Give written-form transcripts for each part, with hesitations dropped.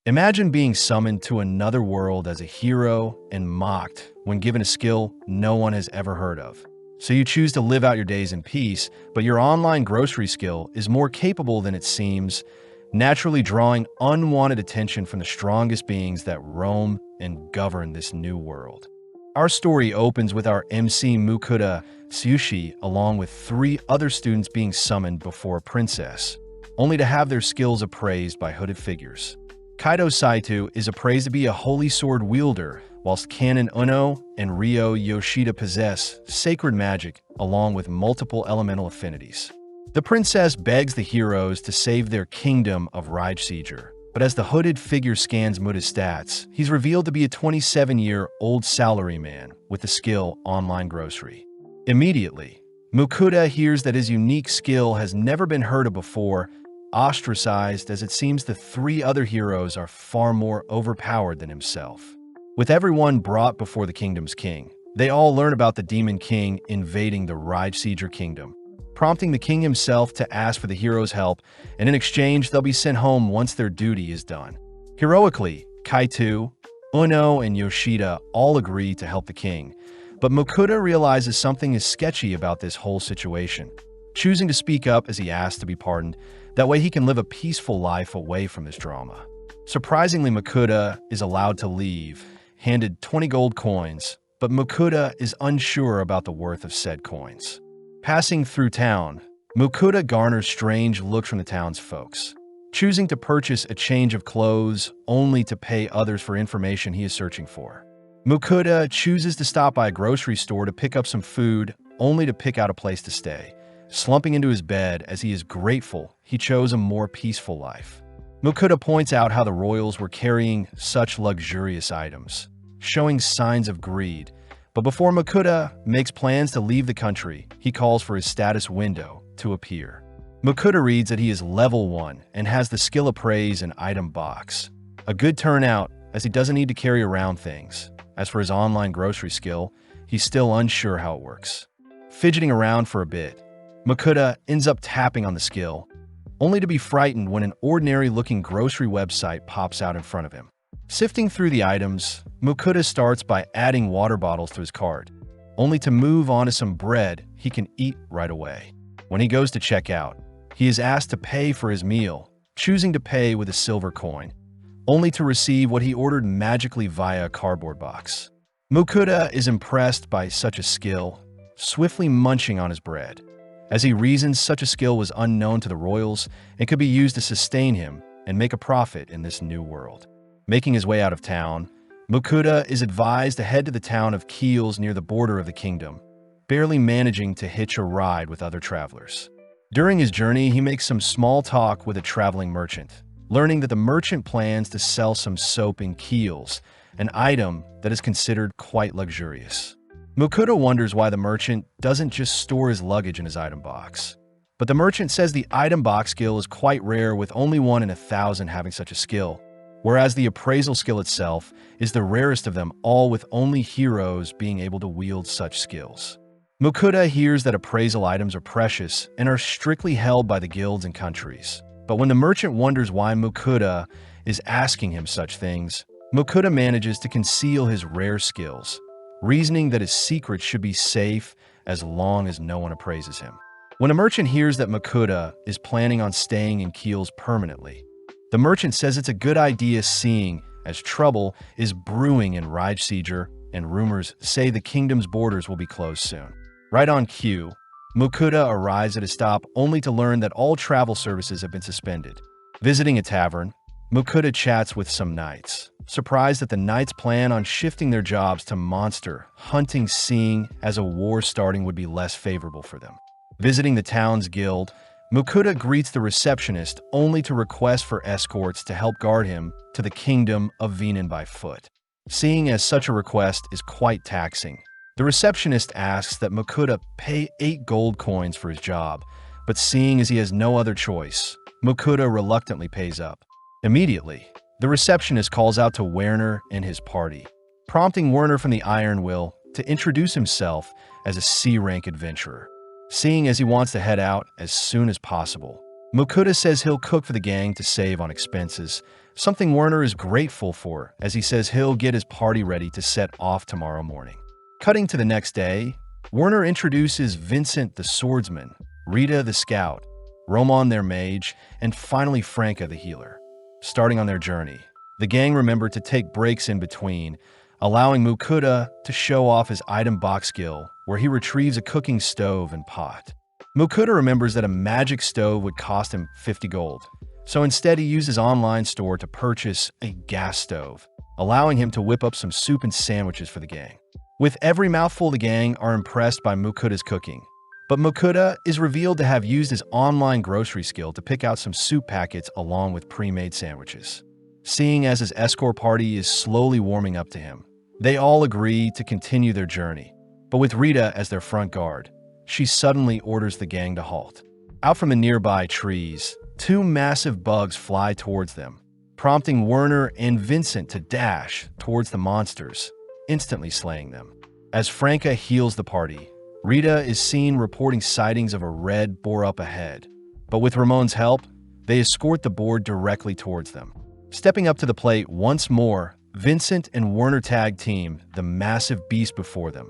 Imagine being summoned to another world as a hero and mocked when given a skill no one has ever heard of. So you choose to live out your days in peace, but your online grocery skill is more capable than it seems, naturally drawing unwanted attention from the strongest beings that roam and govern this new world. Our story opens with our MC Mukuda Tsushi along with 3 other students being summoned before a princess, only to have their skills appraised by hooded figures. Kaido Saito is appraised to be a holy sword wielder, whilst Kanon Uno and Ryo Yoshida possess sacred magic along with multiple elemental affinities. The princess begs the heroes to save their kingdom of VIDZ, but as the hooded figure scans Muta's stats, he's revealed to be a 27-year-old salaryman with the skill Online Grocery. Immediately, Mukuda hears that his unique skill has never been heard of before, ostracized as it seems the 3 other heroes are far more overpowered than himself. With everyone brought before the kingdom's king, they all learn about the Demon King invading the VIDZ kingdom, prompting the king himself to ask for the heroes' help, and in exchange they'll be sent home once their duty is done. Heroically, Kaito, Uno, and Yoshida all agree to help the king, but Mukuda realizes something is sketchy about this whole situation, choosing to speak up as he asks to be pardoned. That way he can live a peaceful life away from this drama. Surprisingly, Mukuda is allowed to leave, handed 20 gold coins, but Mukuda is unsure about the worth of said coins. Passing through town, Mukuda garners strange looks from the town's folks, choosing to purchase a change of clothes only to pay others for information he is searching for. Mukuda chooses to stop by a grocery store to pick up some food only to pick out a place to stay, slumping into his bed as he is grateful he chose a more peaceful life. Mukuda points out how the royals were carrying such luxurious items, showing signs of greed. But before Mukuda makes plans to leave the country, he calls for his status window to appear. Mukuda reads that he is level 1 and has the skill appraise and item box. A good turnout, as he doesn't need to carry around things. As for his online grocery skill, he's still unsure how it works. Fidgeting around for a bit, Mukuda ends up tapping on the skill, only to be frightened when an ordinary-looking grocery website pops out in front of him. Sifting through the items, Mukuda starts by adding water bottles to his cart, only to move on to some bread he can eat right away. When he goes to check out, he is asked to pay for his meal, choosing to pay with a silver coin, only to receive what he ordered magically via a cardboard box. Mukuda is impressed by such a skill, swiftly munching on his bread, as he reasons such a skill was unknown to the royals and could be used to sustain him and make a profit in this new world. Making his way out of town, Mukuda is advised to head to the town of Keels near the border of the kingdom, barely managing to hitch a ride with other travelers. During his journey, he makes some small talk with a traveling merchant, learning that the merchant plans to sell some soap in Keels, an item that is considered quite luxurious. Mukuda wonders why the merchant doesn't just store his luggage in his item box. But the merchant says the item box skill is quite rare, with only 1 in 1,000 having such a skill, whereas the appraisal skill itself is the rarest of them all, with only heroes being able to wield such skills. Mukuda hears that appraisal items are precious and are strictly held by the guilds and countries. But when the merchant wonders why Mukuda is asking him such things, Mukuda manages to conceal his rare skills, reasoning that his secrets should be safe as long as no one appraises him. When a merchant hears that Mukuda is planning on staying in Keels permanently, the merchant says it's a good idea, seeing as trouble is brewing in VIDZ and rumors say the kingdom's borders will be closed soon. Right on cue, Mukuda arrives at a stop only to learn that all travel services have been suspended. Visiting a tavern, Mukuda chats with some knights, surprised that the knights plan on shifting their jobs to monster hunting, seeing as a war starting would be less favorable for them. Visiting the town's guild, Mukuda greets the receptionist only to request for escorts to help guard him to the kingdom of Venan by foot. Seeing as such a request is quite taxing, the receptionist asks that Mukuda pay 8 gold coins for his job, but seeing as he has no other choice, Mukuda reluctantly pays up. Immediately, the receptionist calls out to Werner and his party, prompting Werner from the Iron Will to introduce himself as a C-rank adventurer. Seeing as he wants to head out as soon as possible, Mukuda says he'll cook for the gang to save on expenses, something Werner is grateful for, as he says he'll get his party ready to set off tomorrow morning. Cutting to the next day, Werner introduces Vincent the swordsman, Rita the scout, Roman their mage, and finally Franca the healer. Starting on their journey, the gang remembered to take breaks in between, allowing Mukuda to show off his item box skill, where he retrieves a cooking stove and pot. Mukuda remembers that a magic stove would cost him 50 gold, so instead he used his online store to purchase a gas stove, allowing him to whip up some soup and sandwiches for the gang. With every mouthful, the gang are impressed by Mukuda's cooking, but Mukuda is revealed to have used his online grocery skill to pick out some soup packets along with pre-made sandwiches. Seeing as his escort party is slowly warming up to him, they all agree to continue their journey, but with Rita as their front guard, she suddenly orders the gang to halt. Out from the nearby trees, two massive bugs fly towards them, prompting Werner and Vincent to dash towards the monsters, instantly slaying them. As Franca heals the party, Rita is seen reporting sightings of a red boar up ahead, but with Ramon's help, they escort the boar directly towards them. Stepping up to the plate once more, Vincent and Werner tag team the massive beast before them,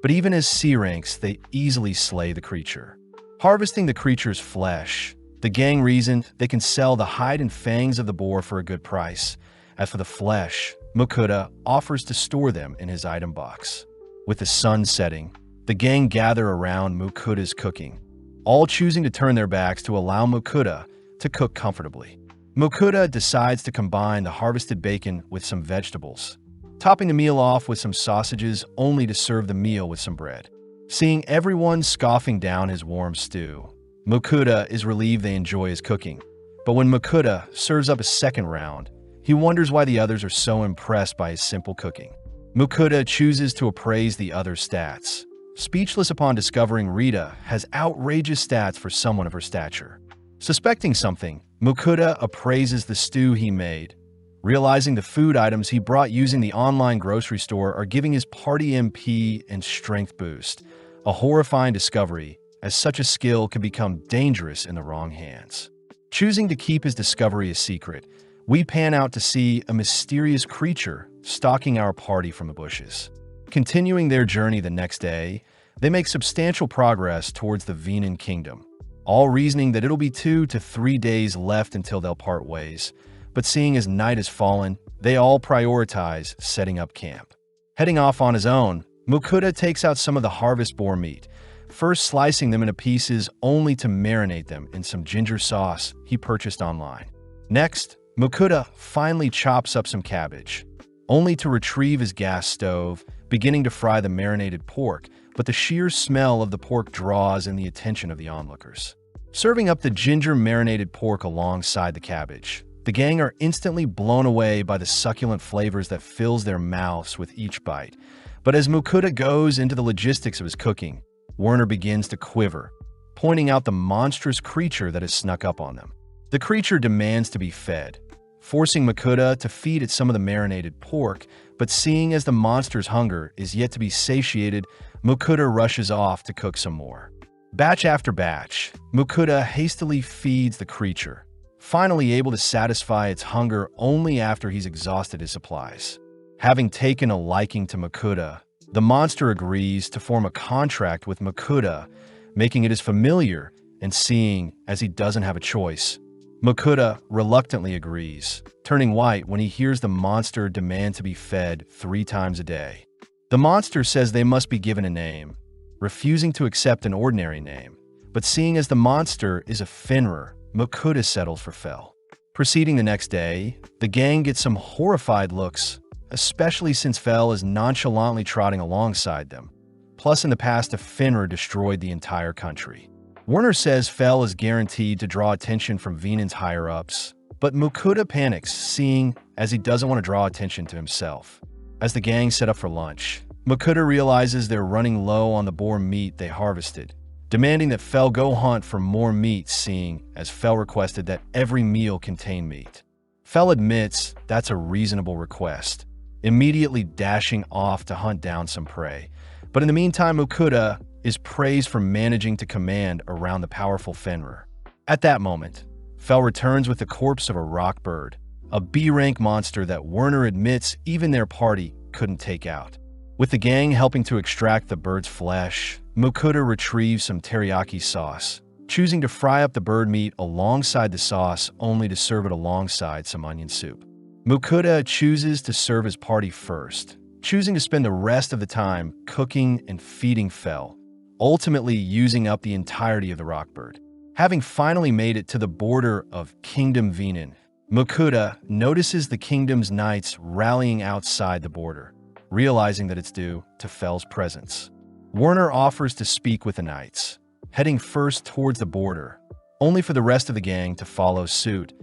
but even as C ranks, they easily slay the creature. Harvesting the creature's flesh, the gang reasoned they can sell the hide and fangs of the boar for a good price. As for the flesh, Mukuda offers to store them in his item box. With the sun setting, the gang gather around Mukuda's cooking, all choosing to turn their backs to allow Mukuda to cook comfortably. Mukuda decides to combine the harvested bacon with some vegetables, topping the meal off with some sausages only to serve the meal with some bread. Seeing everyone scoffing down his warm stew, Mukuda is relieved they enjoy his cooking. But when Mukuda serves up a second round, he wonders why the others are so impressed by his simple cooking. Mukuda chooses to appraise the other's stats, speechless upon discovering Rita has outrageous stats for someone of her stature. Suspecting something, Mukuda appraises the stew he made, realizing the food items he brought using the online grocery store are giving his party MP and strength boost, a horrifying discovery, as such a skill can become dangerous in the wrong hands. Choosing to keep his discovery a secret, we pan out to see a mysterious creature stalking our party from the bushes. Continuing their journey the next day, they make substantial progress towards the Venan Kingdom, all reasoning that it'll be 2 to 3 days left until they'll part ways. But seeing as night has fallen, they all prioritize setting up camp. Heading off on his own, Mukuda takes out some of the harvest boar meat, first slicing them into pieces only to marinate them in some ginger sauce he purchased online. Next, Mukuda finally chops up some cabbage, only to retrieve his gas stove, beginning to fry the marinated pork, but the sheer smell of the pork draws in the attention of the onlookers. Serving up the ginger-marinated pork alongside the cabbage, the gang are instantly blown away by the succulent flavors that fills their mouths with each bite. But as Mukuda goes into the logistics of his cooking, Werner begins to quiver, pointing out the monstrous creature that has snuck up on them. The creature demands to be fed, forcing Mukuda to feed it some of the marinated pork, but seeing as the monster's hunger is yet to be satiated, Mukuda rushes off to cook some more. Batch after batch, Mukuda hastily feeds the creature, finally able to satisfy its hunger only after he's exhausted his supplies. Having taken a liking to Mukuda, the monster agrees to form a contract with Mukuda, making it his familiar, and seeing as he doesn't have a choice, Mukuda reluctantly agrees, turning white when he hears the monster demand to be fed 3 times a day. The monster says they must be given a name, refusing to accept an ordinary name, but seeing as the monster is a Finrer, Mukuda settles for Fel. Proceeding the next day, the gang gets some horrified looks, especially since Fel is nonchalantly trotting alongside them. Plus, in the past, a Finrer destroyed the entire country. Werner says Fel is guaranteed to draw attention from Venan's higher-ups, but Mukuda panics, seeing as he doesn't want to draw attention to himself. As the gang set up for lunch, Mukuda realizes they're running low on the boar meat they harvested, demanding that Fel go hunt for more meat, seeing as Fel requested that every meal contain meat. Fel admits that's a reasonable request, immediately dashing off to hunt down some prey. But in the meantime, Mukuda is praised for managing to command around the powerful Fenrir. At that moment, Fel returns with the corpse of a rock bird, a B-rank monster that Werner admits even their party couldn't take out. With the gang helping to extract the bird's flesh, Mokuda retrieves some teriyaki sauce, choosing to fry up the bird meat alongside the sauce only to serve it alongside some onion soup. Mokuda chooses to serve his party first, choosing to spend the rest of the time cooking and feeding Fel, ultimately using up the entirety of the rock bird. Having finally made it to the border of Kingdom Venin, Mokuda notices the kingdom's knights rallying outside the border, realizing that it's due to Fel's presence. Werner offers to speak with the knights, heading first towards the border, only for the rest of the gang to follow suit,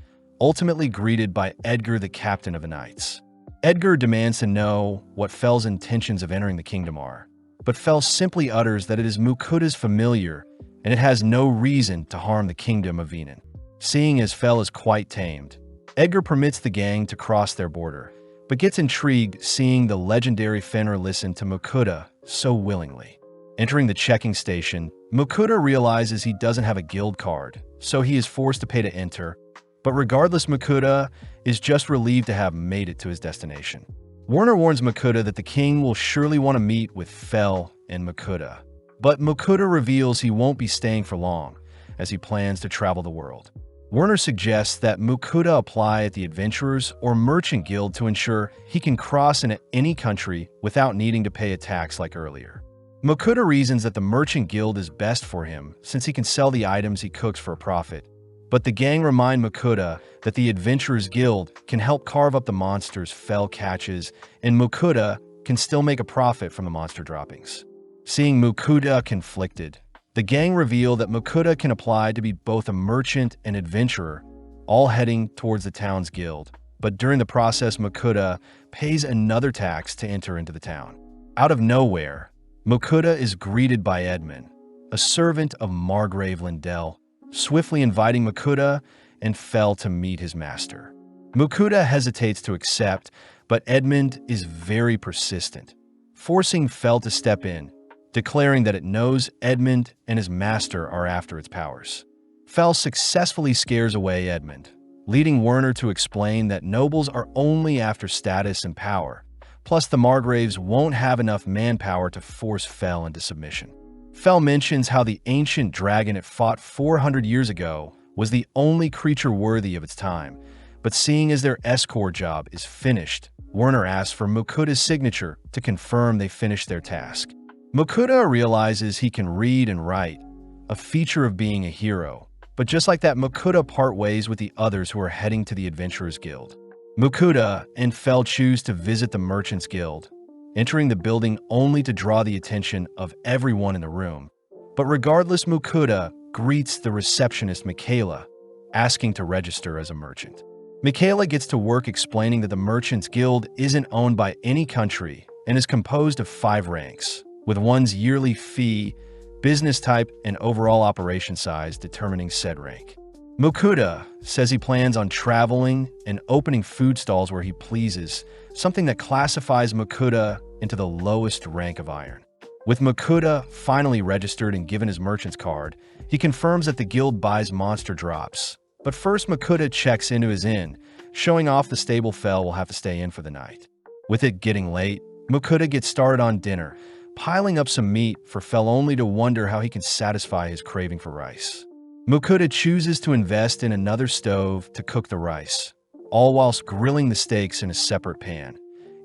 ultimately greeted by Edgar, the captain of the knights. Edgar demands to know what Fel's intentions of entering the kingdom are, but Fel simply utters that it is Mokuda's familiar and it has no reason to harm the kingdom of Venin. Seeing as Fel is quite tamed, Edgar permits the gang to cross their border, but gets intrigued seeing the legendary Fenrir listen to Mokuda so willingly. Entering the checking station, Mokuda realizes he doesn't have a guild card, so he is forced to pay to enter, but regardless, Mokuda is just relieved to have made it to his destination. Werner warns Mokuda that the king will surely want to meet with Fel and Mokuda, but Mokuda reveals he won't be staying for long, as he plans to travel the world. Werner suggests that Mokuda apply at the Adventurers or Merchant Guild to ensure he can cross into any country without needing to pay a tax like earlier. Mokuda reasons that the Merchant Guild is best for him since he can sell the items he cooks for a profit, but the gang remind Mokuda that the Adventurers Guild can help carve up the monsters Fel catches, and Mokuda can still make a profit from the monster droppings. Seeing Mokuda conflicted, the gang reveal that Mokuda can apply to be both a merchant and adventurer, all heading towards the town's guild, but during the process Mokuda pays another tax to enter into the town. Out of nowhere, Mokuda is greeted by Edmund, a servant of Margrave Lindell, swiftly inviting Mokuda and Fel to meet his master. Mokuda hesitates to accept, but Edmund is very persistent, forcing Fel to step in, declaring that it knows Edmund and his master are after its powers. Fel successfully scares away Edmund, leading Werner to explain that nobles are only after status and power, plus the Margraves won't have enough manpower to force Fel into submission. Fel mentions how the ancient dragon it fought 400 years ago was the only creature worthy of its time, but seeing as their escort job is finished, Werner asks for Mokuda's signature to confirm they finished their task. Mokuda realizes he can read and write, a feature of being a hero, but just like that, Mokuda part ways with the others who are heading to the Adventurers Guild. Mokuda and Fel choose to visit the Merchants Guild, entering the building only to draw the attention of everyone in the room. But regardless, Mokuda greets the receptionist Michaela, asking to register as a merchant. Michaela gets to work explaining that the Merchants Guild isn't owned by any country and is composed of 5 ranks, with one's yearly fee, business type, and overall operation size determining said rank. Mokuda says he plans on traveling and opening food stalls where he pleases, something that classifies Mokuda into the lowest rank of iron. With Mokuda finally registered and given his merchant's card, he confirms that the guild buys monster drops. But first, Mokuda checks into his inn, showing off the stable Fel will have to stay in for the night. With it getting late, Mokuda gets started on dinner, piling up some meat for Fel only to wonder how he can satisfy his craving for rice. Mokuda chooses to invest in another stove to cook the rice, all whilst grilling the steaks in a separate pan,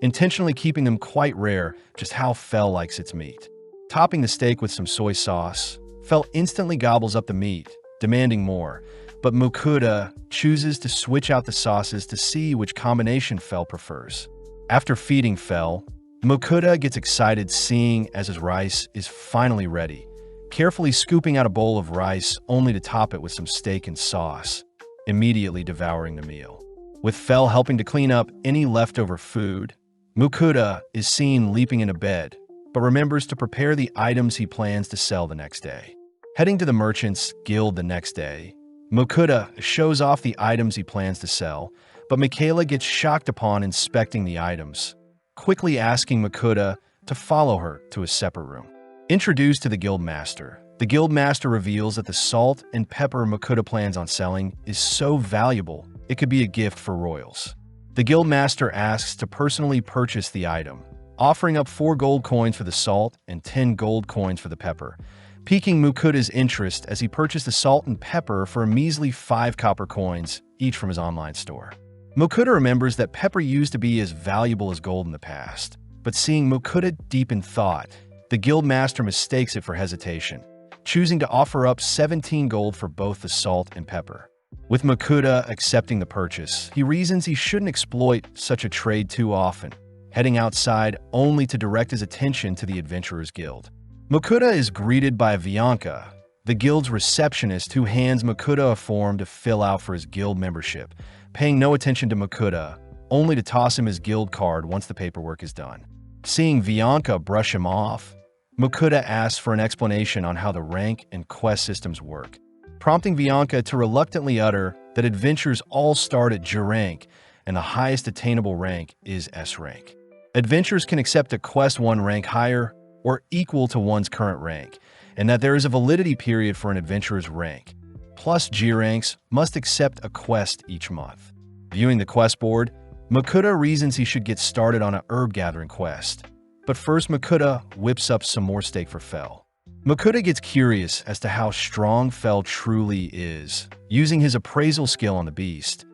intentionally keeping them quite rare, just how Fel likes its meat. Topping the steak with some soy sauce, Fel instantly gobbles up the meat, demanding more, but Mokuda chooses to switch out the sauces to see which combination Fel prefers. After feeding Fel, Mokuda gets excited seeing as his rice is finally ready, carefully scooping out a bowl of rice only to top it with some steak and sauce, immediately devouring the meal. With Fel helping to clean up any leftover food, Mokuda is seen leaping into bed, but remembers to prepare the items he plans to sell the next day. Heading to the Merchants Guild the next day, Mokuda shows off the items he plans to sell, but Michaela gets shocked upon inspecting the items, quickly asking Mokuda to follow her to a separate room. Introduced to the Guildmaster, the Guildmaster reveals that the salt and pepper Mokuda plans on selling is so valuable it could be a gift for royals. The guildmaster asks to personally purchase the item, offering up 4 gold coins for the salt and 10 gold coins for the pepper, piquing Mukuda's interest as he purchased the salt and pepper for a measly 5 copper coins, each from his online store. Mukuda remembers that pepper used to be as valuable as gold in the past, but seeing Mukuda deep in thought, the guildmaster mistakes it for hesitation, choosing to offer up 17 gold for both the salt and pepper. With Mukuda accepting the purchase, he reasons he shouldn't exploit such a trade too often, heading outside only to direct his attention to the Adventurers Guild. Mukuda is greeted by Bianca, the guild's receptionist, who hands Mukuda a form to fill out for his guild membership, paying no attention to Mukuda, only to toss him his guild card once the paperwork is done. Seeing Bianca brush him off, Mukuda asks for an explanation on how the rank and quest systems work, prompting Bianca to reluctantly utter that adventures all start at J rank and the highest attainable rank is S rank. Adventurers can accept a quest 1 rank higher or equal to one's current rank, and that there is a validity period for an adventurer's rank. Plus, G ranks must accept a quest each month. Viewing the quest board, Mukuda reasons he should get started on a herb gathering quest. But first, Mukuda whips up some more steak for Fel. Mukuda gets curious as to how strong Fel truly is, using his appraisal skill on the beast,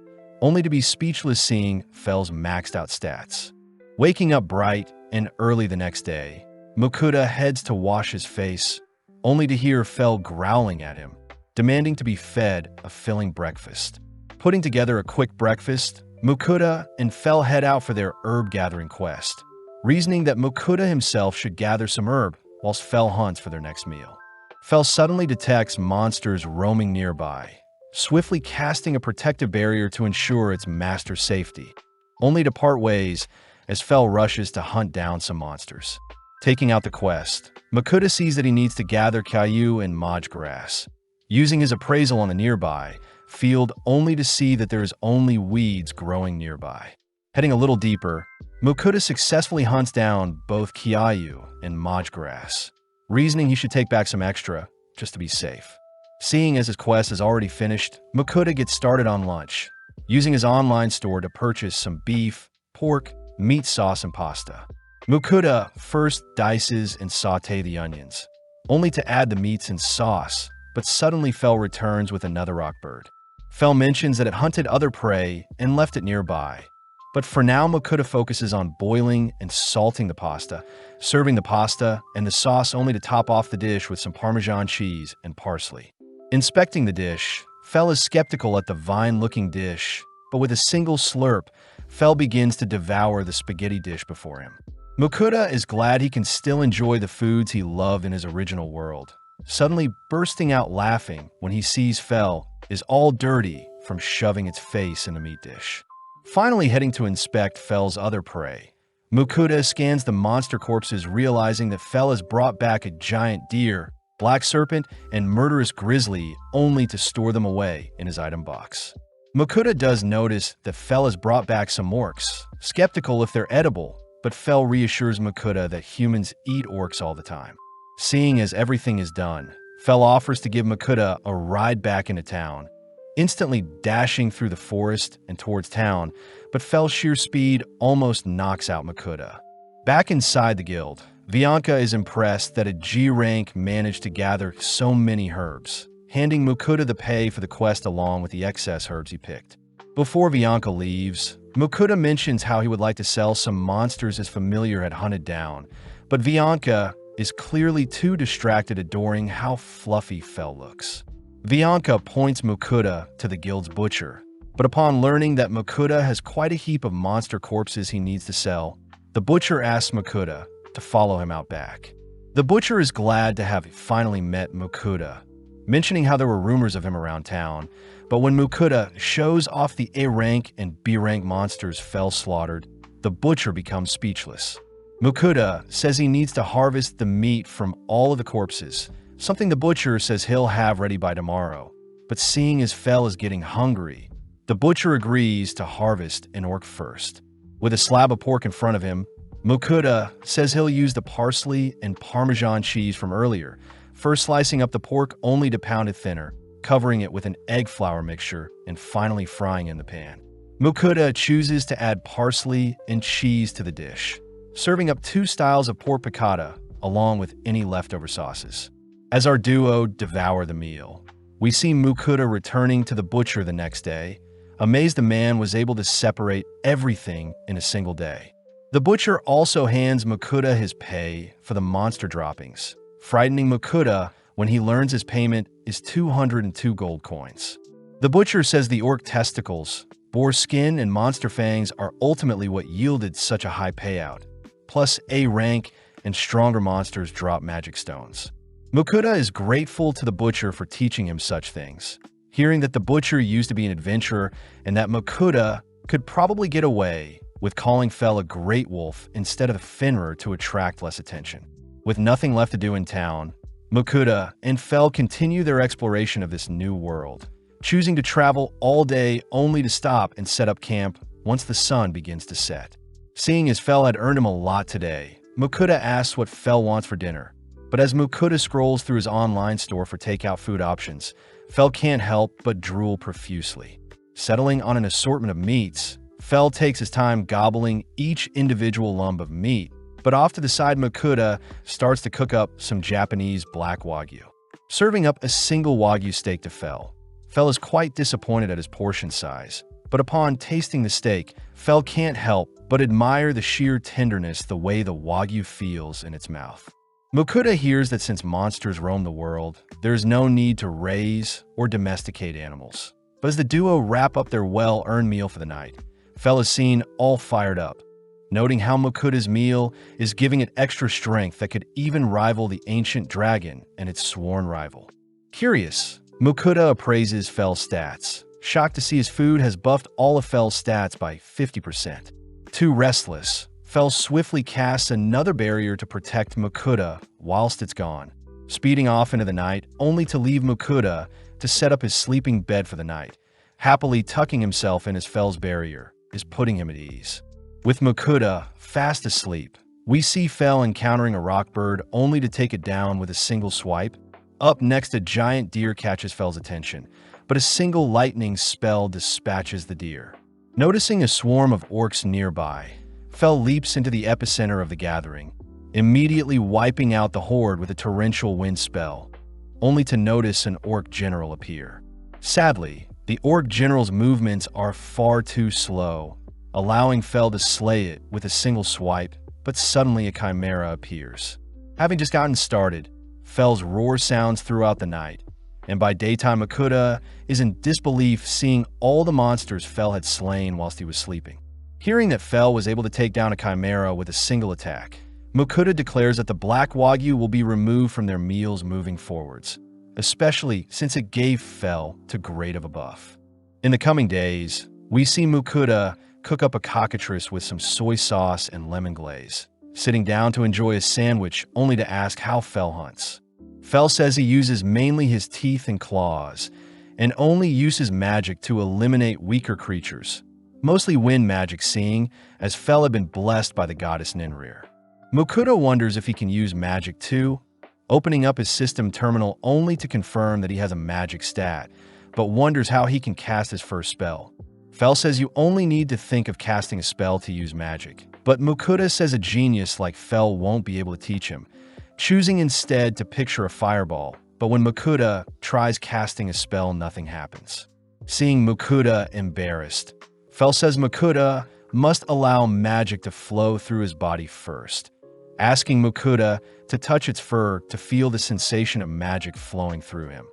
only to be speechless seeing Fel's maxed out stats. Waking up bright and early the next day, Mukuda heads to wash his face, only to hear Fel growling at him, demanding to be fed a filling breakfast. Putting together a quick breakfast, Mukuda and Fel head out for their herb gathering quest, reasoning that Mukuda himself should gather some herb whilst Fel hunts for their next meal. Fel suddenly detects monsters roaming nearby, swiftly casting a protective barrier to ensure its master's safety, only to part ways as Fel rushes to hunt down some monsters. Taking out the quest, Mukuda sees that he needs to gather Caillou and Maj grass, using his appraisal on the nearby field only to see that there is only weeds growing nearby. Heading a little deeper, Mukuda successfully hunts down both Caillou and Maj grass, reasoning he should take back some extra just to be safe. Seeing as his quest is already finished, Mukuda gets started on lunch, using his online store to purchase some beef, pork, meat sauce, and pasta. Mukuda first dices and sauté the onions, only to add the meats and sauce, but suddenly Fel returns with another rock bird. Fel mentions that it hunted other prey and left it nearby, but for now Mukuda focuses on boiling and salting the pasta, serving the pasta and the sauce only to top off the dish with some Parmesan cheese and parsley. Inspecting the dish, Fel is skeptical at the vine-looking dish, but with a single slurp, Fel begins to devour the spaghetti dish before him. Mukuda is glad he can still enjoy the foods he loved in his original world, suddenly bursting out laughing when he sees Fel is all dirty from shoving its face in the meat dish. Finally heading to inspect Fel's other prey, Mukuda scans the monster corpses, realizing that Fel has brought back a giant deer, black serpent, and murderous grizzly only to store them away in his item box. Mukuda does notice that Fel has brought back some orcs, skeptical if they're edible, but Fel reassures Mukuda that humans eat orcs all the time. Seeing as everything is done, Fel offers to give Mukuda a ride back into town, instantly dashing through the forest and towards town, but Fel's sheer speed almost knocks out Mukuda. Back inside the guild, Bianca is impressed that a G rank managed to gather so many herbs, handing Mukuda the pay for the quest along with the excess herbs he picked. Before Bianca leaves, Mukuda mentions how he would like to sell some monsters his familiar had hunted down, but Bianca is clearly too distracted adoring how fluffy Fel looks. Bianca points Mukuda to the guild's butcher, but upon learning that Mukuda has quite a heap of monster corpses he needs to sell, the butcher asks Mukuda to follow him out back. The butcher is glad to have finally met Mukuda, mentioning how there were rumors of him around town, but when Mukuda shows off the A rank and B rank monsters Fel slaughtered, the butcher becomes speechless. Mukuda says he needs to harvest the meat from all of the corpses, something the butcher says he'll have ready by tomorrow. But seeing as Fel is getting hungry, the butcher agrees to harvest an orc first. With a slab of pork in front of him, Mukuda says he'll use the parsley and Parmesan cheese from earlier, first slicing up the pork only to pound it thinner, covering it with an egg flour mixture and finally frying in the pan. Mukuda chooses to add parsley and cheese to the dish, serving up 2 styles of pork piccata along with any leftover sauces. As our duo devour the meal, we see Mukuda returning to the butcher the next day, amazed the man was able to separate everything in a single day. The butcher also hands Mukuda his pay for the monster droppings, frightening Mukuda when he learns his payment is 202 gold coins. The butcher says the orc testicles, boar skin, and monster fangs are ultimately what yielded such a high payout, plus A rank and stronger monsters drop magic stones. Mukuda is grateful to the butcher for teaching him such things, hearing that the butcher used to be an adventurer and that Mukuda could probably get away with calling Fel a great wolf instead of a Fenrir to attract less attention. With nothing left to do in town, Mukuda and Fel continue their exploration of this new world, choosing to travel all day only to stop and set up camp once the sun begins to set. Seeing as Fel had earned him a lot today, Mukuda asks what Fel wants for dinner, but as Mukuda scrolls through his online store for takeout food options, Fel can't help but drool profusely. Settling on an assortment of meats, Fel takes his time gobbling each individual lump of meat, but off to the side Mukuda starts to cook up some Japanese black wagyu. Serving up a single wagyu steak to Fel. Fel is quite disappointed at his portion size, but upon tasting the steak, Fel can't help but admire the sheer tenderness the way the wagyu feels in its mouth. Mukuda hears that since monsters roam the world, there is no need to raise or domesticate animals. But as the duo wrap up their well-earned meal for the night, Fel is seen all fired up, noting how Mukuda's meal is giving it extra strength that could even rival the ancient dragon and its sworn rival. Curious, Mukuda appraises Fel's stats, shocked to see his food has buffed all of Fel's stats by 50%. Too restless, Fel swiftly casts another barrier to protect Mukuda whilst it's gone, speeding off into the night only to leave Mukuda to set up his sleeping bed for the night. Happily tucking himself in as Fel's barrier is putting him at ease. With Mukuda fast asleep, we see Fel encountering a rock bird only to take it down with a single swipe. Up next, a giant deer catches Fel's attention, but a single lightning spell dispatches the deer. Noticing a swarm of orcs nearby, Fel leaps into the epicenter of the gathering, immediately wiping out the horde with a torrential wind spell, only to notice an orc general appear. Sadly, the orc general's movements are far too slow, allowing Fel to slay it with a single swipe, but suddenly a chimera appears. Having just gotten started, Fel's roar sounds throughout the night, and by daytime Mukuda is in disbelief seeing all the monsters Fel had slain whilst he was sleeping. Hearing that Fel was able to take down a chimera with a single attack, Mukuda declares that the black wagyu will be removed from their meals moving forwards, especially since it gave Fel too great of a buff. In the coming days, we see Mukuda cook up a cockatrice with some soy sauce and lemon glaze, sitting down to enjoy a sandwich only to ask how Fel hunts. Fel says he uses mainly his teeth and claws, and only uses magic to eliminate weaker creatures, mostly wind magic, seeing as Fel had been blessed by the goddess Ninrir. Mukuda wonders if he can use magic too, opening up his system terminal only to confirm that he has a magic stat, but wonders how he can cast his first spell. Fel says you only need to think of casting a spell to use magic, but Mukuda says a genius like Fel won't be able to teach him, choosing instead to picture a fireball, but when Mukuda tries casting a spell, nothing happens. Seeing Mukuda embarrassed, Fel says Mukuda must allow magic to flow through his body first, asking Mukuda to touch its fur to feel the sensation of magic flowing through him,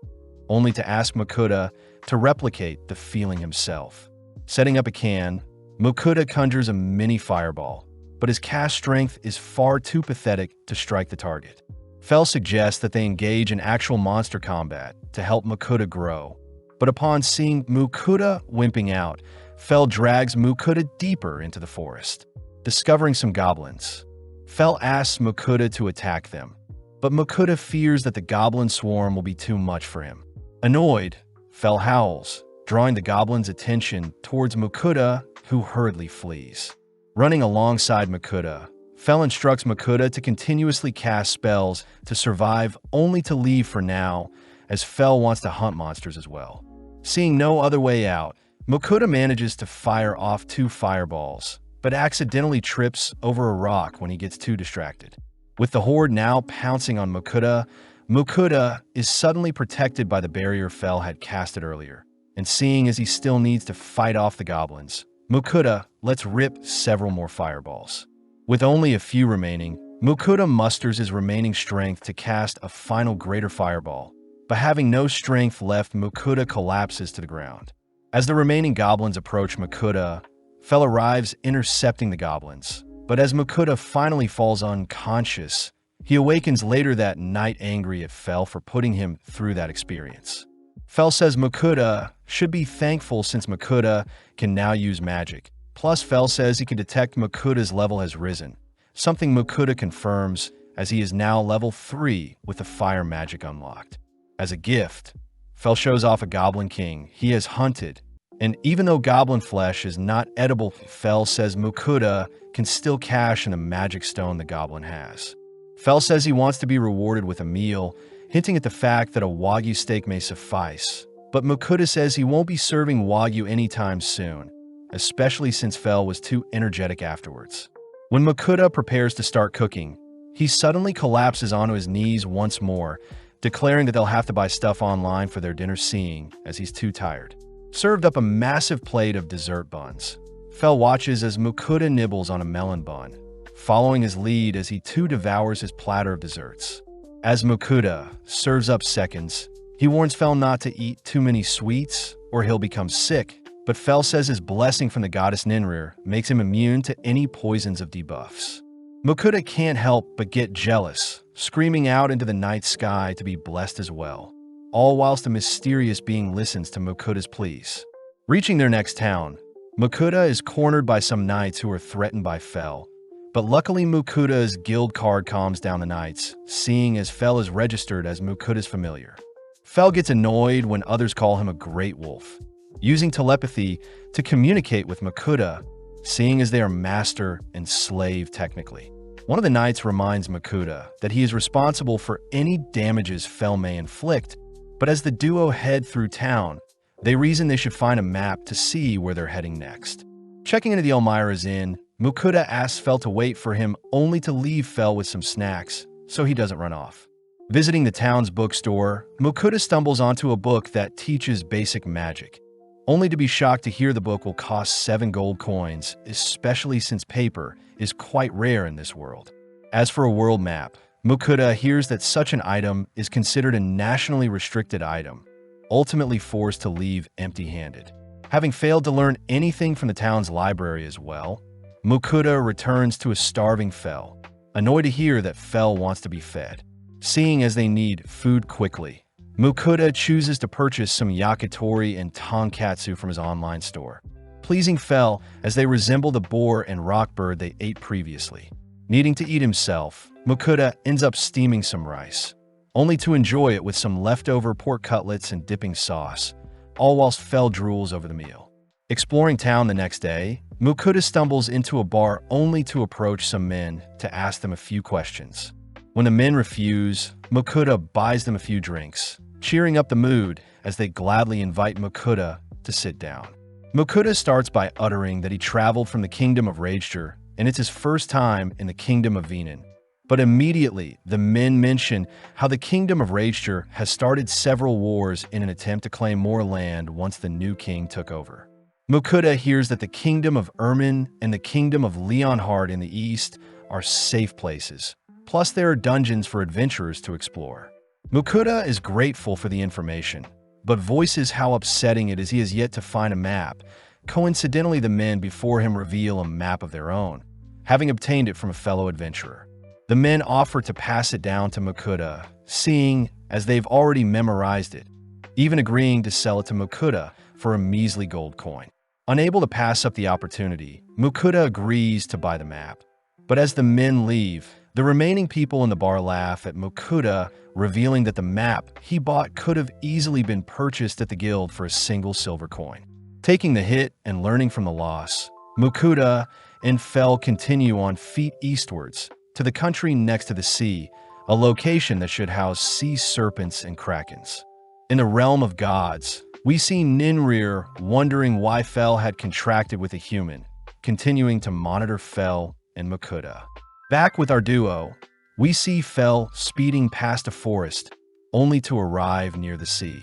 only to ask Mukuda to replicate the feeling himself. Setting up a can, Mukuda conjures a mini fireball, but his cast strength is far too pathetic to strike the target. Fel suggests that they engage in actual monster combat to help Mukuda grow, but upon seeing Mukuda wimping out, Fel drags Mukuda deeper into the forest. Discovering some goblins, Fel asks Mukuda to attack them, but Mukuda fears that the goblin swarm will be too much for him. Annoyed, Fel howls, drawing the goblins' attention towards Mukuda, who hurriedly flees. Running alongside Mukuda, Fel instructs Mukuda to continuously cast spells to survive only to leave for now, as Fell wants to hunt monsters as well. Seeing no other way out, Mokuda manages to fire off 2 fireballs, but accidentally trips over a rock when he gets too distracted. With the horde now pouncing on Mokuda, Mokuda is suddenly protected by the barrier Fell had casted earlier, and seeing as he still needs to fight off the goblins, Mokuda lets rip several more fireballs. With only a few remaining, Mokuda musters his remaining strength to cast a final greater fireball, but having no strength left, Mokuda collapses to the ground. As the remaining goblins approach Mokuda, Fell arrives intercepting the goblins, but as Mokuda finally falls unconscious, he awakens later that night angry at Fell for putting him through that experience. Fell says Mokuda should be thankful since Mokuda can now use magic. Plus, Fell says he can detect Mokuda's level has risen, something Mokuda confirms as he is now level 3 with the fire magic unlocked. As a gift, Fell shows off a Goblin King he has hunted, and even though goblin flesh is not edible, Fell says Mokuda can still cash in the magic stone the goblin has. Fell says he wants to be rewarded with a meal, hinting at the fact that a Wagyu steak may suffice, but Mokuda says he won't be serving Wagyu anytime soon, especially since Fell was too energetic afterwards. When Mokuda prepares to start cooking, he suddenly collapses onto his knees once more, declaring that they'll have to buy stuff online for their dinner, seeing as he's too tired. Served up a massive plate of dessert buns. Fell watches as Mokuda nibbles on a melon bun, following his lead as he too devours his platter of desserts. As Mokuda serves up seconds, he warns Fell not to eat too many sweets or he'll become sick, but Fell says his blessing from the goddess Ninrir makes him immune to any poisons of debuffs. Mokuda can't help but get jealous, screaming out into the night sky to be blessed as well, all whilst a mysterious being listens to Mokuda's pleas. Reaching their next town, Mokuda is cornered by some knights who are threatened by Fell, but luckily Mokuda's guild card calms down the knights, seeing as Fell is registered as Mokuda's familiar. Fell gets annoyed when others call him a great wolf, using telepathy to communicate with Mokuda, seeing as they are master and slave technically. One of the knights reminds Mokuda that he is responsible for any damages Fell may inflict, but as the duo head through town, they reason they should find a map to see where they're heading next. Checking into the Elmira's Inn, Mokuda asks Fell to wait for him only to leave Fell with some snacks so he doesn't run off. Visiting the town's bookstore, Mokuda stumbles onto a book that teaches basic magic, only to be shocked to hear the book will cost 7 gold coins, especially since paper is quite rare in this world. As for a world map, Mokuda hears that such an item is considered a nationally restricted item, ultimately forced to leave empty-handed. Having failed to learn anything from the town's library as well, Mokuda returns to a starving Fell, annoyed to hear that Fell wants to be fed. Seeing as they need food quickly, Mokuda chooses to purchase some yakitori and tonkatsu from his online store, pleasing Fell as they resemble the boar and rock bird they ate previously. Needing to eat himself, Mokuda ends up steaming some rice, only to enjoy it with some leftover pork cutlets and dipping sauce, all whilst Fell drools over the meal. Exploring town the next day, Mokuda stumbles into a bar only to approach some men to ask them a few questions. When the men refuse, Mokuda buys them a few drinks, cheering up the mood as they gladly invite Mokuda to sit down. Mokuda starts by uttering that he traveled from the kingdom of Rager and it's his first time in the kingdom of Venin. But immediately, the men mention how the kingdom of Rager has started several wars in an attempt to claim more land once the new king took over. Mokuda hears that the kingdom of Ermin and the kingdom of Leonhard in the east are safe places. Plus, there are dungeons for adventurers to explore. Mokuda is grateful for the information, but voices how upsetting it is he has yet to find a map. Coincidentally, the men before him reveal a map of their own, having obtained it from a fellow adventurer. The men offer to pass it down to Mokuda, seeing as they've already memorized it, even agreeing to sell it to Mokuda for a measly gold coin. Unable to pass up the opportunity, Mokuda agrees to buy the map. But as the men leave, the remaining people in the bar laugh at Mokuda, revealing that the map he bought could have easily been purchased at the guild for a single silver coin. Taking the hit and learning from the loss, Mokuda and Fell continue on feet eastwards to the country next to the sea, a location that should house sea serpents and krakens. In the realm of gods, we see Ninrir wondering why Fel had contracted with a human, continuing to monitor Fel and Makuta. Back with our duo, we see Fel speeding past a forest, only to arrive near the sea.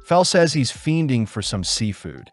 Fel says he's fiending for some seafood,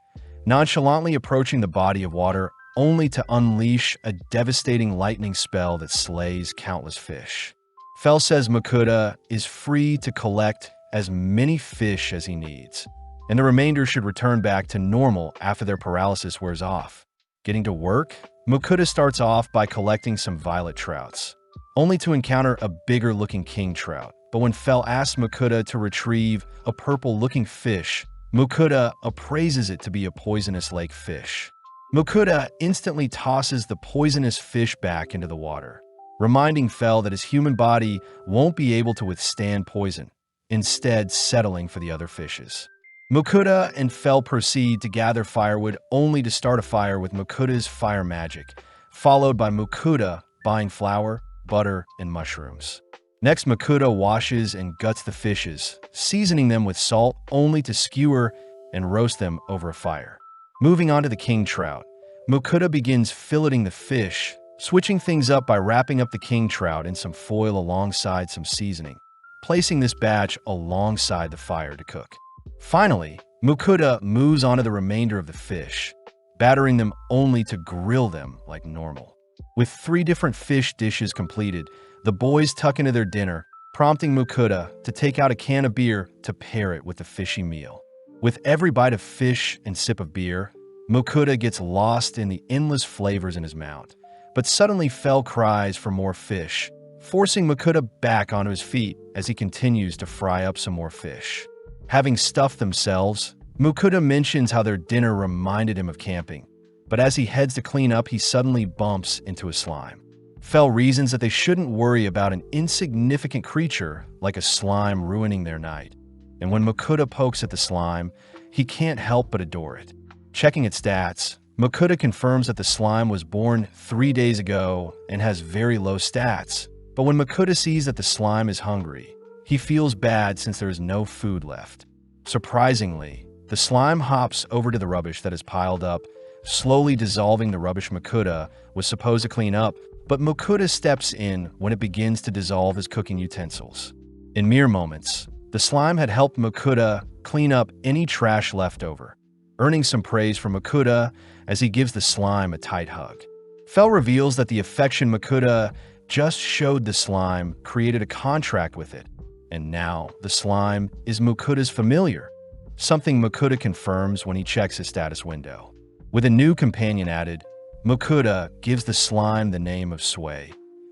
nonchalantly approaching the body of water only to unleash a devastating lightning spell that slays countless fish. Fel says Makuta is free to collect as many fish as he needs, and the remainder should return back to normal after their paralysis wears off. Getting to work, Makuta starts off by collecting some violet trouts, only to encounter a bigger-looking king trout. But when Fel asks Makuta to retrieve a purple-looking fish, Makuta appraises it to be a poisonous lake fish. Makuta instantly tosses the poisonous fish back into the water, reminding Fel that his human body won't be able to withstand poison, instead settling for the other fishes. Makuta and Fel proceed to gather firewood only to start a fire with Makuta's fire magic, followed by Makuta buying flour, butter, and mushrooms. Next, Makuta washes and guts the fishes, seasoning them with salt only to skewer and roast them over a fire. Moving on to the king trout, Makuta begins filleting the fish, switching things up by wrapping up the king trout in some foil alongside some seasoning, placing this batch alongside the fire to cook. Finally, Makuta moves on to the remainder of the fish, battering them only to grill them like normal. With 3 different fish dishes completed, the boys tuck into their dinner, prompting Makuta to take out a can of beer to pair it with the fishy meal. With every bite of fish and sip of beer, Makuta gets lost in the endless flavors in his mouth. But suddenly Fel cries for more fish, forcing Makuta back onto his feet as he continues to fry up some more fish. Having stuffed themselves, Makuta mentions how their dinner reminded him of camping, but as he heads to clean up, he suddenly bumps into a slime. Fel reasons that they shouldn't worry about an insignificant creature like a slime ruining their night. And when Makuta pokes at the slime, he can't help but adore it. Checking its stats, Makuta confirms that the slime was born 3 days ago and has very low stats. But when Makuta sees that the slime is hungry, he feels bad since there is no food left. Surprisingly, the slime hops over to the rubbish that is piled up, slowly dissolving the rubbish Makuta was supposed to clean up, but Makuta steps in when it begins to dissolve his cooking utensils. In mere moments, the slime had helped Makuta clean up any trash left over, earning some praise from Makuta as he gives the slime a tight hug. Fel reveals that the affection Makuta just showed the slime created a contract with it, and now the slime is Makuta's familiar, something Makuta confirms when he checks his status window. With a new companion added, Makuta gives the slime the name of Sway,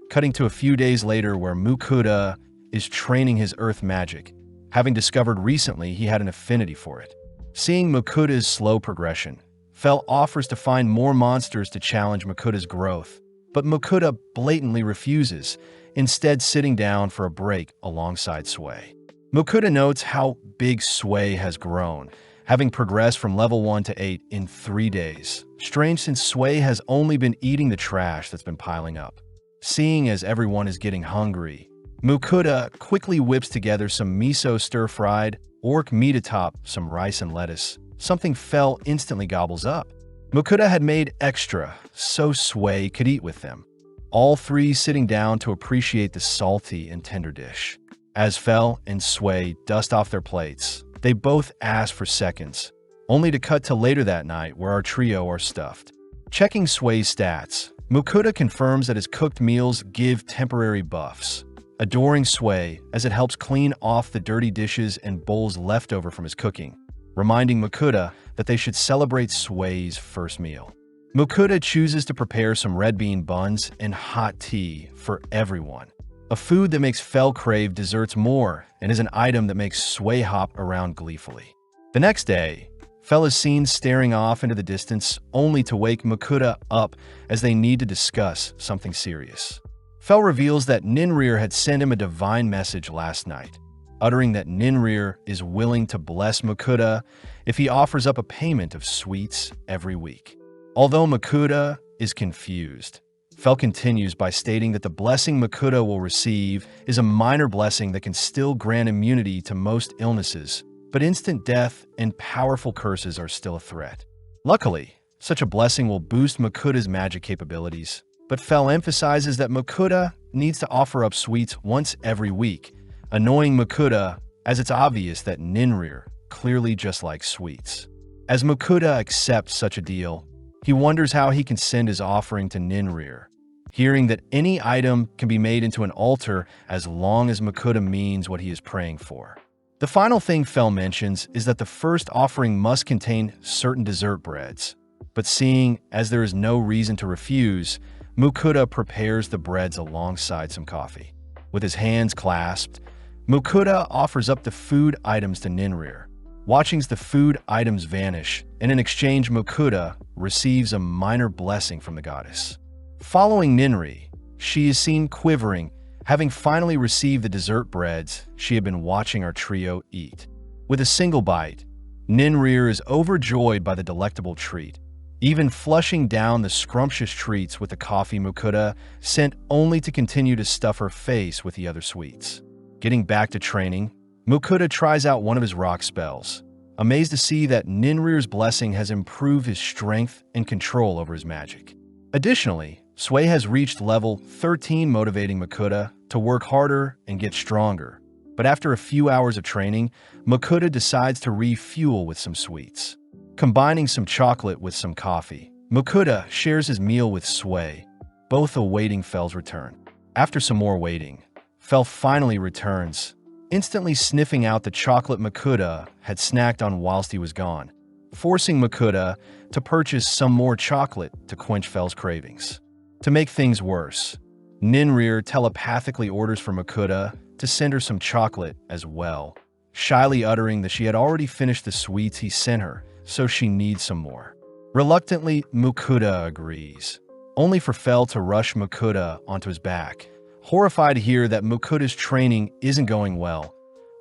cutting to a few days later where Makuta is training his earth magic, having discovered recently he had an affinity for it. Seeing Makuta's slow progression, Fel offers to find more monsters to challenge Makuta's growth, but Makuta blatantly refuses, instead sitting down for a break alongside Sway. Makuta notes how big Sway has grown, having progressed from level 1 to 8 in 3 days. Strange since Sway has only been eating the trash that's been piling up. Seeing as everyone is getting hungry, Makuta quickly whips together some miso stir-fried orc meat atop some rice and lettuce, something Fel instantly gobbles up. Makuta had made extra, so Sway could eat with them, all 3 sitting down to appreciate the salty and tender dish. As Fel and Sway dust off their plates, they both ask for seconds, only to cut to later that night where our trio are stuffed. Checking Sway's stats, Makuta confirms that his cooked meals give temporary buffs, adoring Sway as it helps clean off the dirty dishes and bowls left over from his cooking, reminding Makuta that they should celebrate Sway's first meal. Makuta chooses to prepare some red bean buns and hot tea for everyone, a food that makes Fel crave desserts more and is an item that makes Sway hop around gleefully. The next day, Fel is seen staring off into the distance only to wake Makuta up as they need to discuss something serious. Fel reveals that Ninrir had sent him a divine message last night, uttering that Ninrir is willing to bless Makuta if he offers up a payment of sweets every week. Although Makuta is confused, Fel continues by stating that the blessing Makuta will receive is a minor blessing that can still grant immunity to most illnesses, but instant death and powerful curses are still a threat. Luckily, such a blessing will boost Makuda's magic capabilities, but Fell emphasizes that Makuda needs to offer up sweets once every week, annoying Makuda as it's obvious that Ninrir clearly just likes sweets. As Makuda accepts such a deal, he wonders how he can send his offering to Ninrir, hearing that any item can be made into an altar as long as Makuda means what he is praying for. The final thing Fell mentions is that the first offering must contain certain dessert breads, but seeing as there is no reason to refuse, Makuda prepares the breads alongside some coffee. With his hands clasped, Makuda offers up the food items to Ninrir. Watching the food items vanish, and in exchange Makuda receives a minor blessing from the goddess. Following Ninri, she is seen quivering, having finally received the dessert breads she had been watching our trio eat. With a single bite, Ninrir is overjoyed by the delectable treat, even flushing down the scrumptious treats with the coffee Makuda sent only to continue to stuff her face with the other sweets. Getting back to training, Makuda tries out one of his rock spells, amazed to see that Ninrir's blessing has improved his strength and control over his magic. Additionally, Sway has reached level 13, motivating Makuda to work harder and get stronger. But after a few hours of training, Makuda decides to refuel with some sweets. Combining some chocolate with some coffee, Makuda shares his meal with Sway, both awaiting Fell's return. After some more waiting, Fell finally returns, instantly sniffing out the chocolate Makuda had snacked on whilst he was gone, forcing Makuda to purchase some more chocolate to quench Fell's cravings. To make things worse, Ninrir telepathically orders for Makuda to send her some chocolate as well, shyly uttering that she had already finished the sweets he sent her, so she needs some more. Reluctantly, Makuda agrees, only for Fell to rush Makuda onto his back, horrified to hear that Makuda's training isn't going well,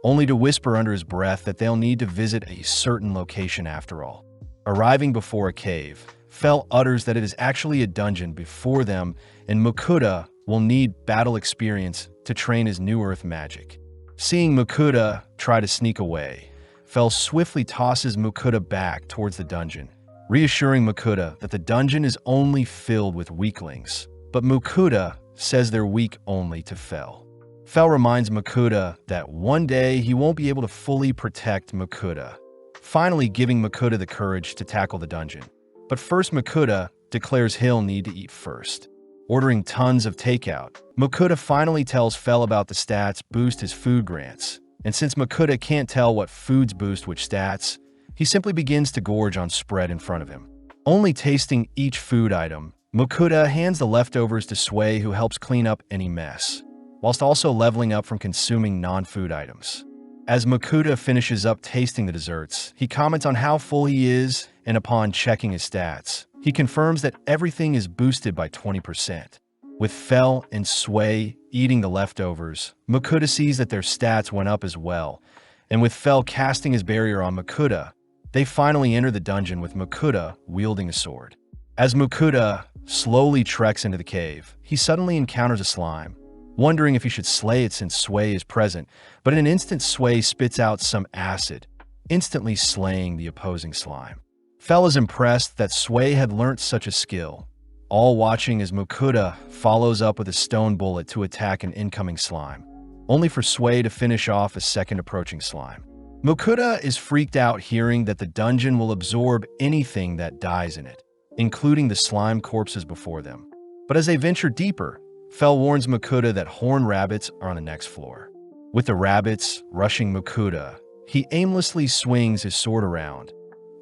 only to whisper under his breath that they'll need to visit a certain location after all. Arriving before a cave, Fell utters that it is actually a dungeon before them and Makuda will need battle experience to train his new earth magic. Seeing Makuda try to sneak away, Fell swiftly tosses Makuda back towards the dungeon, reassuring Makuda that the dungeon is only filled with weaklings, but Makuda says they're weak only to Fell. Fell reminds Makuda that one day he won't be able to fully protect Makuda, finally giving Makuda the courage to tackle the dungeon. But first Makuda declares he'll need to eat first. Ordering tons of takeout, Makuda finally tells Fell about the stats boost his food grants, and since Makuda can't tell what foods boost which stats, he simply begins to gorge on spread in front of him. Only tasting each food item, Makuda hands the leftovers to Sway, who helps clean up any mess, whilst also leveling up from consuming non-food items. As Makuda finishes up tasting the desserts, he comments on how full he is, and upon checking his stats, he confirms that everything is boosted by 20%. With Fell and Sway eating the leftovers, Makuda sees that their stats went up as well, and with Fell casting his barrier on Makuda, they finally enter the dungeon with Makuda wielding a sword. As Makuda slowly treks into the cave, he suddenly encounters a slime, wondering if he should slay it since Sway is present, but in an instant Sway spits out some acid, instantly slaying the opposing slime. Fell is impressed that Sway had learnt such a skill, all watching as Makuda follows up with a stone bullet to attack an incoming slime, only for Sway to finish off a second approaching slime. Makuda is freaked out hearing that the dungeon will absorb anything that dies in it, including the slime corpses before them. But as they venture deeper, Fell warns Makuda that horned rabbits are on the next floor. With the rabbits rushing Makuda, he aimlessly swings his sword around,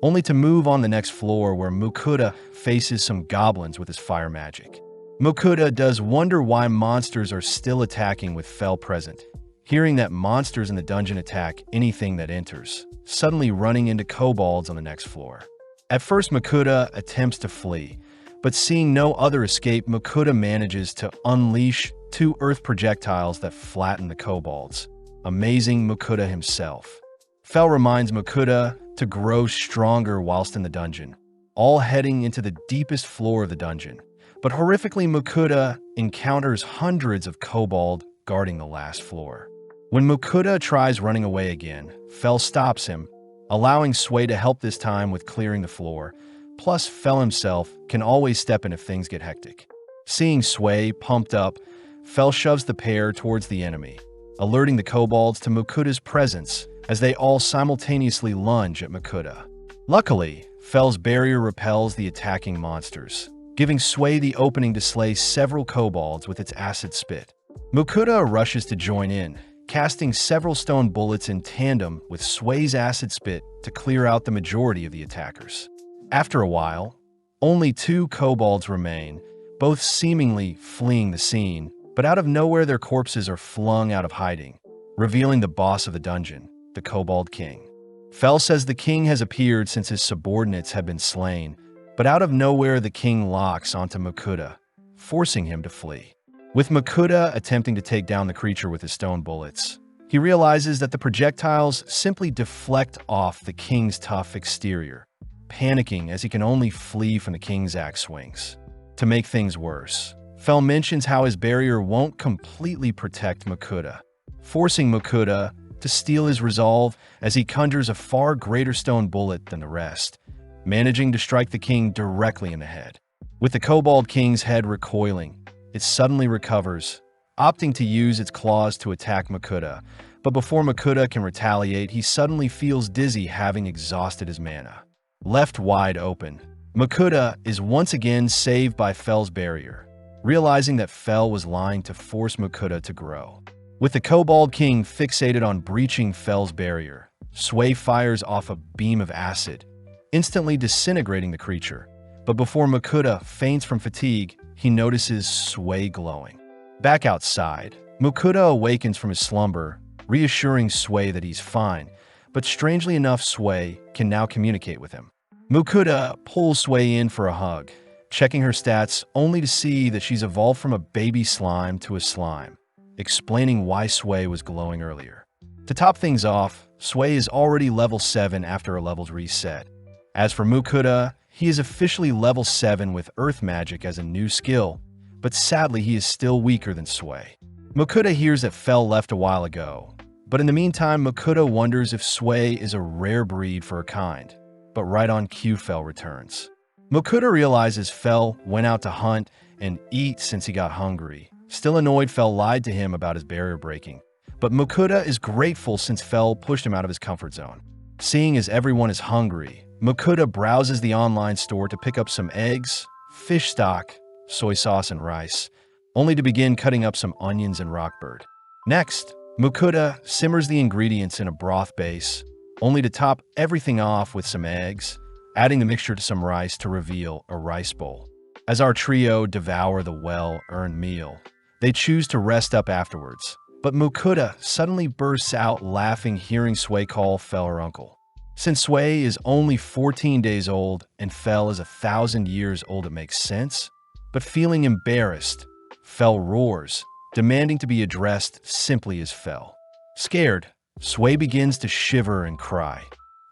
only to move on the next floor where Makuda faces some goblins with his fire magic. Makuda does wonder why monsters are still attacking with Fell present, hearing that monsters in the dungeon attack anything that enters, suddenly running into kobolds on the next floor. At first, Makuda attempts to flee, but seeing no other escape, Makuda manages to unleash 2 earth projectiles that flatten the kobolds, amazing Makuda himself. Fell reminds Makuda to grow stronger whilst in the dungeon, all heading into the deepest floor of the dungeon. But horrifically, Makuda encounters hundreds of kobold guarding the last floor. When Mukuda tries running away again, Fel stops him, allowing Sway to help this time with clearing the floor. Plus, Fel himself can always step in if things get hectic. Seeing Sway pumped up, Fel shoves the pair towards the enemy, alerting the kobolds to Mukuda's presence as they all simultaneously lunge at Mukuda. Luckily, Fel's barrier repels the attacking monsters, giving Sway the opening to slay several kobolds with its acid spit. Mukuda rushes to join in, casting several stone bullets in tandem with Sway's acid spit to clear out the majority of the attackers. After a while, only 2 kobolds remain, both seemingly fleeing the scene, but out of nowhere their corpses are flung out of hiding, revealing the boss of the dungeon, the Kobold King. Fel says the king has appeared since his subordinates have been slain, but out of nowhere the king locks onto Mukuda, forcing him to flee. With Mukuda attempting to take down the creature with his stone bullets, he realizes that the projectiles simply deflect off the king's tough exterior, panicking as he can only flee from the king's axe swings. To make things worse, Fel mentions how his barrier won't completely protect Mukuda, forcing Mukuda to steal his resolve as he conjures a far greater stone bullet than the rest, managing to strike the king directly in the head. With the Kobold King's head recoiling, it suddenly recovers, opting to use its claws to attack Mukuda, but before Mukuda can retaliate, he suddenly feels dizzy, having exhausted his mana. Left wide open, Mukuda is once again saved by Fel's barrier, realizing that Fel was lying to force Mukuda to grow. With the Kobold King fixated on breaching Fel's barrier, Sway fires off a beam of acid, instantly disintegrating the creature. But before Mukuda faints from fatigue, he notices Sway glowing. Back outside, Mukuda awakens from his slumber, reassuring Sway that he's fine, but strangely enough, Sway can now communicate with him. Mukuda pulls Sway in for a hug, checking her stats only to see that she's evolved from a baby slime to a slime, explaining why Sway was glowing earlier. To top things off, Sway is already level 7 after her levels reset. As for Mukuda, he is officially level 7 with Earth Magic as a new skill, but sadly he is still weaker than Sway. Mukuda hears that Fel left a while ago, but in the meantime Mukuda wonders if Sway is a rare breed for her kind, but right on cue Fel returns. Mukuda realizes Fel went out to hunt and eat since he got hungry. Still annoyed, Fel lied to him about his barrier breaking, but Mukuda is grateful since Fel pushed him out of his comfort zone. Seeing as everyone is hungry, Mukuda browses the online store to pick up some eggs, fish stock, soy sauce, and rice, only to begin cutting up some onions and rockbird. Next, Mukuda simmers the ingredients in a broth base, only to top everything off with some eggs, adding the mixture to some rice to reveal a rice bowl. As our trio devour the well-earned meal, they choose to rest up afterwards, but Mukuda suddenly bursts out laughing hearing Sway call Fel her uncle. Since Sway is only 14 days old and Fel is 1,000 years old, it makes sense, but feeling embarrassed, Fel roars, demanding to be addressed simply as Fel. Scared, Sway begins to shiver and cry,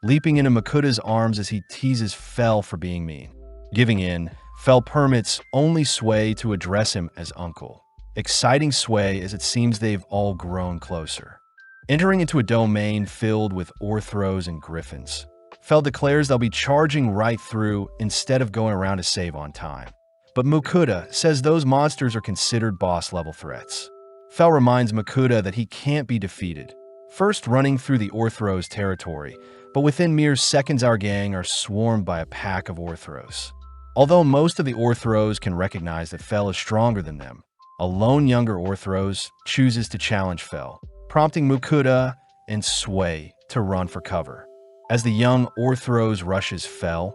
leaping into Mukuda's arms as he teases Fel for being mean. Giving in, Fel permits only Sway to address him as uncle, exciting Sway as it seems they've all grown closer. Entering into a domain filled with orthros and griffins, Fel declares they'll be charging right through instead of going around to save on time. But Mukuda says those monsters are considered boss-level threats. Fel reminds Mukuda that he can't be defeated, first running through the orthros territory, but within mere seconds our gang are swarmed by a pack of orthros. Although most of the orthros can recognize that Fel is stronger than them, a lone younger orthros chooses to challenge Fel, prompting Mukuda and Sway to run for cover. As the young orthros rushes Fel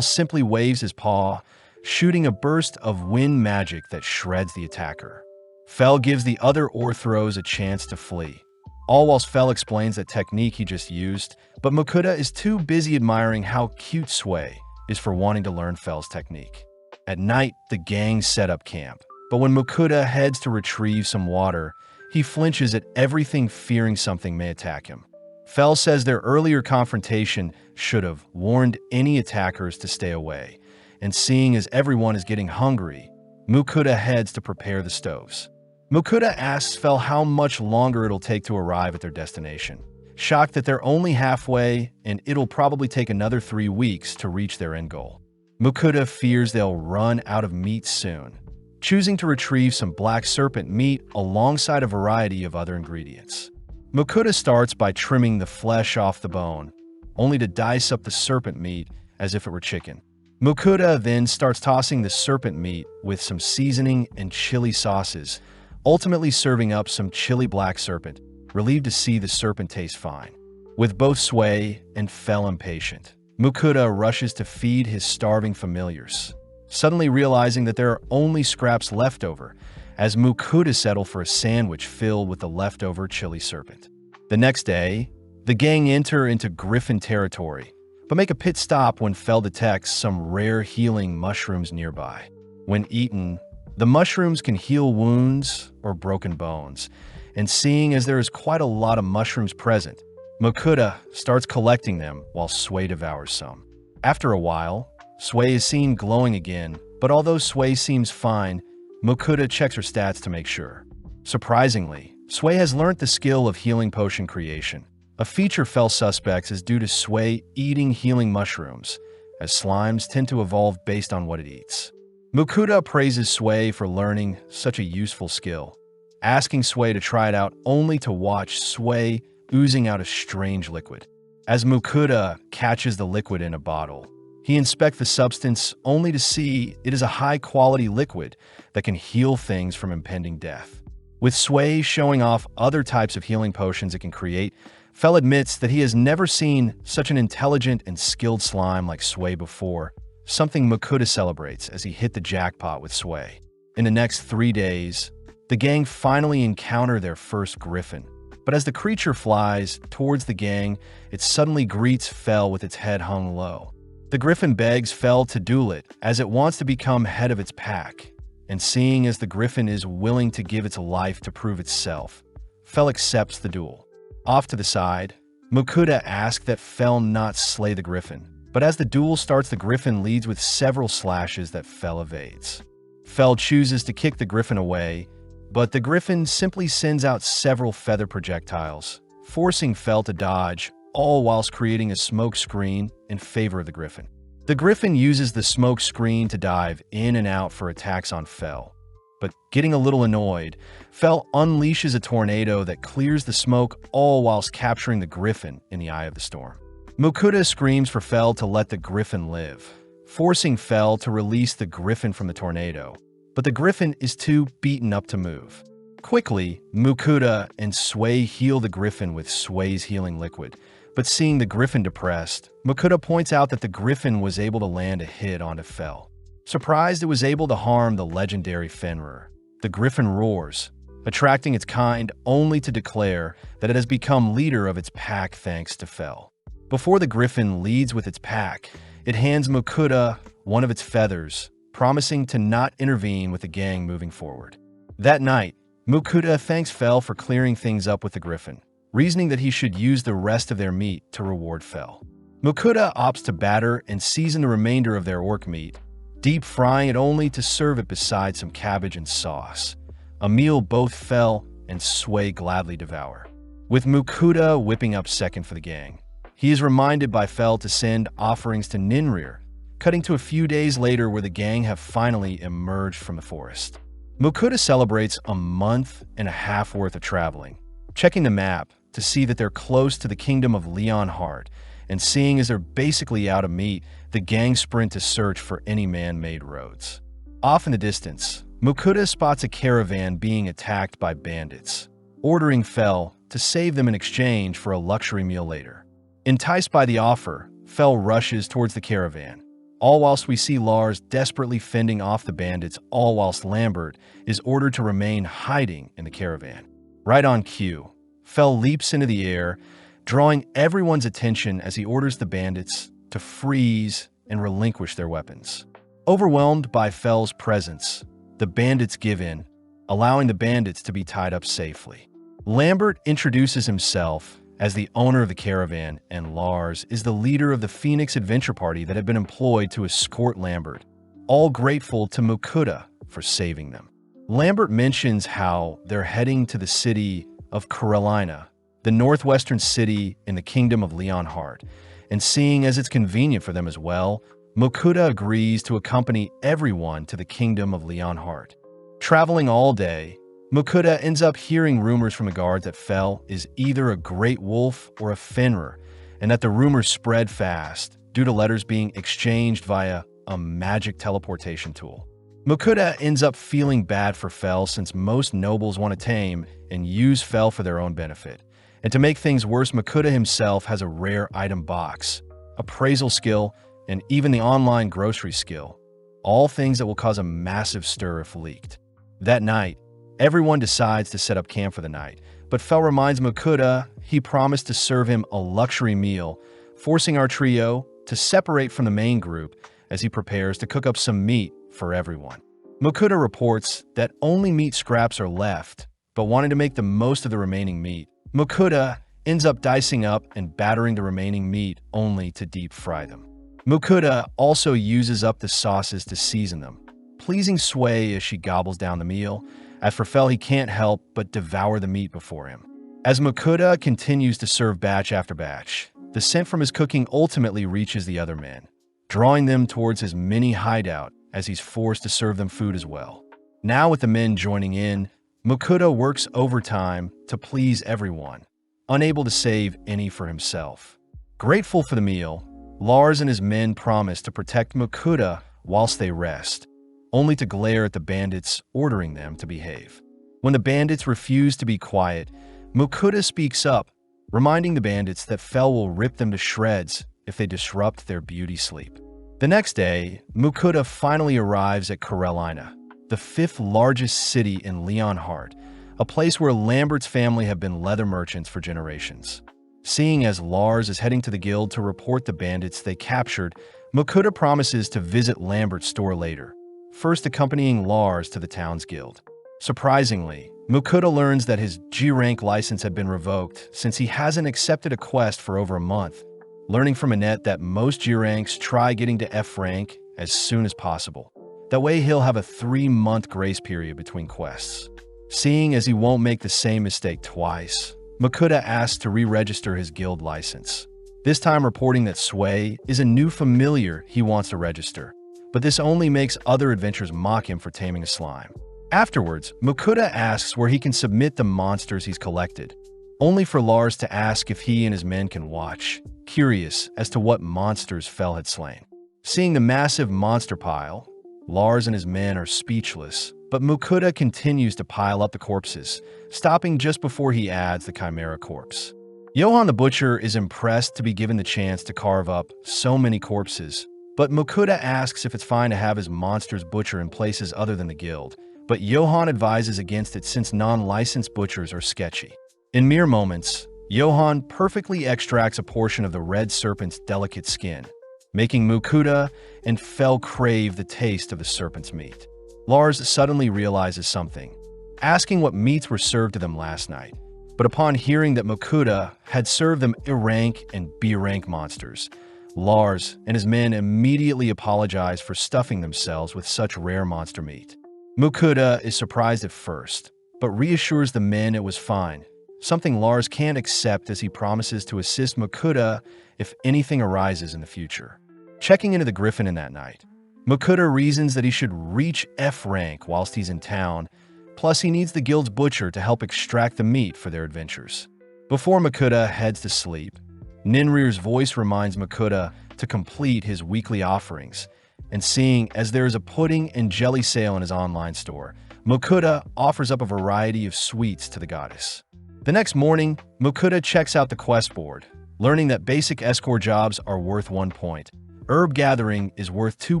simply waves his paw, shooting a burst of wind magic that shreds the attacker. Fel gives the other orthros a chance to flee, all whilst Fel explains that technique he just used, but Mukuda is too busy admiring how cute Sway is for wanting to learn Fel's technique. At night, the gang set up camp, but when Mukuda heads to retrieve some water, he flinches at everything, fearing something may attack him. Fel says their earlier confrontation should have warned any attackers to stay away, and seeing as everyone is getting hungry, Mukuda heads to prepare the stoves. Mukuda asks Fel how much longer it'll take to arrive at their destination, shocked that they're only halfway and it'll probably take another 3 weeks to reach their end goal. Mukuda fears they'll run out of meat soon, choosing to retrieve some black serpent meat alongside a variety of other ingredients. Mukuda starts by trimming the flesh off the bone, only to dice up the serpent meat as if it were chicken. Mukuda then starts tossing the serpent meat with some seasoning and chili sauces, ultimately serving up some chili black serpent, relieved to see the serpent taste fine. With both Sway and Fel impatient, Mukuda rushes to feed his starving familiars, suddenly realizing that there are only scraps left over, as Mukuda settle for a sandwich filled with the leftover chili serpent. The next day, the gang enter into Griffin territory, but make a pit stop when Fel detects some rare healing mushrooms nearby. When eaten, the mushrooms can heal wounds or broken bones, and seeing as there is quite a lot of mushrooms present, Mukuda starts collecting them while Sway devours some. After a while, Sway is seen glowing again, but although Sway seems fine, Mukuda checks her stats to make sure. Surprisingly, Sway has learnt the skill of healing potion creation. A feature Fel suspects is due to Sway eating healing mushrooms, as slimes tend to evolve based on what it eats. Mukuda praises Sway for learning such a useful skill, asking Sway to try it out only to watch Sway oozing out a strange liquid. As Mukuda catches the liquid in a bottle, he inspects the substance only to see it is a high-quality liquid that can heal things from impending death. With Sway showing off other types of healing potions it can create, Fel admits that he has never seen such an intelligent and skilled slime like Sway before, something Mukuda celebrates as he hit the jackpot with Sway. In the next 3 days, the gang finally encounter their first griffin, but as the creature flies towards the gang, it suddenly greets Fel with its head hung low. The griffin begs Fel to duel it as it wants to become head of its pack, and seeing as the griffin is willing to give its life to prove itself, Fel accepts the duel. Off to the side, Mukuda asks that Fel not slay the griffin, but as the duel starts, the griffin leads with several slashes that Fel evades. Fel chooses to kick the griffin away, but the griffin simply sends out several feather projectiles, forcing Fel to dodge, all whilst creating a smoke screen in favor of the griffin. The griffin uses the smoke screen to dive in and out for attacks on Fel, but getting a little annoyed, Fel unleashes a tornado that clears the smoke, all whilst capturing the griffin in the eye of the storm. Mukuda screams for Fel to let the griffin live, forcing Fel to release the griffin from the tornado, but the griffin is too beaten up to move. Quickly, Mukuda and Sway heal the griffin with Sway's healing liquid, but seeing the griffin depressed, Mukuda points out that the griffin was able to land a hit onto Fel. Surprised it was able to harm the legendary Fenrir, the griffin roars, attracting its kind only to declare that it has become leader of its pack thanks to Fel. Before the griffin leads with its pack, it hands Mukuda one of its feathers, promising to not intervene with the gang moving forward. That night, Mukuda thanks Fel for clearing things up with the griffin, reasoning that he should use the rest of their meat to reward Fel. Mukuda opts to batter and season the remainder of their orc meat, deep frying it only to serve it beside some cabbage and sauce, a meal both Fel and Sway gladly devour. With Mukuda whipping up second for the gang, he is reminded by Fel to send offerings to Ninrir, cutting to a few days later where the gang have finally emerged from the forest. Mukuda celebrates a month and a half worth of traveling, checking the map to see that they're close to the kingdom of Leonhardt, and seeing as they're basically out of meat, the gang sprint to search for any man-made roads. Off in the distance, Mukuda spots a caravan being attacked by bandits, ordering Fel to save them in exchange for a luxury meal later. Enticed by the offer, Fel rushes towards the caravan, all whilst we see Lars desperately fending off the bandits, all whilst Lambert is ordered to remain hiding in the caravan. Right on cue, Fel leaps into the air, drawing everyone's attention as he orders the bandits to freeze and relinquish their weapons. Overwhelmed by Fel's presence, the bandits give in, allowing the bandits to be tied up safely. Lambert introduces himself as the owner of the caravan, and Lars is the leader of the Phoenix Adventure Party that had been employed to escort Lambert, all grateful to Mukuda for saving them. Lambert mentions how they're heading to the city of Carolina, the northwestern city in the kingdom of Leonhardt, and seeing as it's convenient for them as well, Mokuda agrees to accompany everyone to the kingdom of Leonhardt. Traveling all day, Mokuda ends up hearing rumors from the guards that Fell is either a great wolf or a Fenrir, and that the rumors spread fast due to letters being exchanged via a magic teleportation tool. Mokuda ends up feeling bad for Fell since most nobles want to tame and use Fell for their own benefit. And to make things worse, Mokuda himself has a rare item box, appraisal skill, and even the online grocery skill, all things that will cause a massive stir if leaked. That night, everyone decides to set up camp for the night, but Fell reminds Mokuda he promised to serve him a luxury meal, forcing our trio to separate from the main group as he prepares to cook up some meat for everyone. Mokuda reports that only meat scraps are left, but wanting to make the most of the remaining meat, Mokuda ends up dicing up and battering the remaining meat only to deep fry them. Mokuda also uses up the sauces to season them, pleasing Sway as she gobbles down the meal. As for Fell, he can't help but devour the meat before him. As Mokuda continues to serve batch after batch, the scent from his cooking ultimately reaches the other men, drawing them towards his mini hideout as he's forced to serve them food as well. Now with the men joining in, Mokuda works overtime to please everyone, unable to save any for himself. Grateful for the meal, Lars and his men promise to protect Mokuda whilst they rest, only to glare at the bandits, ordering them to behave. When the bandits refuse to be quiet, Mokuda speaks up, reminding the bandits that Fell will rip them to shreds if they disrupt their beauty sleep. The next day, Mokuda finally arrives at Carolina, the 5th largest city in Leonhardt, a place where Lambert's family have been leather merchants for generations. Seeing as Lars is heading to the guild to report the bandits they captured, Mokuda promises to visit Lambert's store later, first accompanying Lars to the town's guild. Surprisingly, Mokuda learns that his G-rank license had been revoked since he hasn't accepted a quest for over a month, learning from Annette that most G-ranks try getting to F rank as soon as possible. That way he'll have a 3-month grace period between quests. Seeing as he won't make the same mistake twice, Mokuda asks to re-register his guild license, this time reporting that Sway is a new familiar he wants to register, but this only makes other adventurers mock him for taming a slime. Afterwards, Mokuda asks where he can submit the monsters he's collected, only for Lars to ask if he and his men can watch, curious as to what monsters Fell had slain. Seeing the massive monster pile, Lars and his men are speechless, but Mokuda continues to pile up the corpses, stopping just before he adds the Chimera corpse. Johan the Butcher is impressed to be given the chance to carve up so many corpses, but Mokuda asks if it's fine to have his monsters butcher in places other than the guild, but Johan advises against it since non-licensed butchers are sketchy. In mere moments, Johan perfectly extracts a portion of the red serpent's delicate skin, making Mokuda and Fell crave the taste of the serpent's meat. Lars suddenly realizes something, asking what meats were served to them last night. But upon hearing that Mokuda had served them A-rank and B-rank monsters, Lars and his men immediately apologize for stuffing themselves with such rare monster meat. Mokuda is surprised at first, but reassures the men it was fine, something Lars can't accept as he promises to assist Mokuda if anything arises in the future. Checking into the Griffin in that night, Mokuda reasons that he should reach F rank whilst he's in town, plus he needs the guild's butcher to help extract the meat for their adventures. Before Mokuda heads to sleep, Ninrir's voice reminds Mokuda to complete his weekly offerings, and seeing as there is a pudding and jelly sale in his online store, Mokuda offers up a variety of sweets to the goddess. The next morning, Mokuda checks out the quest board, learning that basic escort jobs are worth 1 point, herb gathering is worth 2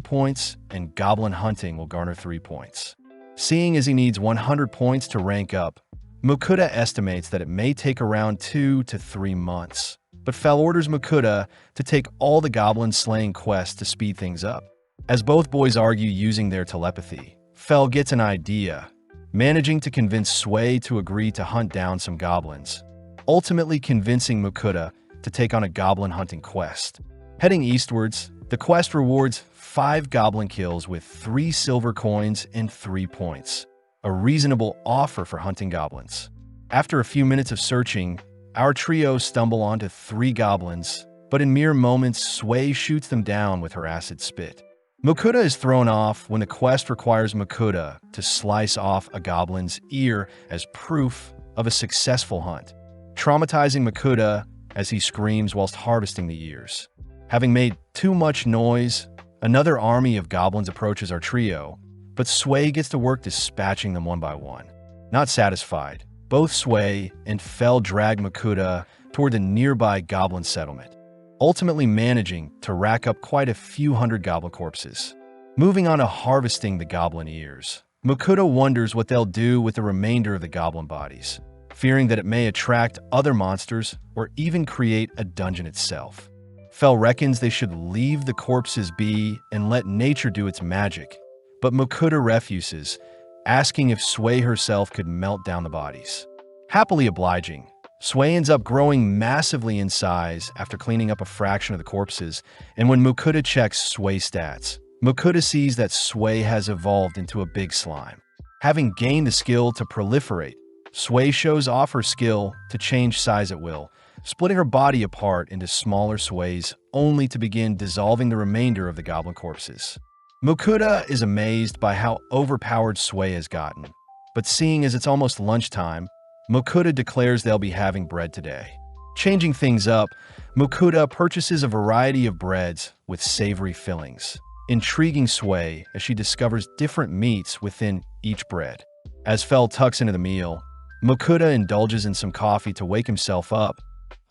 points, and goblin hunting will garner 3 points. Seeing as he needs 100 points to rank up, Mokuda estimates that it may take around 2 to 3 months, but Fell orders Mokuda to take all the goblin slaying quests to speed things up. As both boys argue using their telepathy, Fell gets an idea, managing to convince Sway to agree to hunt down some goblins, ultimately convincing Mokuda to take on a goblin hunting quest. Heading eastwards, the quest rewards 5 goblin kills with 3 silver coins and 3 points. a reasonable offer for hunting goblins. After a few minutes of searching, our trio stumble onto 3 goblins, but in mere moments, Sui shoots them down with her acid spit. Mukuta is thrown off when the quest requires Mukuta to slice off a goblin's ear as proof of a successful hunt, traumatizing Mukuta as he screams whilst harvesting the ears. Having made too much noise, another army of goblins approaches our trio, but Sui gets to work dispatching them one by one. Not satisfied, both Sui and Fel drag Mukuta toward the nearby goblin settlement, ultimately managing to rack up quite a few hundred goblin corpses. Moving on to harvesting the goblin ears, Mukuta wonders what they'll do with the remainder of the goblin bodies, fearing that it may attract other monsters or even create a dungeon itself. Fel reckons they should leave the corpses be and let nature do its magic, but Mukuta refuses, asking if Sui herself could melt down the bodies. Happily obliging, Sui ends up growing massively in size after cleaning up a fraction of the corpses, and when Mukuta checks Sui's stats, Mukuta sees that Sui has evolved into a big slime. Having gained the skill to proliferate, Sui shows off her skill to change size at will, splitting her body apart into smaller Suis only to begin dissolving the remainder of the goblin corpses. Mukuta is amazed by how overpowered Sui has gotten, but seeing as it's almost lunchtime, Mukuta declares they'll be having bread today. Changing things up, Mukuta purchases a variety of breads with savory fillings, intriguing Sui as she discovers different meats within each bread. As Fel tucks into the meal, Mukuta indulges in some coffee to wake himself up,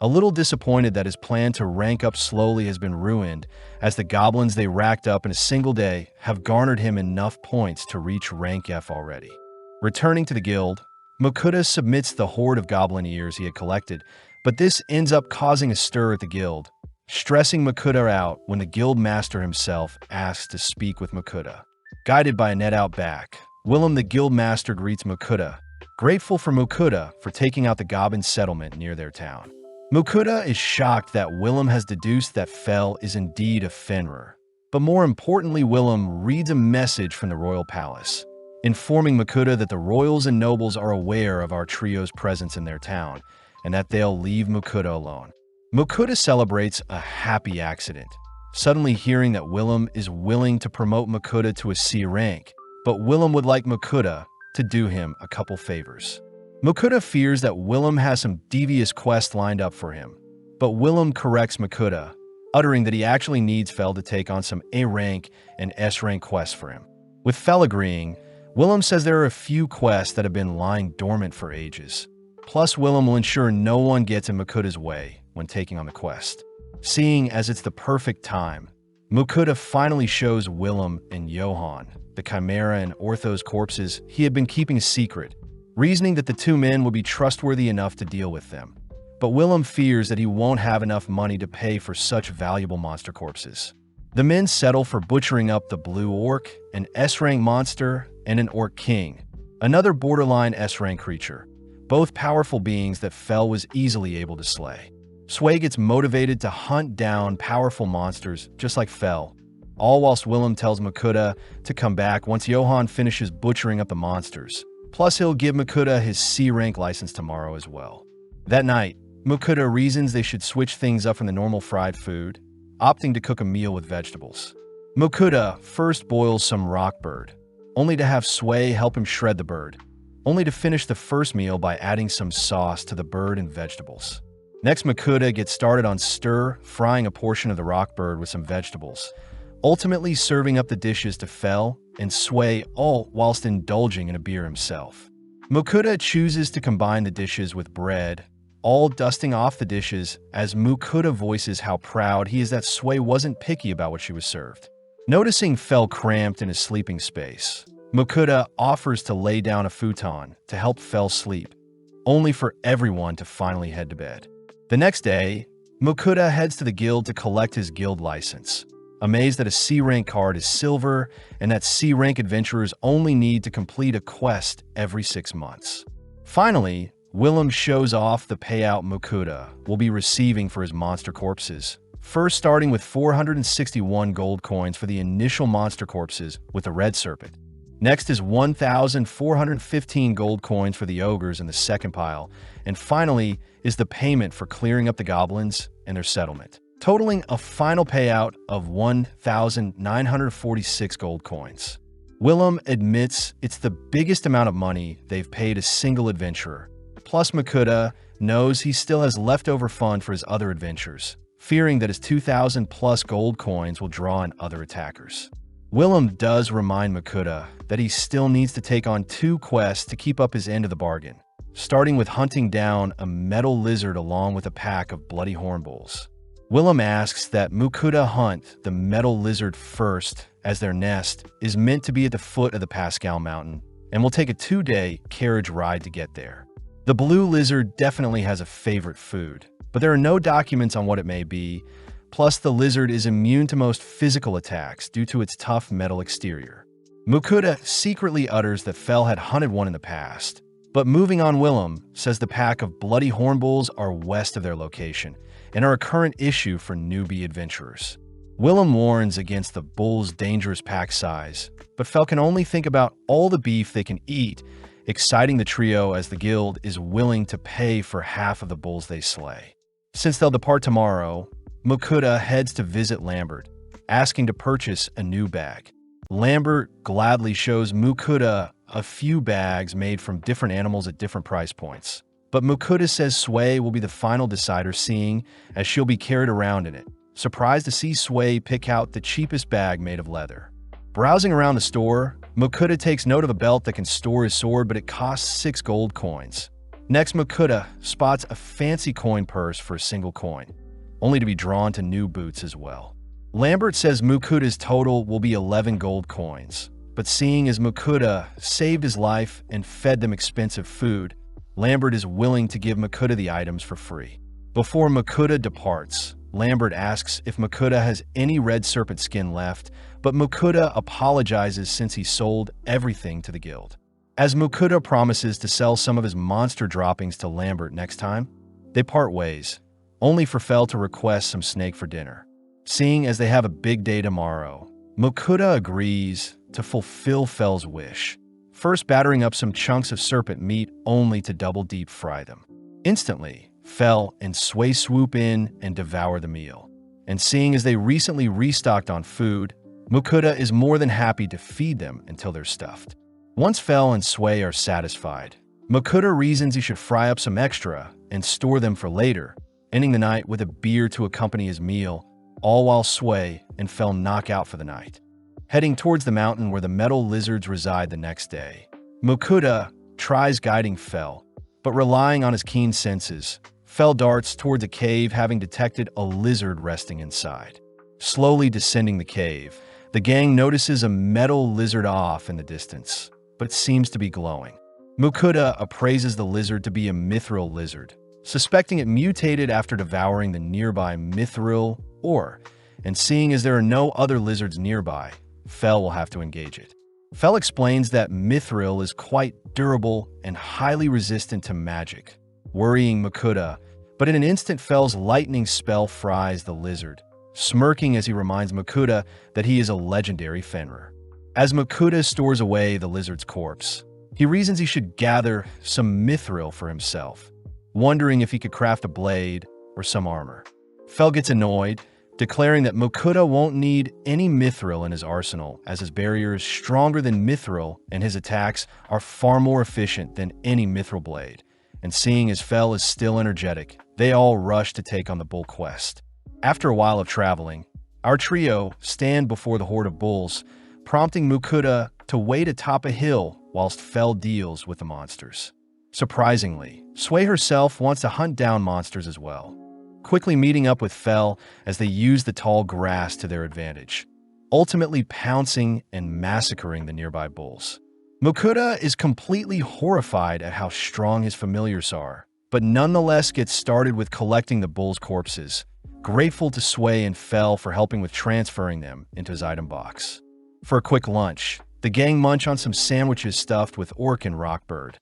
a little disappointed that his plan to rank up slowly has been ruined, as the goblins they racked up in a single day have garnered him enough points to reach rank F already. Returning to the guild, Mukuta submits the horde of goblin ears he had collected, but this ends up causing a stir at the guild, stressing Mukuta out when the guild master himself asks to speak with Mukuta. Guided by a net out back, Willem the guild master greets Mukuta, grateful for Mukuta for taking out the goblin settlement near their town. Mukuta is shocked that Willem has deduced that Fel is indeed a Fenrir, but more importantly, Willem reads a message from the royal palace, informing Mukuta that the royals and nobles are aware of our trio's presence in their town, and that they'll leave Mukuta alone. Mukuta celebrates a happy accident, suddenly hearing that Willem is willing to promote Mukuta to a C rank, but Willem would like Mukuta to do him a couple favors. Mukuta fears that Willem has some devious quest lined up for him, but Willem corrects Mukuta, uttering that he actually needs Fel to take on some A rank and S rank quests for him. With Fel agreeing, Willem says there are a few quests that have been lying dormant for ages. Plus, Willem will ensure no one gets in Mukuta's way when taking on the quest. Seeing as it's the perfect time, Mukuta finally shows Willem and Johan the Chimera and Ortho's corpses he had been keeping a secret, reasoning that the 2 men would be trustworthy enough to deal with them. But Willem fears that he won't have enough money to pay for such valuable monster corpses. The men settle for butchering up the Blue Orc, an S-rank monster, and an Orc King, another borderline S-rank creature, both powerful beings that Fel was easily able to slay. Sui gets motivated to hunt down powerful monsters just like Fel, all whilst Willem tells Mukuta to come back once Johan finishes butchering up the monsters. Plus, he'll give Mukuta his C-rank license tomorrow as well. That night, Mukuta reasons they should switch things up from the normal fried food, opting to cook a meal with vegetables. Mukuta first boils some rock bird, only to have Sui help him shred the bird, only to finish the first meal by adding some sauce to the bird and vegetables. Next, Mukuta gets started on stir-frying a portion of the rock bird with some vegetables, ultimately serving up the dishes to Fel and Sui, all whilst indulging in a beer himself. Mukuta chooses to combine the dishes with bread, all dusting off the dishes as Mukuta voices how proud he is that Sui wasn't picky about what she was served. Noticing Fel cramped in his sleeping space, Mukuta offers to lay down a futon to help Fel sleep, only for everyone to finally head to bed. The next day, Mukuta heads to the guild to collect his guild license, amazed that a C-rank card is silver and that C-rank adventurers only need to complete a quest every 6 months. Finally, Willem shows off the payout Mukuta will be receiving for his monster corpses, first starting with 461 gold coins for the initial monster corpses with the red serpent. Next is 1,415 gold coins for the ogres in the second pile, and finally is the payment for clearing up the goblins and their settlement, totaling a final payout of 1,946 gold coins. Willem admits it's the biggest amount of money they've paid a single adventurer. Plus, Makuta knows he still has leftover fund for his other adventures, fearing that his 2,000 plus gold coins will draw in other attackers. Willem does remind Makuta that he still needs to take on 2 quests to keep up his end of the bargain, starting with hunting down a metal lizard along with a pack of bloody hornbulls. Willem asks that Makuta hunt the metal lizard first, as their nest is meant to be at the foot of the Pascal Mountain and will take a 2-day carriage ride to get there. The blue lizard definitely has a favorite food, but there are no documents on what it may be. Plus, the lizard is immune to most physical attacks due to its tough metal exterior. Makuta secretly utters that Fel had hunted one in the past, but moving on, Willem says the pack of bloody hornbulls are west of their location and are a current issue for newbie adventurers. Willem warns against the bull's dangerous pack size, but Fel can only think about all the beef they can eat, exciting the trio as the guild is willing to pay for half of the bulls they slay. Since they'll depart tomorrow, Makuta heads to visit Lambert, asking to purchase a new bag. Lambert gladly shows Makuta a few bags made from different animals at different price points. But Makuta says Sway will be the final decider, seeing as she'll be carried around in it. Surprised to see Sway pick out the cheapest bag made of leather. Browsing around the store, Makuta takes note of a belt that can store his sword, but it costs 6 gold coins. Next, Makuta spots a fancy coin purse for a single coin, only to be drawn to new boots as well. Lambert says Makuta's total will be 11 gold coins, but seeing as Makuta saved his life and fed them expensive food, Lambert is willing to give Makuta the items for free. Before Makuta departs, Lambert asks if Makuta has any red serpent skin left, but Makuta apologizes since he sold everything to the guild. As Makuta promises to sell some of his monster droppings to Lambert next time, they part ways, only for Fel to request some snake for dinner. Seeing as they have a big day tomorrow, Makuta agrees to fulfill Fel's wish, first battering up some chunks of serpent meat only to double deep fry them. Instantly, Fel and Sway swoop in and devour the meal. And seeing as they recently restocked on food, Makuta is more than happy to feed them until they're stuffed. Once Fel and Sway are satisfied, Makuta reasons he should fry up some extra and store them for later, ending the night with a beer to accompany his meal, all while Sway and Fel knock out for the night. Heading towards the mountain where the metal lizards reside the next day, Makuta tries guiding Fel, but relying on his keen senses, Fel darts towards a cave, having detected a lizard resting inside. Slowly descending the cave, the gang notices a metal lizard off in the distance, but it seems to be glowing. Makuta appraises the lizard to be a mithril lizard, suspecting it mutated after devouring the nearby mithril ore, and seeing as there are no other lizards nearby, Fel will have to engage it. Fel explains that mithril is quite durable and highly resistant to magic, worrying Makuta, but in an instant Fel's lightning spell fries the lizard, smirking as he reminds Makuta that he is a legendary Fenrir. As Makuta stores away the lizard's corpse, he reasons he should gather some mithril for himself, wondering if he could craft a blade or some armor. Fel gets annoyed, declaring that Makuta won't need any mithril in his arsenal, as his barrier is stronger than mithril and his attacks are far more efficient than any mithril blade. And seeing as Fel is still energetic, they all rush to take on the bull quest. After a while of traveling, our trio stand before the horde of bulls, prompting Makuta to wait atop a hill whilst Fel deals with the monsters. Surprisingly, Sway herself wants to hunt down monsters as well, quickly meeting up with Fel as they use the tall grass to their advantage, ultimately pouncing and massacring the nearby bulls. Makuta is completely horrified at how strong his familiars are, but nonetheless gets started with collecting the bulls' corpses, grateful to Sway and Fel for helping with transferring them into his item box. For a quick lunch, the gang munch on some sandwiches stuffed with orc and rockbird,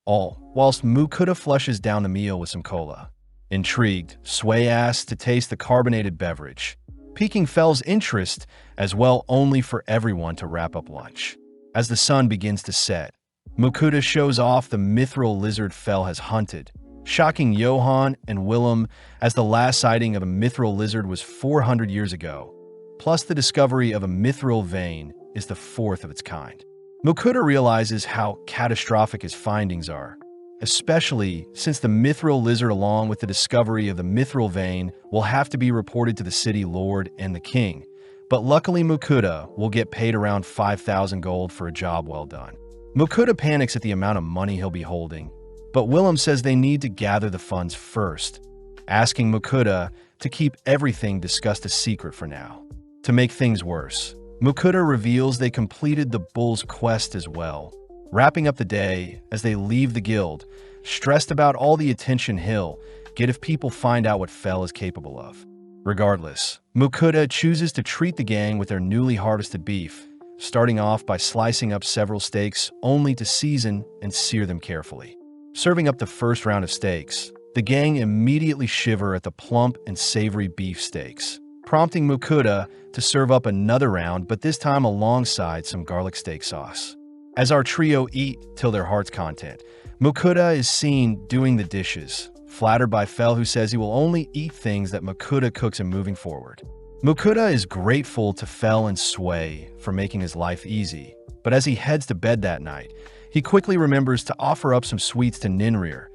all whilst Makuta flushes down the meal with some cola. Intrigued, Sway asks to taste the carbonated beverage, piquing Fel's interest as well, only for everyone to wrap up lunch. As the sun begins to set, Mukuta shows off the mithril lizard Fel has hunted, shocking Johann and Willem as the last sighting of a mithril lizard was 400 years ago, plus the discovery of a mithril vein is the fourth of its kind. Mukuta realizes how catastrophic his findings are, especially since the mithril lizard along with the discovery of the mithril vein will have to be reported to the city lord and the king, but luckily Mukuta will get paid around 5,000 gold for a job well done. Mukuta panics at the amount of money he'll be holding, but Willem says they need to gather the funds first, asking Mukuta to keep everything discussed a secret for now. To make things worse, Mukuta reveals they completed the bull's quest as well, wrapping up the day as they leave the guild, stressed about all the attention he'll get if people find out what Fel is capable of. Regardless, Mukuta chooses to treat the gang with their newly harvested beef, starting off by slicing up several steaks only to season and sear them carefully. Serving up the first round of steaks, the gang immediately shiver at the plump and savory beef steaks, prompting Mukuta to serve up another round, but this time alongside some garlic steak sauce. As our trio eat till their heart's content, Mukuta is seen doing the dishes, flattered by Fel, who says he will only eat things that Mukuta cooks him moving forward. Mukuta is grateful to Fel and Sway for making his life easy, but as he heads to bed that night, he quickly remembers to offer up some sweets to Ninrir,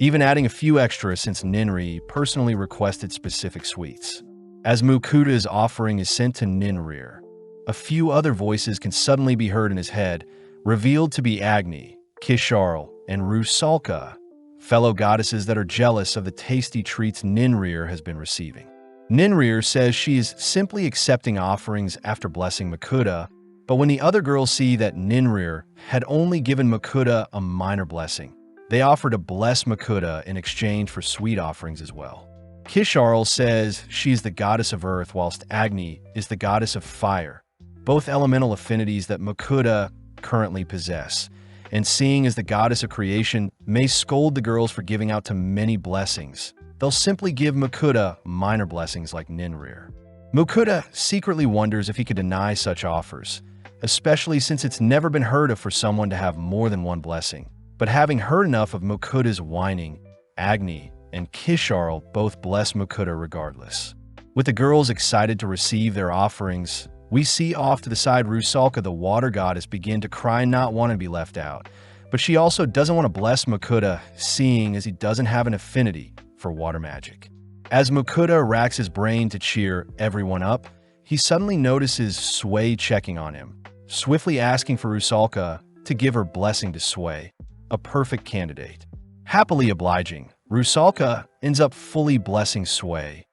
even adding a few extras since Ninri personally requested specific sweets. As Mukuta's offering is sent to Ninrir, a few other voices can suddenly be heard in his head, revealed to be Agni, Kisharl, and Rusalka, fellow goddesses that are jealous of the tasty treats Ninrir has been receiving. Ninrir says she is simply accepting offerings after blessing Mukuta, but when the other girls see that Ninrir had only given Mukuta a minor blessing, they offer to bless Mukuta in exchange for sweet offerings as well. Kisharl says she is the goddess of earth whilst Agni is the goddess of fire, both elemental affinities that Mukuta currently possess, and seeing as the goddess of creation may scold the girls for giving out to many blessings, they'll simply give Mukuta minor blessings like Ninrir. Mukuta secretly wonders if he could deny such offers, especially since it's never been heard of for someone to have more than one blessing. But having heard enough of Mukuta's whining, Agni and Kisharl both bless Mukuta regardless. With the girls excited to receive their offerings, we see off to the side Rusalka, the water goddess, begin to cry, not wanting to be left out. But she also doesn't want to bless Mukuta, seeing as he doesn't have an affinity for water magic. As Mukuta racks his brain to cheer everyone up, he suddenly notices Sway checking on him, swiftly asking for Rusalka to give her blessing to Sway, a perfect candidate. Happily obliging, Rusalka ends up fully blessing Sway,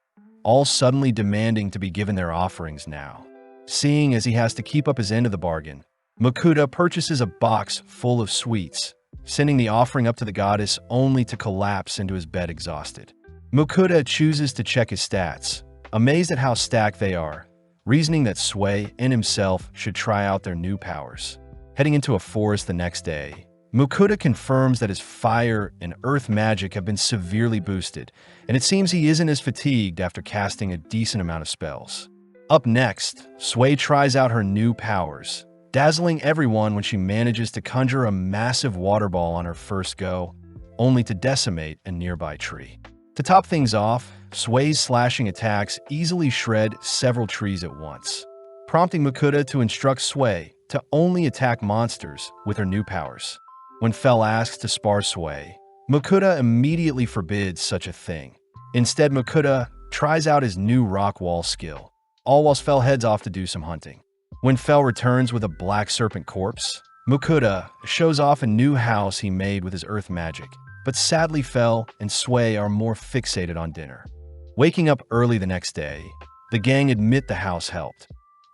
all suddenly demanding to be given their offerings now. Seeing as he has to keep up his end of the bargain, Mukuta purchases a box full of sweets, sending the offering up to the goddess only to collapse into his bed exhausted. Mukuta chooses to check his stats, amazed at how stacked they are, reasoning that Sway and himself should try out their new powers. Heading into a forest the next day, Mukuta confirms that his fire and earth magic have been severely boosted, and it seems he isn't as fatigued after casting a decent amount of spells. Up next, Sway tries out her new powers, dazzling everyone when she manages to conjure a massive water ball on her first go, only to decimate a nearby tree. To top things off, Sway's slashing attacks easily shred several trees at once, prompting Mukuta to instruct Sway to only attack monsters with her new powers. When Fel asks to spar Sway, Mukuta immediately forbids such a thing. Instead, Mukuta tries out his new rock wall skill, all whilst Fel heads off to do some hunting. When Fel returns with a black serpent corpse, Mukuta shows off a new house he made with his earth magic, but sadly Fel and Sway are more fixated on dinner. Waking up early the next day, the gang admit the house helped,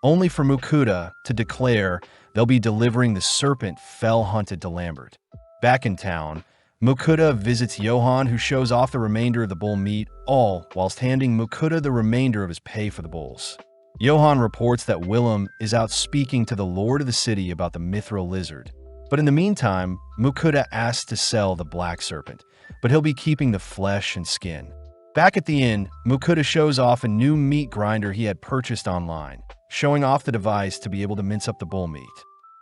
only for Mukuta to declare they'll be delivering the serpent Fel hunted to Lambert. Back in town, Mukuta visits Johann, who shows off the remainder of the bull meat, all whilst handing Mukuta the remainder of his pay for the bulls. Johann reports that Willem is out speaking to the lord of the city about the mithril lizard, but in the meantime, Mukuta asks to sell the black serpent, but he'll be keeping the flesh and skin. Back at the inn, Mukuta shows off a new meat grinder he had purchased online, showing off the device to be able to mince up the bull meat.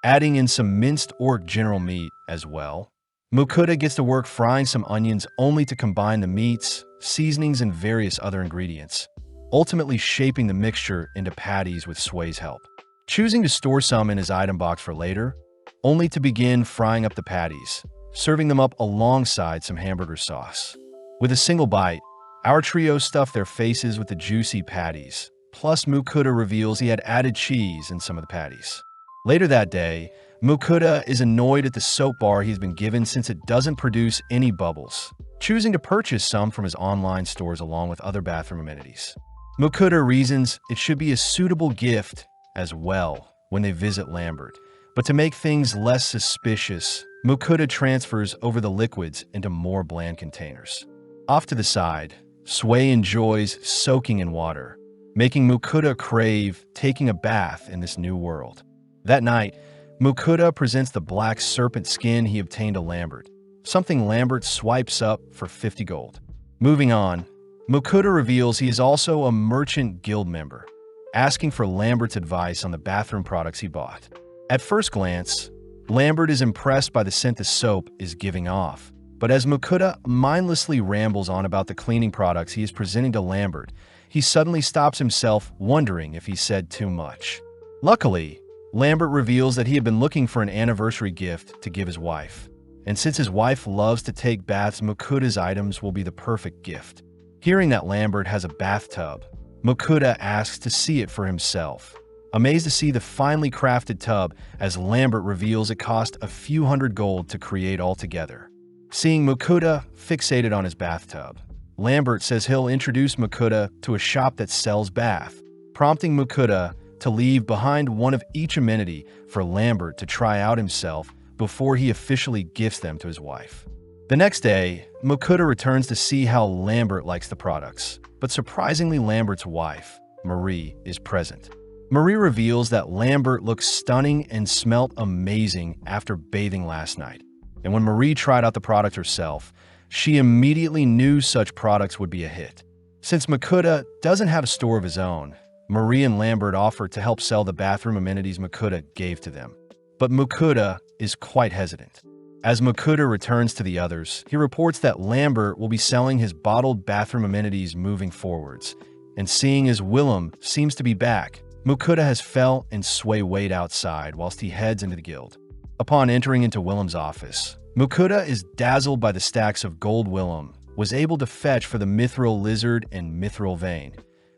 adding in some minced orc general meat as well. Mukuta gets to work frying some onions only to combine the meats, seasonings, and various other ingredients, ultimately shaping the mixture into patties with Sui's help. Choosing to store some in his item box for later, only to begin frying up the patties, serving them up alongside some hamburger sauce. With a single bite, our trio stuffed their faces with the juicy patties, plus Mukuta reveals he had added cheese in some of the patties. Later that day, Mukuta is annoyed at the soap bar he's been given since it doesn't produce any bubbles, choosing to purchase some from his online stores along with other bathroom amenities. Mukuta reasons it should be a suitable gift as well when they visit Lambert, but to make things less suspicious, Mukuta transfers over the liquids into more bland containers. Off to the side, Sui enjoys soaking in water, making Mukuta crave taking a bath in this new world. That night, Mukuta presents the black serpent skin he obtained to Lambert, something Lambert swipes up for 50 gold. Moving on, Mukuta reveals he is also a merchant guild member, asking for Lambert's advice on the bathroom products he bought. At first glance, Lambert is impressed by the scent the soap is giving off, but as Mukuta mindlessly rambles on about the cleaning products he is presenting to Lambert, he suddenly stops himself wondering if he said too much. Luckily, Lambert reveals that he had been looking for an anniversary gift to give his wife, and since his wife loves to take baths, Mukuta's items will be the perfect gift. Hearing that Lambert has a bathtub, Mukuta asks to see it for himself, amazed to see the finely crafted tub as Lambert reveals it cost a few hundred gold to create altogether. Seeing Mukuta fixated on his bathtub, Lambert says he'll introduce Mukuta to a shop that sells bath, prompting Mukuta to leave behind one of each amenity for Lambert to try out himself before he officially gifts them to his wife. The next day, Mukuta returns to see how Lambert likes the products, but surprisingly Lambert's wife, Marie, is present. Marie reveals that Lambert looks stunning and smelt amazing after bathing last night, and when Marie tried out the product herself, she immediately knew such products would be a hit. Since Mukuta doesn't have a store of his own, Marie and Lambert offered to help sell the bathroom amenities Mukuta gave to them, but Mukuta is quite hesitant. As Mukuta returns to the others, he reports that Lambert will be selling his bottled bathroom amenities moving forwards, and seeing as Willem seems to be back, Mukuta has fell and Sui wait outside whilst he heads into the guild. Upon entering into Willem's office, Mukuta is dazzled by the stacks of gold Willem was able to fetch for the mithril lizard and mithril vein,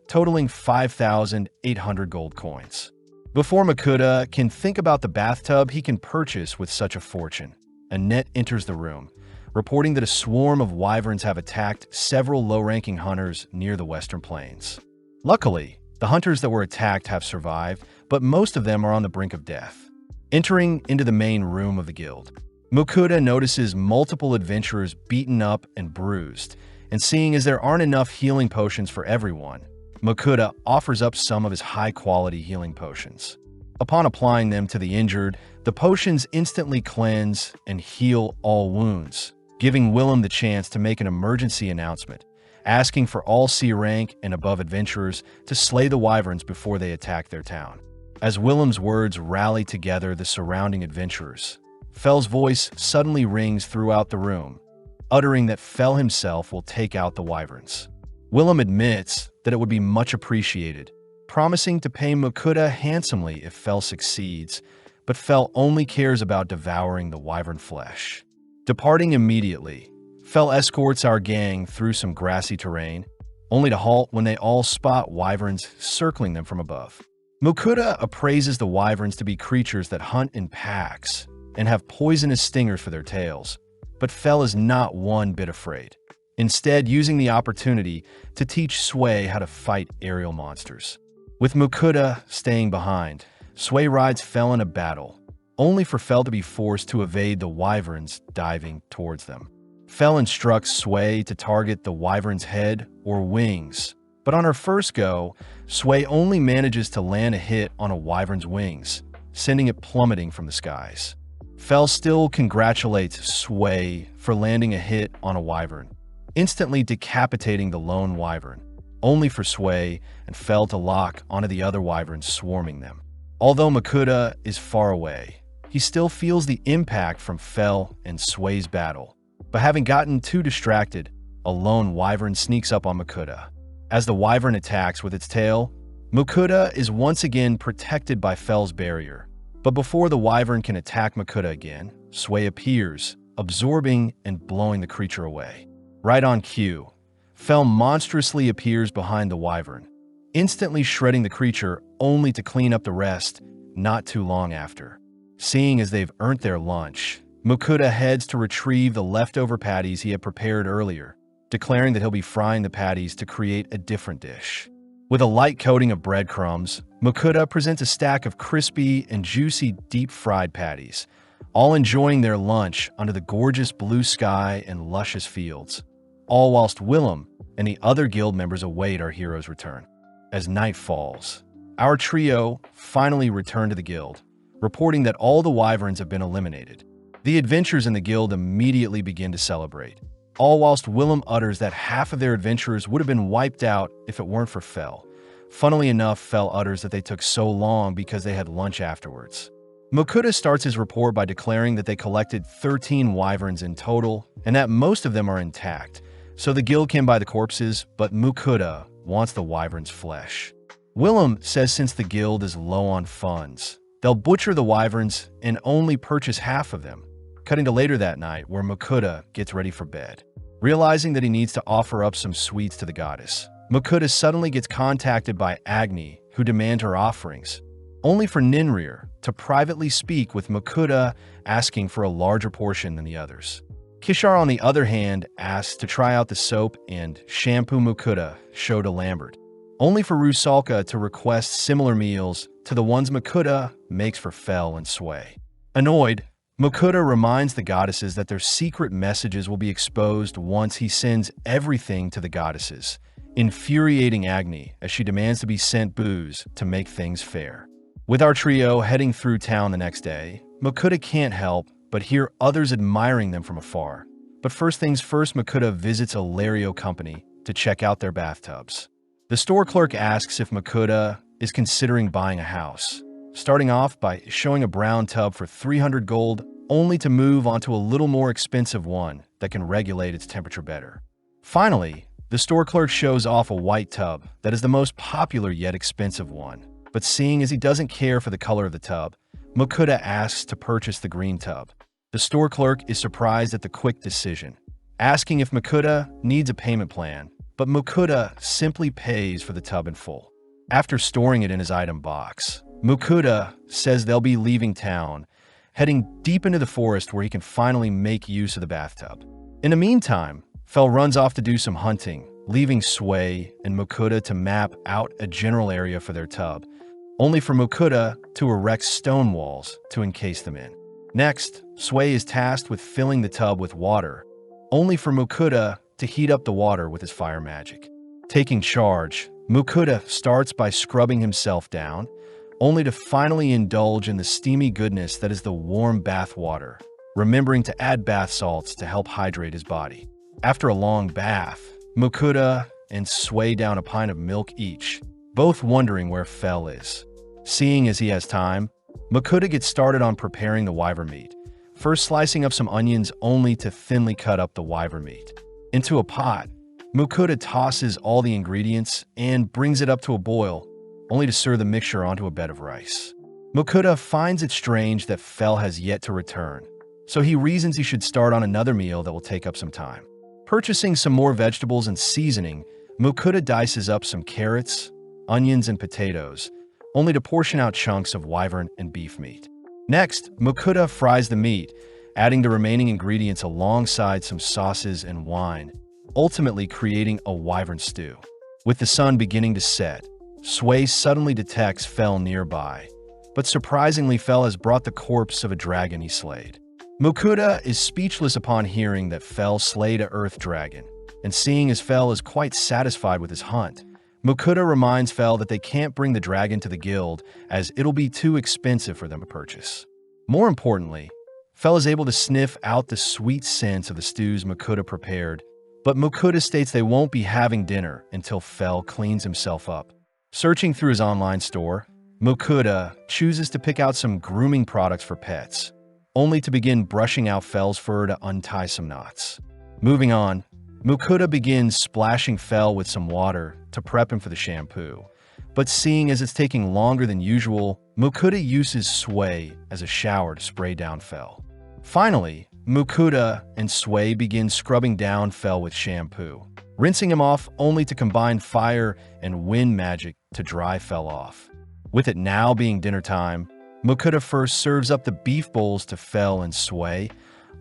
totaling 5,800 gold coins. Before Mukuta can think about the bathtub he can purchase with such a fortune, Annette enters the room, reporting that a swarm of wyverns have attacked several low-ranking hunters near the Western Plains. Luckily, the hunters that were attacked have survived, but most of them are on the brink of death. Entering into the main room of the guild, Mukuta notices multiple adventurers beaten up and bruised, and seeing as there aren't enough healing potions for everyone, Mukuta offers up some of his high-quality healing potions. Upon applying them to the injured, the potions instantly cleanse and heal all wounds, giving Willem the chance to make an emergency announcement, asking for all C rank and above adventurers to slay the wyverns before they attack their town. As Willem's words rally together the surrounding adventurers, Fell's voice suddenly rings throughout the room, uttering that Fell himself will take out the wyverns. Willem admits that it would be much appreciated, promising to pay Mukuta handsomely if Fell succeeds, but Fell only cares about devouring the wyvern flesh. Departing immediately, Fell escorts our gang through some grassy terrain, only to halt when they all spot wyverns circling them from above. Mukuta appraises the wyverns to be creatures that hunt in packs and have poisonous stingers for their tails, but Fell is not one bit afraid, instead using the opportunity to teach Sui how to fight aerial monsters. With Mukuta staying behind, Sui rides Fell in a battle, only for Fell to be forced to evade the wyverns diving towards them. Fell instructs Sui to target the wyvern's head or wings, but on her first go, Sui only manages to land a hit on a wyvern's wings, sending it plummeting from the skies. Fell still congratulates Sui for landing a hit on a wyvern, instantly decapitating the lone wyvern, only for Sui and Fell to lock onto the other wyverns swarming them. Although Mukuta is far away, he still feels the impact from Fel and Sway's battle. But having gotten too distracted, a lone wyvern sneaks up on Makuta. As the wyvern attacks with its tail, Makuta is once again protected by Fel's barrier. But before the wyvern can attack Makuta again, Sway appears, absorbing and blowing the creature away. Right on cue, Fel monstrously appears behind the wyvern, instantly shredding the creature only to clean up the rest not too long after. Seeing as they've earned their lunch, Makuta heads to retrieve the leftover patties he had prepared earlier, declaring that he'll be frying the patties to create a different dish. With a light coating of breadcrumbs, Makuta presents a stack of crispy and juicy deep-fried patties, all enjoying their lunch under the gorgeous blue sky and luscious fields, all whilst Willem and the other guild members await our hero's return. As night falls, our trio finally return to the guild, reporting that all the wyverns have been eliminated. The adventurers in the guild immediately begin to celebrate, all whilst Willem utters that half of their adventurers would have been wiped out if it weren't for Fel. Funnily enough, Fel utters that they took so long because they had lunch afterwards. Makuta starts his report by declaring that they collected 13 wyverns in total, and that most of them are intact, so the guild can buy the corpses, but Makuta wants the wyvern's flesh. Willem says since the guild is low on funds, they'll butcher the wyverns and only purchase half of them, cutting to later that night where Makuta gets ready for bed. Realizing that he needs to offer up some sweets to the goddess, Makuta suddenly gets contacted by Agni, who demand her offerings, only for Ninrir to privately speak with Makuta, asking for a larger portion than the others. Kishar, on the other hand, asks to try out the soap and shampoo Makuta showed to Lambert, only for Rusalka to request similar meals to the ones Makuta makes for Fel and Sway. Annoyed, Makuta reminds the goddesses that their secret messages will be exposed once he sends everything to the goddesses, infuriating Agni as she demands to be sent booze to make things fair. With our trio heading through town the next day, Makuta can't help but hear others admiring them from afar. But first things first, Makuta visits a Lario company to check out their bathtubs. The store clerk asks if Makuta is considering buying a house, starting off by showing a brown tub for 300 gold, only to move on to a little more expensive one that can regulate its temperature better. Finally, the store clerk shows off a white tub that is the most popular yet expensive one, but seeing as he doesn't care for the color of the tub, Makuta asks to purchase the green tub. The store clerk is surprised at the quick decision, asking if Makuta needs a payment plan, but Makuta simply pays for the tub in full. After storing it in his item box, Makuta says they'll be leaving town, heading deep into the forest where he can finally make use of the bathtub. In the meantime, Fel runs off to do some hunting, leaving Sway and Makuta to map out a general area for their tub, only for Makuta to erect stone walls to encase them in. Next, Sway is tasked with filling the tub with water, only for Makuta to heat up the water with his fire magic. Taking charge, Makuta starts by scrubbing himself down, only to finally indulge in the steamy goodness that is the warm bath water, remembering to add bath salts to help hydrate his body. After a long bath, Makuta and Sway down a pint of milk each, both wondering where Fel is. Seeing as he has time, Makuta gets started on preparing the wyvern meat, first slicing up some onions only to thinly cut up the wyvern meat. Into a pot, Makuta tosses all the ingredients and brings it up to a boil, only to serve the mixture onto a bed of rice. Makuta finds it strange that Fel has yet to return, so he reasons he should start on another meal that will take up some time. Purchasing some more vegetables and seasoning, Makuta dices up some carrots, onions, and potatoes, only to portion out chunks of wyvern and beef meat. Next, Makuta fries the meat, adding the remaining ingredients alongside some sauces and wine, ultimately creating a wyvern stew. With the sun beginning to set, Sway suddenly detects Fel nearby, but surprisingly Fel has brought the corpse of a dragon he slayed. Makuta is speechless upon hearing that Fel slayed a earth dragon, and seeing as Fel is quite satisfied with his hunt, Makuta reminds Fel that they can't bring the dragon to the guild as it'll be too expensive for them to purchase. More importantly, Fel is able to sniff out the sweet scents of the stews Makuta prepared, but Makuta states they won't be having dinner until Fel cleans himself up. Searching through his online store, Mokuda chooses to pick out some grooming products for pets, only to begin brushing out Fell's fur to untie some knots. Moving on, Mokuda begins splashing Fell with some water to prep him for the shampoo. But seeing as it's taking longer than usual, Mokuda uses Sway as a shower to spray down Fell. Finally, Mokuda and Sway begin scrubbing down Fell with shampoo, rinsing him off only to combine fire and wind magic to dry Fell off. With it now being dinner time, Mokuda first serves up the beef bowls to Fell and Sway,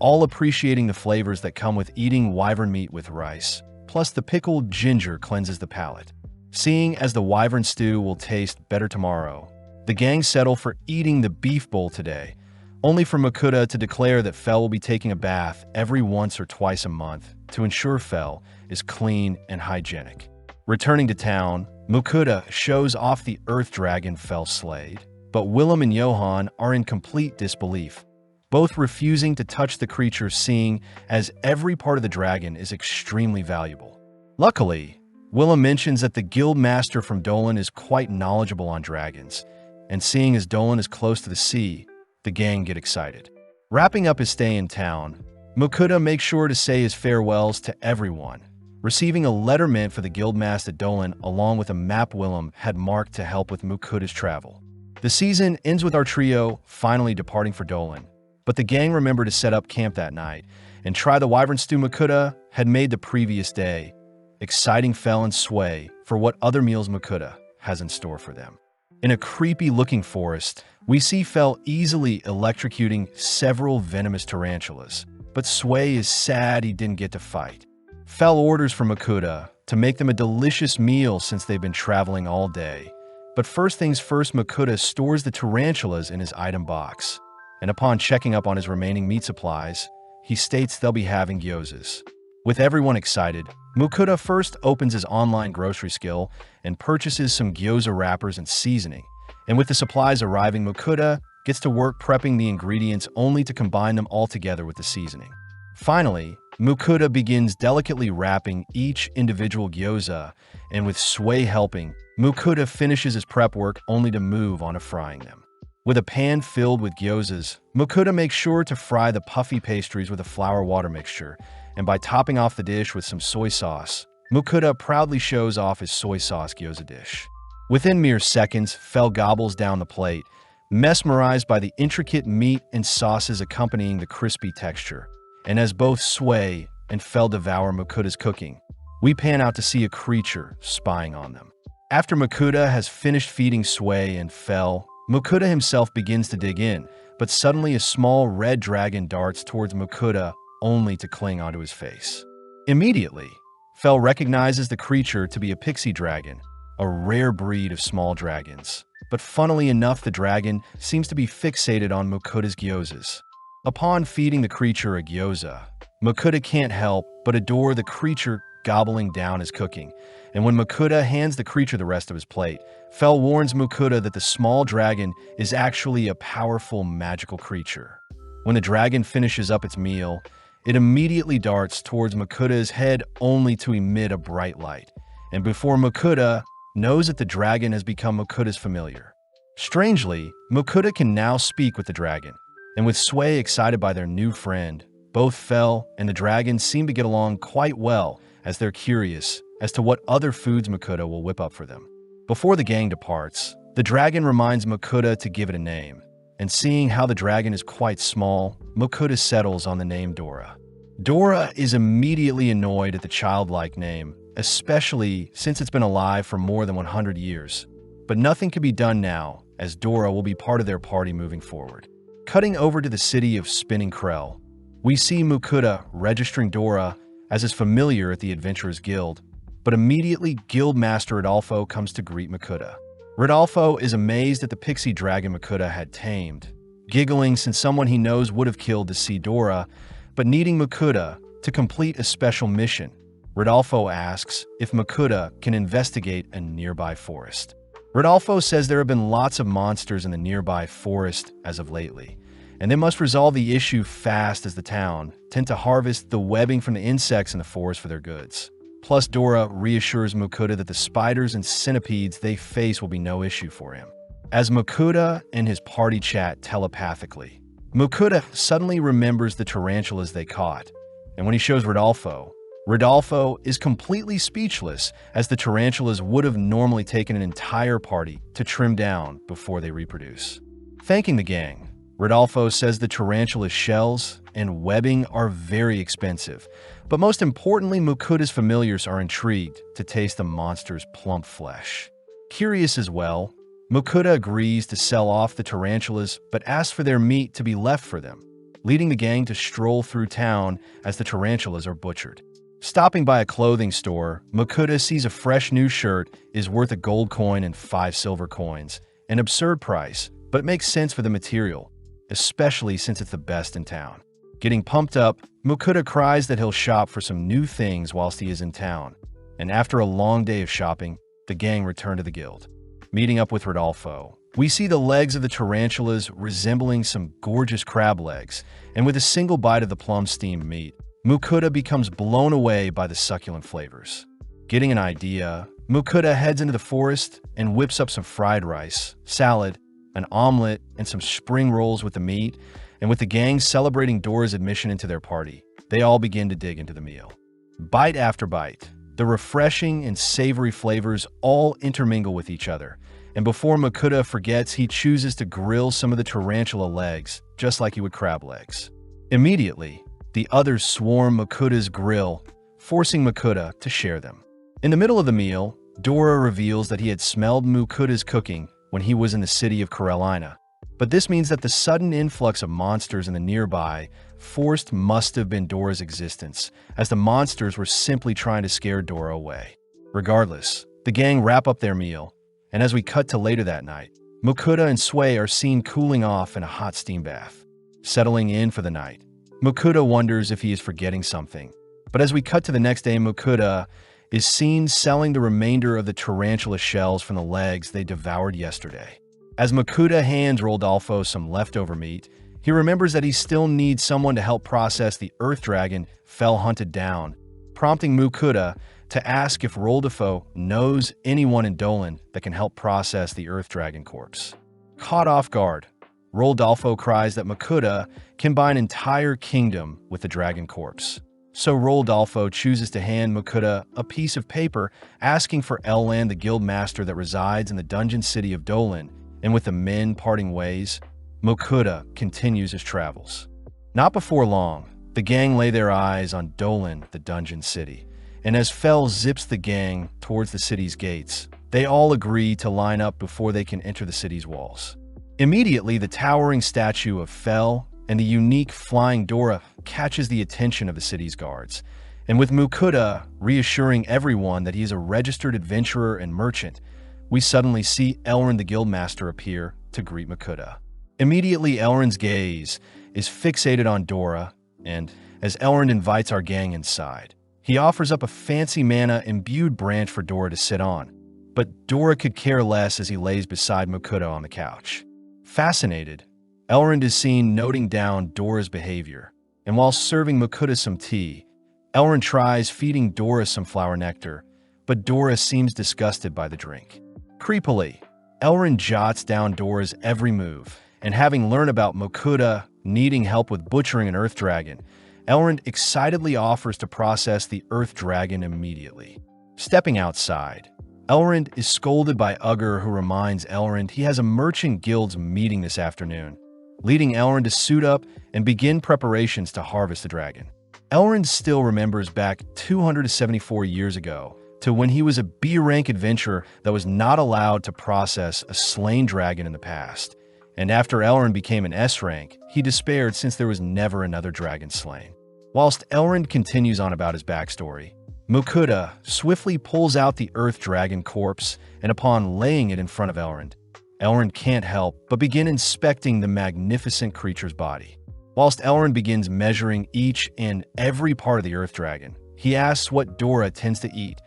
all appreciating the flavors that come with eating wyvern meat with rice, plus the pickled ginger cleanses the palate. Seeing as the wyvern stew will taste better tomorrow, the gang settle for eating the beef bowl today, only for Mokuda to declare that Fell will be taking a bath every once or twice a month to ensure Fell is clean and hygienic. Returning to town, Mokuda shows off the earth dragon Fell slayed, but Willem and Johan are in complete disbelief, both refusing to touch the creature, seeing as every part of the dragon is extremely valuable. Luckily, Willem mentions that the guild master from Dolan is quite knowledgeable on dragons, and seeing as Dolan is close to the sea, the gang get excited. Wrapping up his stay in town, Mokuda makes sure to say his farewells to everyone, receiving a letter meant for the guildmaster at Dolan along with a map Willem had marked to help with Mokuda's travel. The season ends with our trio finally departing for Dolan, but the gang remember to set up camp that night and try the wyvern stew Mokuda had made the previous day, exciting Fell and Sway for what other meals Mokuda has in store for them. In a creepy-looking forest, we see Fell easily electrocuting several venomous tarantulas, but Sway is sad he didn't get to fight. Fell orders for Mokuda to make them a delicious meal since they've been traveling all day. But first things first, Mokuda stores the tarantulas in his item box, and upon checking up on his remaining meat supplies, he states they'll be having gyozas. With everyone excited, Mokuda first opens his online grocery skill and purchases some gyoza wrappers and seasoning, and with the supplies arriving, Mokuda gets to work prepping the ingredients only to combine them all together with the seasoning. Finally, Mokuda begins delicately wrapping each individual gyoza, and with Sway helping, Mokuda finishes his prep work only to move on to frying them. With a pan filled with gyozas, Mokuda makes sure to fry the puffy pastries with a flour water mixture, and by topping off the dish with some soy sauce, Mokuda proudly shows off his soy sauce gyoza dish. Within mere seconds, Fell gobbles down the plate, mesmerized by the intricate meat and sauces accompanying the crispy texture. And as both Sway and Fell devour Mokuda's cooking, we pan out to see a creature spying on them. After Mokuda has finished feeding Sway and Fell, Mokuda himself begins to dig in, but suddenly a small red dragon darts towards Mokuda only to cling onto his face. Immediately, Fell recognizes the creature to be a pixie dragon, a rare breed of small dragons. But funnily enough, the dragon seems to be fixated on Mokuda's gyozas. Upon feeding the creature a gyoza, Mokuda can't help but adore the creature gobbling down his cooking, and when Mokuda hands the creature the rest of his plate, Fell warns Mokuda that the small dragon is actually a powerful magical creature. When the dragon finishes up its meal, it immediately darts towards Mokuda's head only to emit a bright light, and before Mokuda knows that the dragon has become Mokuda's familiar. Strangely, Mokuda can now speak with the dragon, and with Sway excited by their new friend, both Fell and the dragon seem to get along quite well as they're curious as to what other foods Mokuda will whip up for them. Before the gang departs, the dragon reminds Mokuda to give it a name, and seeing how the dragon is quite small, Mokuda settles on the name Dora. Dora is immediately annoyed at the childlike name, especially since it's been alive for more than 100 years. But nothing can be done now, as Dora will be part of their party moving forward. Cutting over to the city of Spinning Krell, we see Mokuda registering Dora as his familiar at the Adventurers Guild, but immediately Guildmaster Rodolfo comes to greet Mokuda. Rodolfo is amazed at the pixie dragon Mokuda had tamed, giggling since someone he knows would have killed to see Dora, but needing Mokuda to complete a special mission. Rodolfo asks if Mokuda can investigate a nearby forest. Rodolfo says there have been lots of monsters in the nearby forest as of lately, and they must resolve the issue fast as the town tend to harvest the webbing from the insects in the forest for their goods. Plus, Dora reassures Mokuda that the spiders and centipedes they face will be no issue for him. as Makuta and his party chat telepathically. Makuta suddenly remembers the tarantulas they caught, and when he shows Rodolfo, Rodolfo is completely speechless, as the tarantulas would have normally taken an entire party to trim down before they reproduce. Thanking the gang, Rodolfo says the tarantula's shells and webbing are very expensive, but most importantly, Makuta's familiars are intrigued to taste the monster's plump flesh. Curious as well, Makuta agrees to sell off the tarantulas but asks for their meat to be left for them, leading the gang to stroll through town as the tarantulas are butchered. Stopping by a clothing store, Makuta sees a fresh new shirt is worth a gold coin and 5 silver coins, an absurd price, but it makes sense for the material, especially since it's the best in town. Getting pumped up, Makuta cries that he'll shop for some new things whilst he is in town, and after a long day of shopping, the gang return to the guild. Meeting up with Rodolfo, we see the legs of the tarantulas resembling some gorgeous crab legs, and with a single bite of the plum steamed meat, Makuta becomes blown away by the succulent flavors. Getting an idea, Makuta heads into the forest and whips up some fried rice, salad, an omelet, and some spring rolls with the meat, and with the gang celebrating Dora's admission into their party, they all begin to dig into the meal. Bite after bite, the refreshing and savory flavors all intermingle with each other, and before Makuta forgets, he chooses to grill some of the tarantula legs, just like he would crab legs. Immediately, the others swarm Makuta's grill, forcing Makuta to share them. In the middle of the meal, Dora reveals that he had smelled Makuta's cooking when he was in the city of Carolina, but this means that the sudden influx of monsters in the nearby forest must have been Dora's existence, as the monsters were simply trying to scare Dora away. Regardless, the gang wrap up their meal, and as we cut to later that night, Makuta and Sway are seen cooling off in a hot steam bath. Settling in for the night, Makuta wonders if he is forgetting something, but as we cut to the next day, Makuta is seen selling the remainder of the tarantula shells from the legs they devoured yesterday. As Makuta hands Rodolfo some leftover meat, he remembers that he still needs someone to help process the earth dragon Fell hunted down, prompting Makuta to ask if Rodolfo knows anyone in Dolan that can help process the earth dragon corpse. Caught off guard, Rodolfo cries that Makuta can buy an entire kingdom with the dragon corpse. So Rodolfo chooses to hand Makuta a piece of paper asking for Elland, the guild master that resides in the dungeon city of Dolan, and with the men parting ways, Makuta continues his travels. Not before long, the gang lay their eyes on Dolan, the dungeon city, and as Fell zips the gang towards the city's gates, they all agree to line up before they can enter the city's walls. Immediately, the towering statue of Fell and the unique flying Dora catches the attention of the city's guards, and with Makuta reassuring everyone that he is a registered adventurer and merchant, we suddenly see Elrond the Guildmaster appear to greet Makuta. Immediately, Elrond's gaze is fixated on Dora, and as Elrond invites our gang inside, he offers up a fancy mana-imbued branch for Dora to sit on, but Dora could care less as he lays beside Makuta on the couch. Fascinated, Elrond is seen noting down Dora's behavior, and while serving Makuta some tea, Elrond tries feeding Dora some flower nectar, but Dora seems disgusted by the drink. Creepily, Elrond jots down Dora's every move, and having learned about Makuta needing help with butchering an earth dragon, Elrond excitedly offers to process the earth dragon immediately. Stepping outside, Elrond is scolded by Ugger, who reminds Elrond he has a merchant guild's meeting this afternoon, leading Elrond to suit up and begin preparations to harvest the dragon. Elrond still remembers back 274 years ago to when he was a B-rank adventurer that was not allowed to process a slain dragon in the past, and after Elrond became an S-rank, he despaired since there was never another dragon slain. Whilst Elrond continues on about his backstory, Makuta swiftly pulls out the earth dragon corpse, and upon laying it in front of Elrond, Elrond can't help but begin inspecting the magnificent creature's body. Whilst Elrond begins measuring each and every part of the earth dragon, he asks what Dora tends to eat,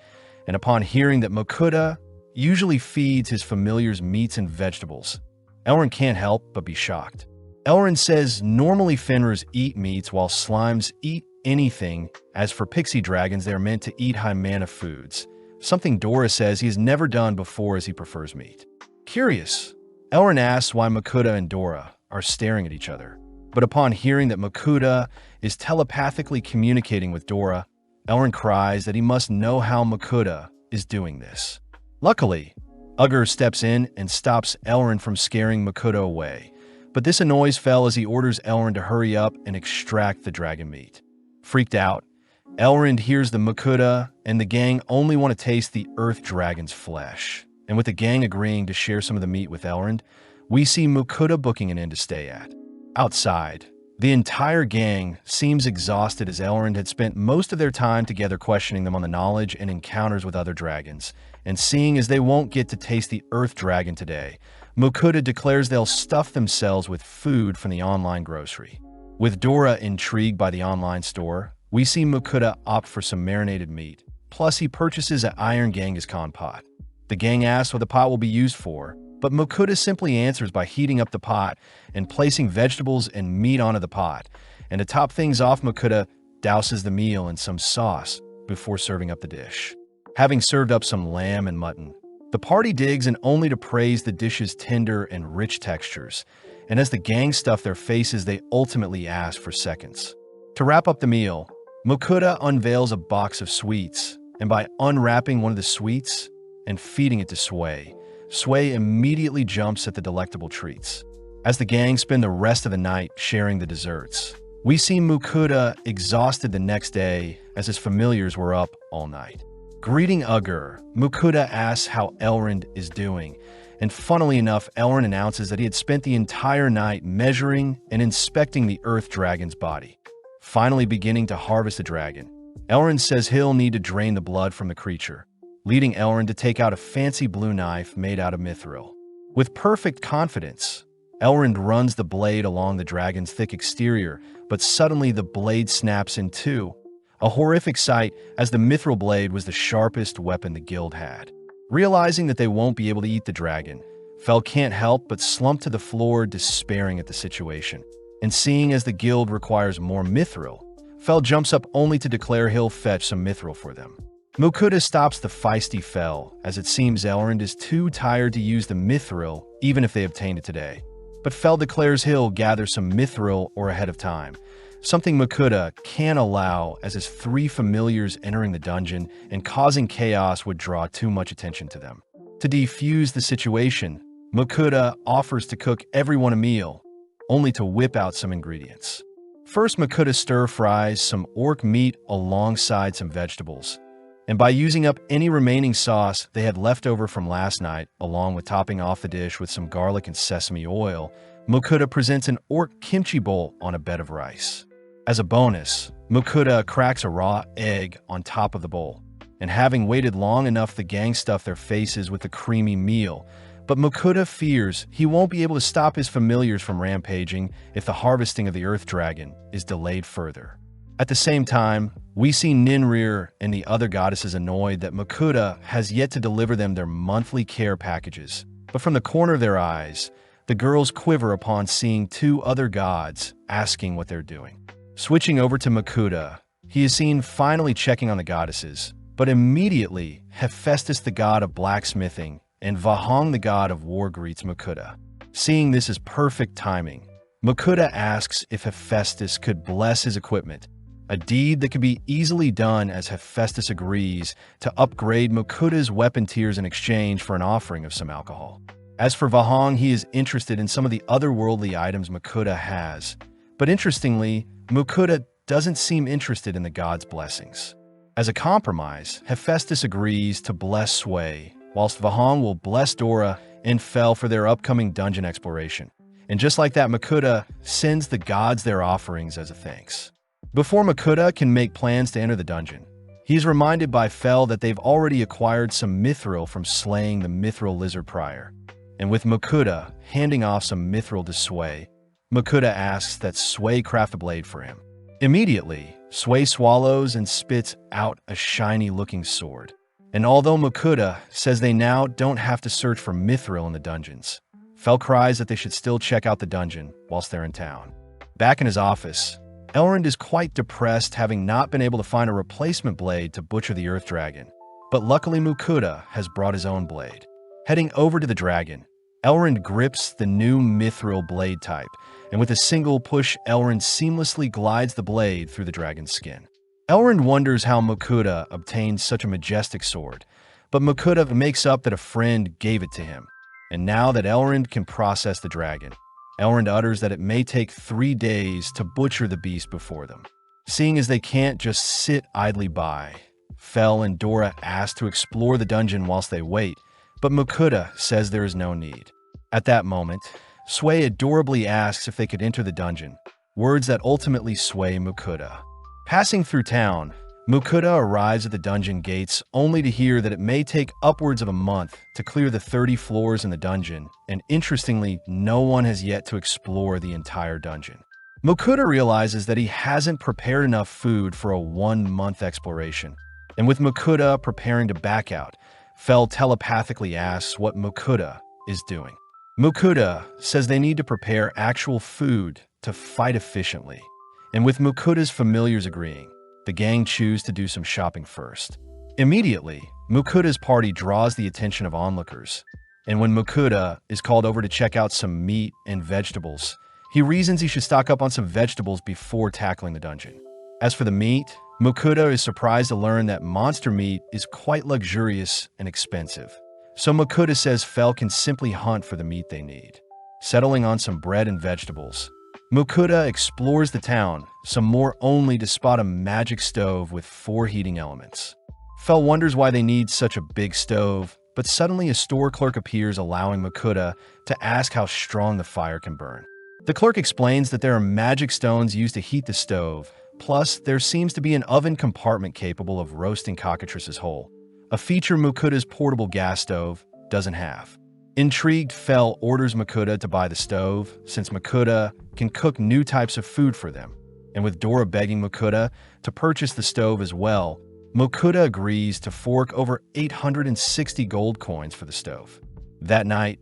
and upon hearing that Makuta usually feeds his familiars meats and vegetables, Elrond can't help but be shocked. Elrond says normally Fenrirs eat meats while slimes eat anything, as for pixie dragons they are meant to eat high mana foods, something Dora says he has never done before as he prefers meat. Curious, Elrond asks why Makuta and Dora are staring at each other. But upon hearing that Makuta is telepathically communicating with Dora, Elrond cries that he must know how Makuta is doing this. Luckily, Ugger steps in and stops Elrond from scaring Makuta away, but this annoys Fel as he orders Elrond to hurry up and extract the dragon meat. Freaked out, Elrond hears the Makuta and the gang only want to taste the Earth Dragon's flesh, and with the gang agreeing to share some of the meat with Elrond, we see Makuta booking an inn to stay at. Outside, the entire gang seems exhausted as Elrond had spent most of their time together questioning them on the knowledge and encounters with other dragons, and seeing as they won't get to taste the Earth Dragon today, Makuta declares they'll stuff themselves with food from the online grocery. With Dora intrigued by the online store, we see Makuta opt for some marinated meat, plus he purchases an Iron Genghis-Khan pot. The gang asks what the pot will be used for, but Makuta simply answers by heating up the pot and placing vegetables and meat onto the pot, and to top things off, Makuta douses the meal in some sauce before serving up the dish. Having served up some lamb and mutton, the party digs and only to praise the dish's tender and rich textures, and as the gang stuff their faces, they ultimately ask for seconds. To wrap up the meal, Makuta unveils a box of sweets, and by unwrapping one of the sweets and feeding it to Sway, Sway immediately jumps at the delectable treats. As the gang spend the rest of the night sharing the desserts, we see Makuta exhausted the next day as his familiars were up all night. Greeting Ugger, Makuta asks how Elrond is doing, and funnily enough, Elrond announces that he had spent the entire night measuring and inspecting the Earth Dragon's body. Finally beginning to harvest the dragon, Elrond says he'll need to drain the blood from the creature, leading Elrond to take out a fancy blue knife made out of mithril. With perfect confidence, Elrond runs the blade along the dragon's thick exterior, but suddenly the blade snaps in two, a horrific sight as the mithril blade was the sharpest weapon the guild had. Realizing that they won't be able to eat the dragon, Fel can't help but slump to the floor, despairing at the situation. And seeing as the guild requires more mithril, Fel jumps up only to declare he'll fetch some mithril for them. Makuta stops the feisty Fel, as it seems Elrond is too tired to use the mithril even if they obtained it today. But Fel declares he'll gather some mithril or ahead of time, something Makuta can't allow as his three familiars entering the dungeon and causing chaos would draw too much attention to them. To defuse the situation, Makuta offers to cook everyone a meal, only to whip out some ingredients. First, Makuta stir-fries some orc meat alongside some vegetables, and by using up any remaining sauce they had left over from last night, along with topping off the dish with some garlic and sesame oil, Makuta presents an orc kimchi bowl on a bed of rice. As a bonus, Makuta cracks a raw egg on top of the bowl, and having waited long enough, the gang stuff their faces with the creamy meal, but Makuta fears he won't be able to stop his familiars from rampaging if the harvesting of the Earth Dragon is delayed further. At the same time, we see Ninrir and the other goddesses annoyed that Makuta has yet to deliver them their monthly care packages, but from the corner of their eyes, the girls quiver upon seeing two other gods asking what they're doing. Switching over to Makuta, he is seen finally checking on the goddesses, but immediately Hephaestus, the god of blacksmithing, and Vahang, the god of war, greets Makuta. Seeing this as perfect timing, Makuta asks if Hephaestus could bless his equipment, a deed that could be easily done as Hephaestus agrees to upgrade Makuta's weapon tiers in exchange for an offering of some alcohol. As for Vahang, he is interested in some of the otherworldly items Makuta has, but interestingly, Makuta doesn't seem interested in the god's blessings. As a compromise, Hephaestus agrees to bless Sway, whilst Vahang will bless Dora and Fel for their upcoming dungeon exploration. And just like that, Makuta sends the gods their offerings as a thanks. Before Makuta can make plans to enter the dungeon, he is reminded by Fel that they've already acquired some mithril from slaying the mithril lizard prior. And with Makuta handing off some mithril to Sway, Makuta asks that Sway craft a blade for him. Immediately, Sway swallows and spits out a shiny-looking sword. And although Makuta says they now don't have to search for mithril in the dungeons, Fel cries that they should still check out the dungeon whilst they're in town. Back in his office, Elrond is quite depressed, having not been able to find a replacement blade to butcher the Earth Dragon. But luckily Makuta has brought his own blade. Heading over to the dragon, Elrond grips the new mithril blade type, and with a single push, Elrond seamlessly glides the blade through the dragon's skin. Elrond wonders how Mukuda obtained such a majestic sword, but Mukuda makes up that a friend gave it to him. And now that Elrond can process the dragon, Elrond utters that it may take 3 days to butcher the beast before them. Seeing as they can't just sit idly by, Fel and Dora ask to explore the dungeon whilst they wait, but Mukuda says there is no need. At that moment, Sway adorably asks if they could enter the dungeon, words that ultimately sway Mukuda. Passing through town, Mukuda arrives at the dungeon gates only to hear that it may take upwards of a month to clear the 30 floors in the dungeon, and interestingly, no one has yet to explore the entire dungeon. Mukuda realizes that he hasn't prepared enough food for a 1-month exploration, and with Mukuda preparing to back out, Fel telepathically asks what Mukuda is doing. Mukuda says they need to prepare actual food to fight efficiently, and with Mukuda's familiars agreeing, the gang choose to do some shopping first. Immediately, Mukuda's party draws the attention of onlookers, and when Mukuda is called over to check out some meat and vegetables, he reasons he should stock up on some vegetables before tackling the dungeon. As for the meat, Mukuda is surprised to learn that monster meat is quite luxurious and expensive. So Mukuda says Fel can simply hunt for the meat they need. Settling on some bread and vegetables, Mukuda explores the town, some more only to spot a magic stove with 4 heating elements. Fel wonders why they need such a big stove, but suddenly a store clerk appears, allowing Mukuda to ask how strong the fire can burn. The clerk explains that there are magic stones used to heat the stove, plus there seems to be an oven compartment capable of roasting cockatrices whole, a feature Mukuda's portable gas stove doesn't have. Intrigued, Fel orders Mukuda to buy the stove, since Mukuda can cook new types of food for them. And with Dora begging Mukuda to purchase the stove as well, Mukuda agrees to fork over 860 gold coins for the stove. That night,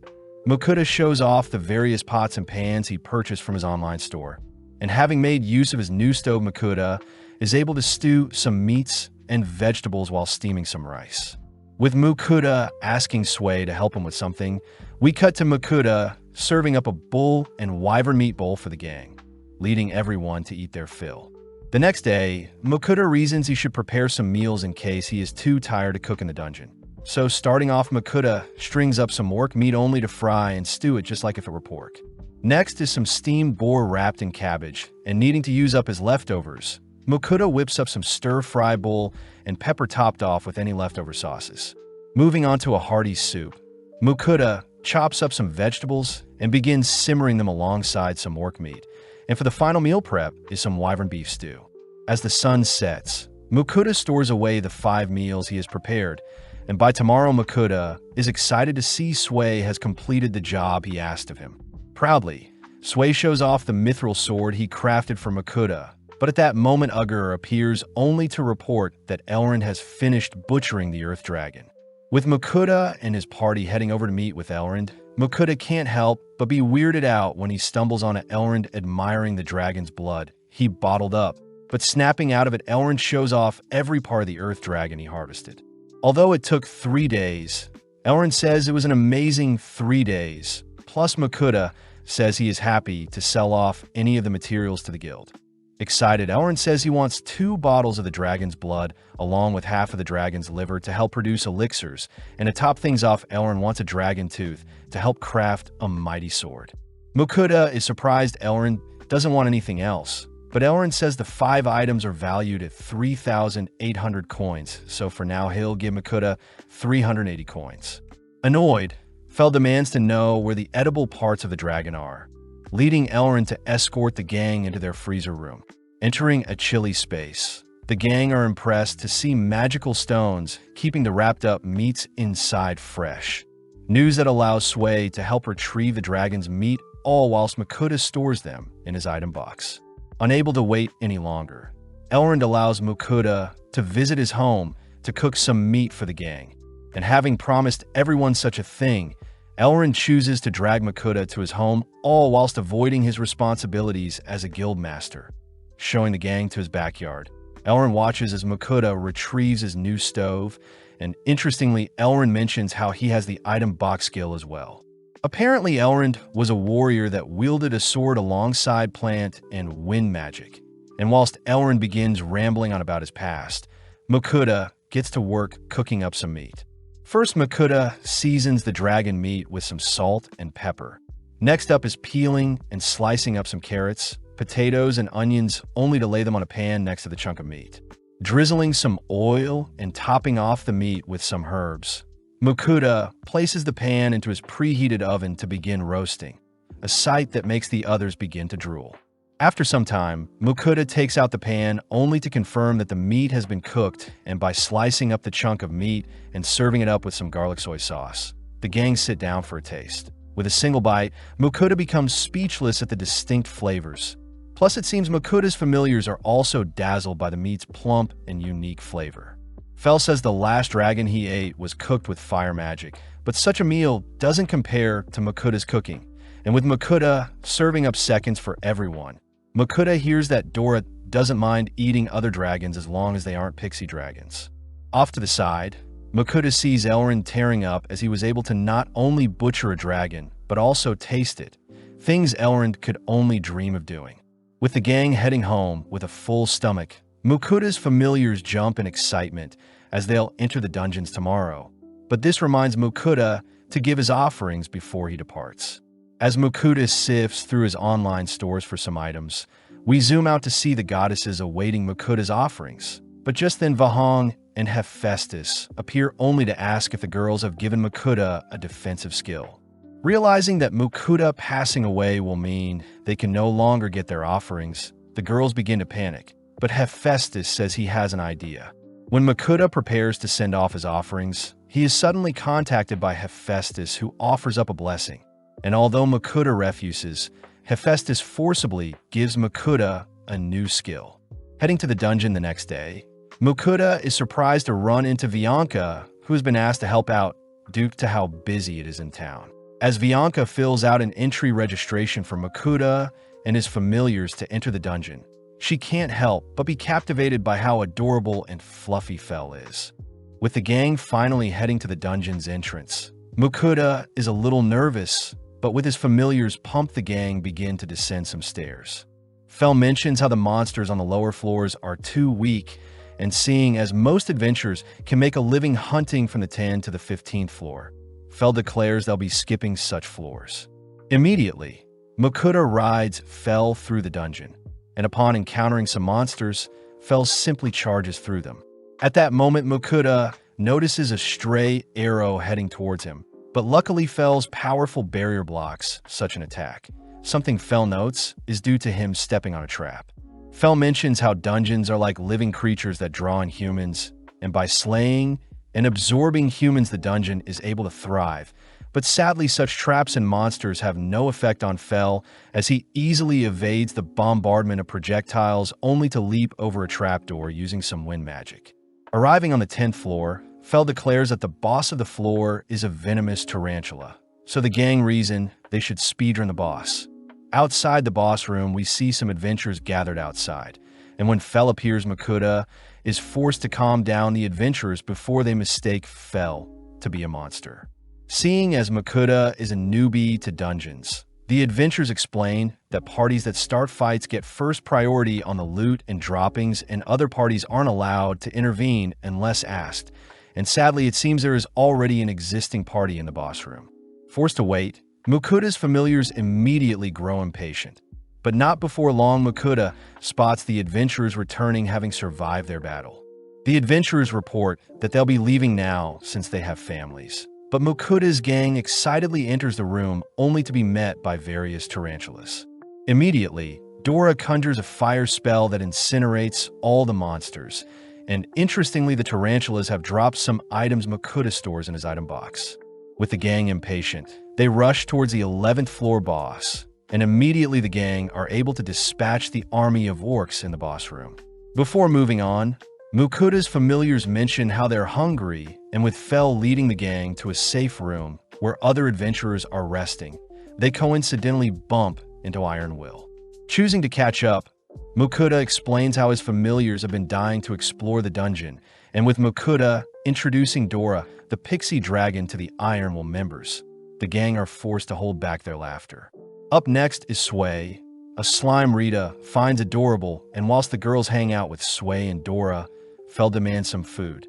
Mukuda shows off the various pots and pans he purchased from his online store. And having made use of his new stove, Mukuda is able to stew some meats and vegetables while steaming some rice. With Mukuda asking Sway to help him with something, we cut to Mukuda serving up a bull and wyvern meat bowl for the gang, leading everyone to eat their fill. The next day, Mukuda reasons he should prepare some meals in case he is too tired to cook in the dungeon. So starting off, Mukuda strings up some orc meat only to fry and stew it just like if it were pork. Next is some steamed boar wrapped in cabbage, and needing to use up his leftovers, Mukuda whips up some stir-fry bowl and pepper topped off with any leftover sauces. Moving on to a hearty soup, Mukuda chops up some vegetables and begins simmering them alongside some orc meat. And for the final meal prep is some wyvern beef stew. As the sun sets, Mukuda stores away the 5 meals he has prepared, and by tomorrow Mukuda is excited to see Sway has completed the job he asked of him. Proudly, Sway shows off the mithril sword he crafted for Mukuda, but at that moment Ugger appears only to report that Elrond has finished butchering the Earth Dragon. With Mukuda and his party heading over to meet with Elrond, Mukuda can't help but be weirded out when he stumbles on Elrond admiring the dragon's blood he bottled up, but snapping out of it, Elrond shows off every part of the Earth Dragon he harvested. Although it took 3 days, Elrond says it was an amazing 3 days, plus Mukuda says he is happy to sell off any of the materials to the guild. Excited, Elrond says he wants 2 bottles of the dragon's blood, along with half of the dragon's liver to help produce elixirs, and to top things off, Elrond wants a dragon tooth to help craft a mighty sword. Mukuda is surprised Elrond doesn't want anything else, but Elrond says the 5 items are valued at 3,800 coins, so for now he'll give Mukuda 380 coins. Annoyed, Fel demands to know where the edible parts of the dragon are, leading Elrond to escort the gang into their freezer room. Entering a chilly space, the gang are impressed to see magical stones keeping the wrapped up meats inside fresh. News that allows Sway to help retrieve the dragon's meat, all whilst Mukuda stores them in his item box. Unable to wait any longer, Elrond allows Mukuda to visit his home to cook some meat for the gang. And having promised everyone such a thing, Elrond chooses to drag Mukuda to his home, all whilst avoiding his responsibilities as a guild master. Showing the gang to his backyard, Elrond watches as Mukuda retrieves his new stove, and interestingly, Elrond mentions how he has the item box skill as well. Apparently, Elrond was a warrior that wielded a sword alongside plant and wind magic. And whilst Elrond begins rambling on about his past, Mokuda gets to work cooking up some meat. First, Mokuda seasons the dragon meat with some salt and pepper. Next up is peeling and slicing up some carrots, potatoes, and onions, only to lay them on a pan next to the chunk of meat. Drizzling some oil and topping off the meat with some herbs, Mokuda places the pan into his preheated oven to begin roasting, a sight that makes the others begin to drool. After some time, Mokuda takes out the pan only to confirm that the meat has been cooked, and by slicing up the chunk of meat and serving it up with some garlic soy sauce, the gang sit down for a taste. With a single bite, Mokuda becomes speechless at the distinct flavors. Plus, it seems Mokuda's familiars are also dazzled by the meat's plump and unique flavor. Fel says the last dragon he ate was cooked with fire magic, but such a meal doesn't compare to Mokuda's cooking. And with Mokuda serving up seconds for everyone, Mokuda hears that Dora doesn't mind eating other dragons as long as they aren't pixie dragons. Off to the side, Mokuda sees Elrond tearing up as he was able to not only butcher a dragon, but also taste it, things Elrond could only dream of doing. With the gang heading home with a full stomach, Mokuda's familiars jump in excitement as they'll enter the dungeons tomorrow. But this reminds Mokuda to give his offerings before he departs. As Mokuda sifts through his online stores for some items, we zoom out to see the goddesses awaiting Mokuda's offerings. But just then Vahong and Hephaestus appear only to ask if the girls have given Mokuda a defensive skill. Realizing that Mokuda passing away will mean they can no longer get their offerings, the girls begin to panic. But Hephaestus says he has an idea. When Mokuda prepares to send off his offerings, he is suddenly contacted by Hephaestus, who offers up a blessing. And although Mokuda refuses, Hephaestus forcibly gives Mokuda a new skill. Heading to the dungeon the next day, Mokuda is surprised to run into Bianca, who has been asked to help out due to how busy it is in town. As Bianca fills out an entry registration for Mokuda and his familiars to enter the dungeon, she can't help but be captivated by how adorable and fluffy Fel is. With the gang finally heading to the dungeon's entrance, Mokuda is a little nervous, but with his familiars pumped, the gang begin to descend some stairs. Fel mentions how the monsters on the lower floors are too weak, and seeing as most adventurers can make a living hunting from the 10th to the 15th floor, Fel declares they'll be skipping such floors. Immediately, Mokuda rides Fel through the dungeon, and upon encountering some monsters, Fel simply charges through them. At that moment, Mokuda notices a stray arrow heading towards him, but luckily Fel's powerful barrier blocks such an attack. Something Fel notes is due to him stepping on a trap. Fel mentions how dungeons are like living creatures that draw in humans, and by slaying and absorbing humans, the dungeon is able to thrive. But sadly, such traps and monsters have no effect on Fel, as he easily evades the bombardment of projectiles only to leap over a trapdoor using some wind magic. Arriving on the 10th floor, Fel declares that the boss of the floor is a venomous tarantula, so the gang reason they should speedrun the boss. Outside the boss room, we see some adventurers gathered outside, and when Fel appears, Mokuda is forced to calm down the adventurers before they mistake Fel to be a monster. Seeing as Mokuda is a newbie to dungeons, the adventurers explain that parties that start fights get first priority on the loot and droppings, and other parties aren't allowed to intervene unless asked. And sadly, it seems there is already an existing party in the boss room. Forced to wait, Mokuda's familiars immediately grow impatient. But not before long, Mokuda spots the adventurers returning, having survived their battle. The adventurers report that they'll be leaving now since they have families. But Mokuda's gang excitedly enters the room only to be met by various tarantulas. Immediately, Dora conjures a fire spell that incinerates all the monsters, and interestingly, the tarantulas have dropped some items Mokuda stores in his item box. With the gang impatient, they rush towards the 11th floor boss, and immediately the gang are able to dispatch the army of orcs in the boss room. Before moving on, Mokuda's familiars mention how they're hungry, and with Fel leading the gang to a safe room where other adventurers are resting, they coincidentally bump into Iron Will. Choosing to catch up, Mokuda explains how his familiars have been dying to explore the dungeon, and with Mokuda introducing Dora, the pixie dragon, to the Iron Will members, the gang are forced to hold back their laughter. Up next is Sway. A slime Rita finds adorable, and whilst the girls hang out with Sway and Dora, Fel demands some food.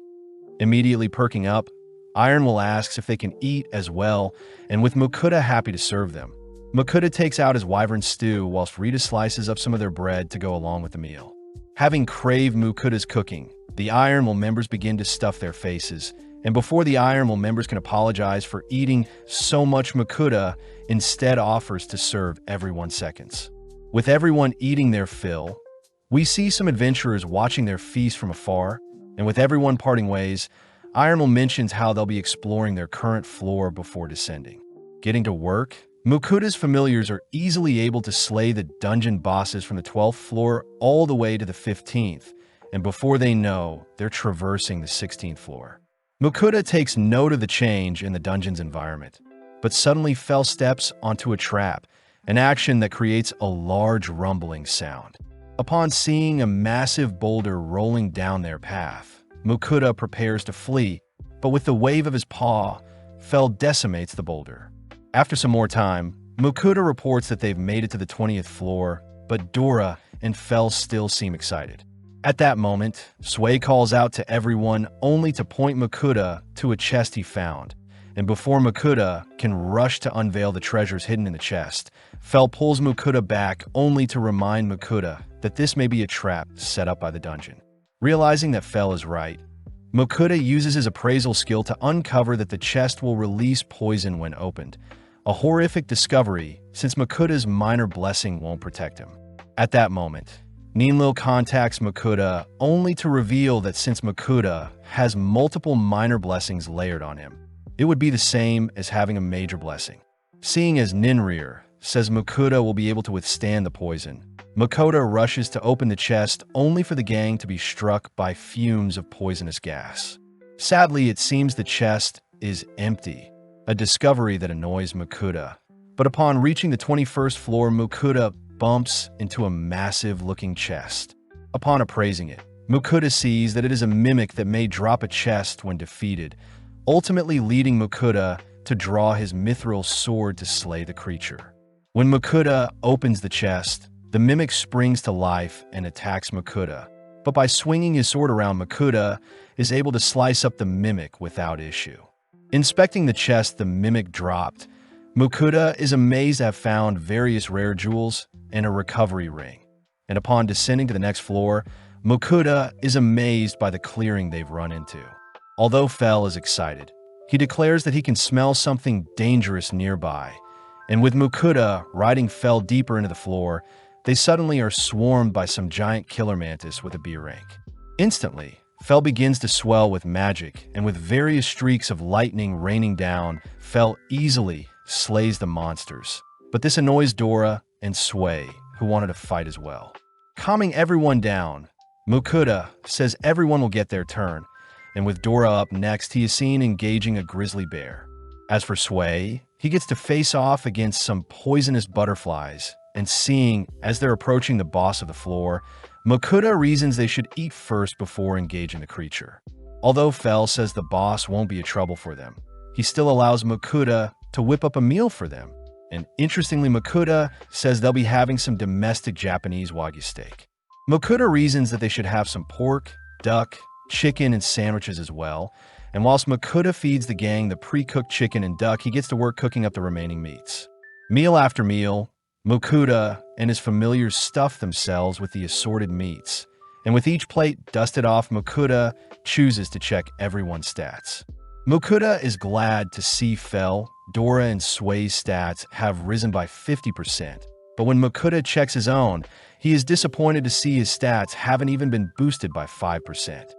Immediately perking up, Iron will asks if they can eat as well, and with Mukuta happy to serve them. Mukuta takes out his wyvern stew whilst Rita slices up some of their bread to go along with the meal. Having craved Mukuta's cooking, the Iron Will members begin to stuff their faces, and before the Iron Will members can apologize for eating so much, Mukuta instead offers to serve everyone seconds. With everyone eating their fill, we see some adventurers watching their feast from afar, and with everyone parting ways, Iron Will mentions how they'll be exploring their current floor before descending. Getting to work, Mukuta's familiars are easily able to slay the dungeon bosses from the 12th floor all the way to the 15th, and before they know, they're traversing the 16th floor. Mukuta takes note of the change in the dungeon's environment, but suddenly Fel steps onto a trap, an action that creates a large rumbling sound. Upon seeing a massive boulder rolling down their path, Mukuta prepares to flee, but with the wave of his paw, Fel decimates the boulder. After some more time, Mukuta reports that they've made it to the 20th floor, but Dora and Fel still seem excited. At that moment, Sway calls out to everyone only to point Mukuta to a chest he found, and before Mukuta can rush to unveil the treasures hidden in the chest, Fel pulls Mukuta back only to remind Mukuta that this may be a trap set up by the dungeon. Realizing that Fel is right, Mukuta uses his appraisal skill to uncover that the chest will release poison when opened, a horrific discovery since Mukuta's minor blessing won't protect him. At that moment, Ninlil contacts Mukuta only to reveal that since Mukuta has multiple minor blessings layered on him, it would be the same as having a major blessing. Seeing as Ninrir says Mukuta will be able to withstand the poison, Mukuta rushes to open the chest only for the gang to be struck by fumes of poisonous gas. Sadly, it seems the chest is empty, a discovery that annoys Mukuta. But upon reaching the 21st floor, Mukuta bumps into a massive-looking chest. Upon appraising it, Mukuta sees that it is a mimic that may drop a chest when defeated, ultimately leading Mukuta to draw his mithril sword to slay the creature. When Mukuta opens the chest, the mimic springs to life and attacks Mukuta, but by swinging his sword around, Mukuta is able to slice up the mimic without issue. Inspecting the chest the mimic dropped, Mukuta is amazed to have found various rare jewels and a recovery ring. And upon descending to the next floor, Mukuta is amazed by the clearing they've run into. Although Fel is excited, he declares that he can smell something dangerous nearby, and with Mukuta riding Fel deeper into the floor, they suddenly are swarmed by some giant killer mantis with a B rank. Instantly, Fel begins to swell with magic, and with various streaks of lightning raining down, Fel easily slays the monsters. But this annoys Dora and Sway, who wanted to fight as well. Calming everyone down, Mukuta says everyone will get their turn, and with Dora up next, he is seen engaging a grizzly bear. As for Sway, he gets to face off against some poisonous butterflies, and seeing as they're approaching the boss of the floor, Mukuta reasons they should eat first before engaging the creature. Although Fel says the boss won't be a trouble for them, he still allows Mukuta to whip up a meal for them. And interestingly, Mukuta says they'll be having some domestic Japanese Wagyu steak. Mukuta reasons that they should have some pork, duck, chicken, and sandwiches as well. And whilst Mukuta feeds the gang the pre-cooked chicken and duck, he gets to work cooking up the remaining meats. Meal after meal, Mukuta and his familiars stuff themselves with the assorted meats, and with each plate dusted off, Mukuta chooses to check everyone's stats. Mukuta is glad to see Fel, Dora, and Sway's stats have risen by 50%, but when Mukuta checks his own, he is disappointed to see his stats haven't even been boosted by 5%.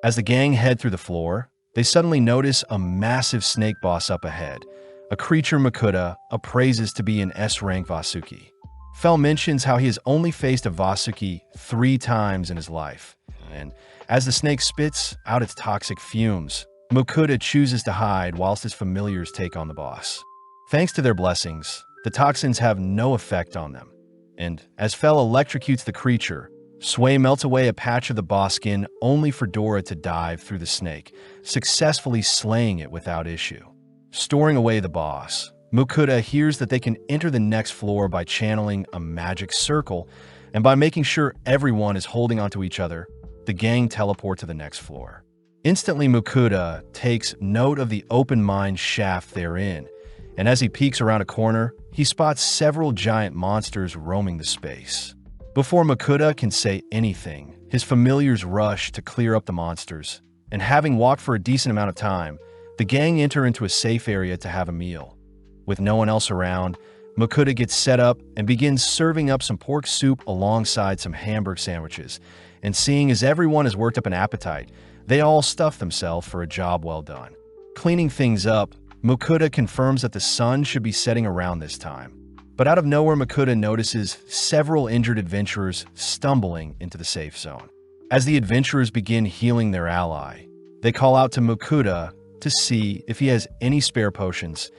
As the gang head through the floor, they suddenly notice a massive snake boss up ahead, a creature Mukuta appraises to be an S-rank Vasuki. Fel mentions how he has only faced a Vasuki 3 times in his life, and as the snake spits out its toxic fumes, Mukuta chooses to hide whilst his familiars take on the boss. Thanks to their blessings, the toxins have no effect on them, and as Fel electrocutes the creature, Sway melts away a patch of the boss skin only for Dora to dive through the snake, successfully slaying it without issue. Storing away the boss, Mukuda hears that they can enter the next floor by channeling a magic circle, and by making sure everyone is holding onto each other, the gang teleport to the next floor. Instantly, Mukuda takes note of the open mine shaft they're in, and as he peeks around a corner, he spots several giant monsters roaming the space. Before Mukuda can say anything, his familiars rush to clear up the monsters, and having walked for a decent amount of time, the gang enter into a safe area to have a meal. With no one else around, Mukuda gets set up and begins serving up some pork soup alongside some hamburger sandwiches, and seeing as everyone has worked up an appetite, they all stuff themselves for a job well done. Cleaning things up, Mukuda confirms that the sun should be setting around this time. But out of nowhere, Mukuda notices several injured adventurers stumbling into the safe zone. As the adventurers begin healing their ally, they call out to Mukuda to see if he has any spare potions,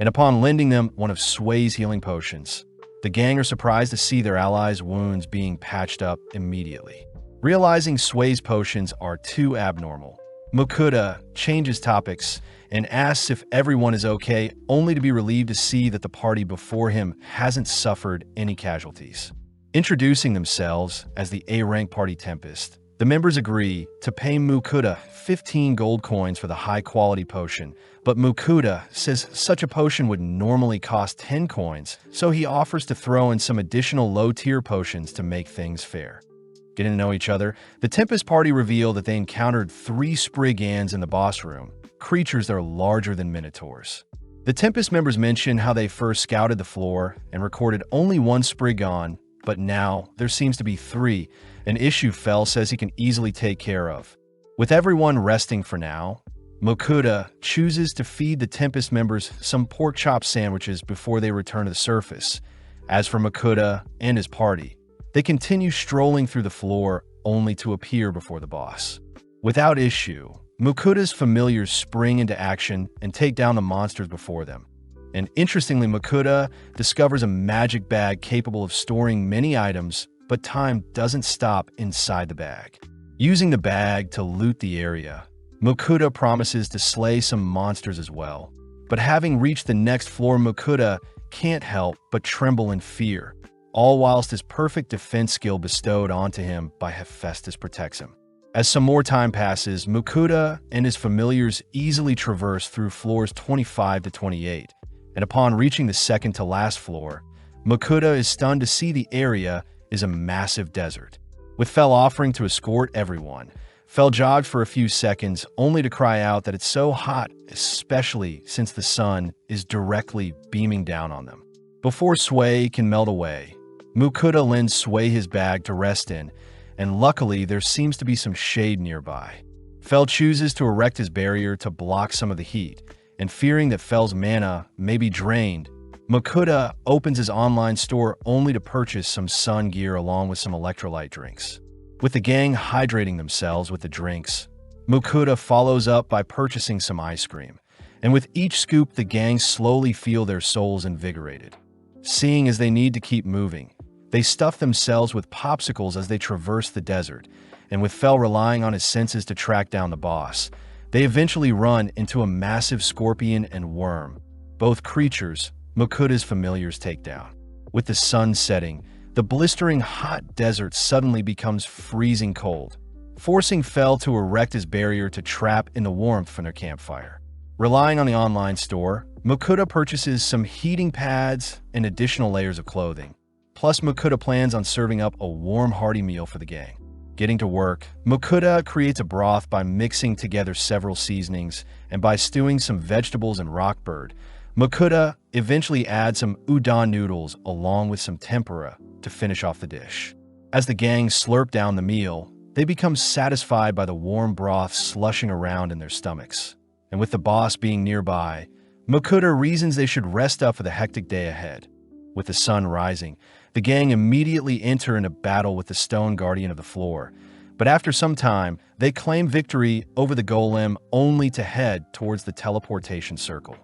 and upon lending them one of Sway's healing potions, the gang are surprised to see their allies' wounds being patched up immediately. Realizing Sway's potions are too abnormal, Mukuda changes topics and asks if everyone is okay, only to be relieved to see that the party before him hasn't suffered any casualties. Introducing themselves as the A-rank party Tempest, the members agree to pay Mukuda 15 gold coins for the high-quality potion, but Mukuda says such a potion would normally cost 10 coins, so he offers to throw in some additional low-tier potions to make things fair. Getting to know each other, the Tempest party reveal that they encountered 3 Spriggans in the boss room, creatures that are larger than minotaurs. The Tempest members mention how they first scouted the floor and recorded only 1 Spriggan, but now there seems to be 3, an issue Fell says he can easily take care of. With everyone resting for now, Mukuda chooses to feed the Tempest members some pork chop sandwiches before they return to the surface. As for Mukuda and his party, they continue strolling through the floor only to appear before the boss. Without issue, Mukuda's familiars spring into action and take down the monsters before them. And interestingly, Mukuda discovers a magic bag capable of storing many items, but time doesn't stop inside the bag. Using the bag to loot the area, Mukuda promises to slay some monsters as well. But having reached the next floor, Mukuda can't help but tremble in fear, all whilst his perfect defense skill bestowed onto him by Hephaestus protects him. As some more time passes, Mukuda and his familiars easily traverse through floors 25 to 28, and upon reaching the second to last floor, Mukuda is stunned to see the area is a massive desert. With Fell offering to escort everyone, Fell jogged for a few seconds only to cry out that it's so hot, especially since the sun is directly beaming down on them. Before Sway can melt away, Mukuda lends Sway his bag to rest in, and luckily there seems to be some shade nearby. Fell chooses to erect his barrier to block some of the heat, and fearing that Fell's mana may be drained, Mukuda opens his online store only to purchase some sun gear along with some electrolyte drinks. With the gang hydrating themselves with the drinks, Mukuda follows up by purchasing some ice cream, and with each scoop the gang slowly feel their souls invigorated. Seeing as they need to keep moving, they stuff themselves with popsicles as they traverse the desert, and with Fell relying on his senses to track down the boss, they eventually run into a massive scorpion and worm, both creatures Mukuda's familiars take down. With the sun setting, the blistering hot desert suddenly becomes freezing cold, forcing Fell to erect his barrier to trap in the warmth from their campfire. Relying on the online store, Mukuda purchases some heating pads and additional layers of clothing. Plus, Mukuda plans on serving up a warm, hearty meal for the gang. Getting to work, Mukuda creates a broth by mixing together several seasonings, and by stewing some vegetables and rockbird, Mukuda eventually adds some udon noodles along with some tempura to finish off the dish. As the gang slurp down the meal, they become satisfied by the warm broth slushing around in their stomachs. And with the boss being nearby, Mukuda reasons they should rest up for the hectic day ahead. With the sun rising, the gang immediately enter into battle with the stone guardian of the floor, but after some time, they claim victory over the golem only to head towards the teleportation circle.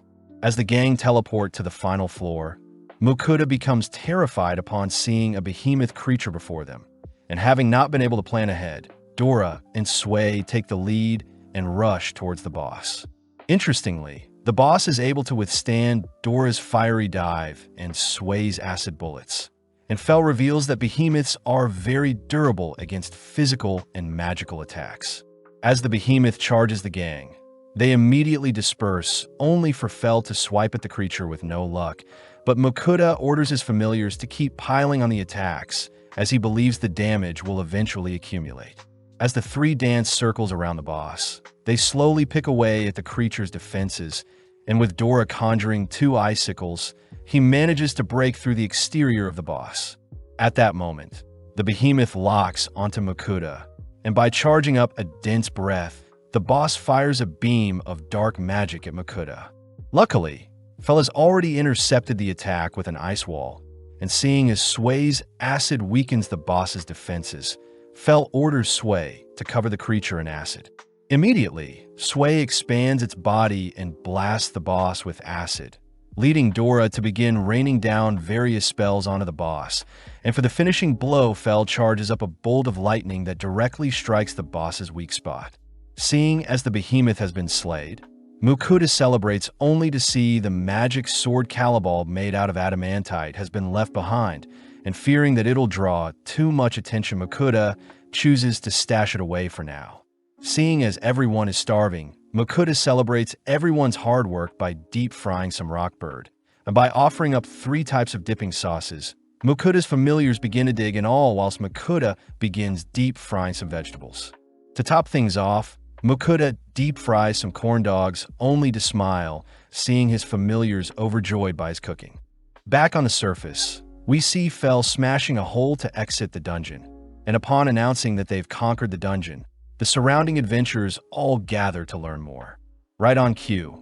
As the gang teleport to the final floor, Mukuda becomes terrified upon seeing a behemoth creature before them, and having not been able to plan ahead, Dora and Sway take the lead and rush towards the boss. Interestingly, The boss is able to withstand Dora's fiery dive and Sway's acid bullets. And Fell reveals that behemoths are very durable against physical and magical attacks. As the behemoth charges the gang, they immediately disperse, only for Fell to swipe at the creature with no luck. But Mokuda orders his familiars to keep piling on the attacks, as he believes the damage will eventually accumulate. As the three dance circles around the boss, they slowly pick away at the creature's defenses, and with Dora conjuring two icicles, he manages to break through the exterior of the boss. At that moment, the behemoth locks onto Mokuda, and by charging up a dense breath, the boss fires a beam of dark magic at Mokuda. Luckily, Fell has already intercepted the attack with an ice wall, and seeing as Sway's acid weakens the boss's defenses, Fell orders Sway to cover the creature in acid. Immediately, Sway expands its body and blasts the boss with acid, leading Dora to begin raining down various spells onto the boss, and for the finishing blow, Fell charges up a bolt of lightning that directly strikes the boss's weak spot. Seeing as the behemoth has been slayed, Mokuda celebrates only to see the magic sword Calibal made out of adamantite has been left behind, and fearing that it'll draw too much attention, Mokuda chooses to stash it away for now. Seeing as everyone is starving, Mokuda celebrates everyone's hard work by deep frying some rockbird, and by offering up 3 types of dipping sauces. Mokuda's familiars begin to dig in all whilst Mokuda begins deep frying some vegetables. To top things off, Mokuda deep fries some corn dogs only to smile, seeing his familiars overjoyed by his cooking. Back on the surface, we see Fell smashing a hole to exit the dungeon, and upon announcing that they've conquered the dungeon, the surrounding adventurers all gather to learn more. Right on cue,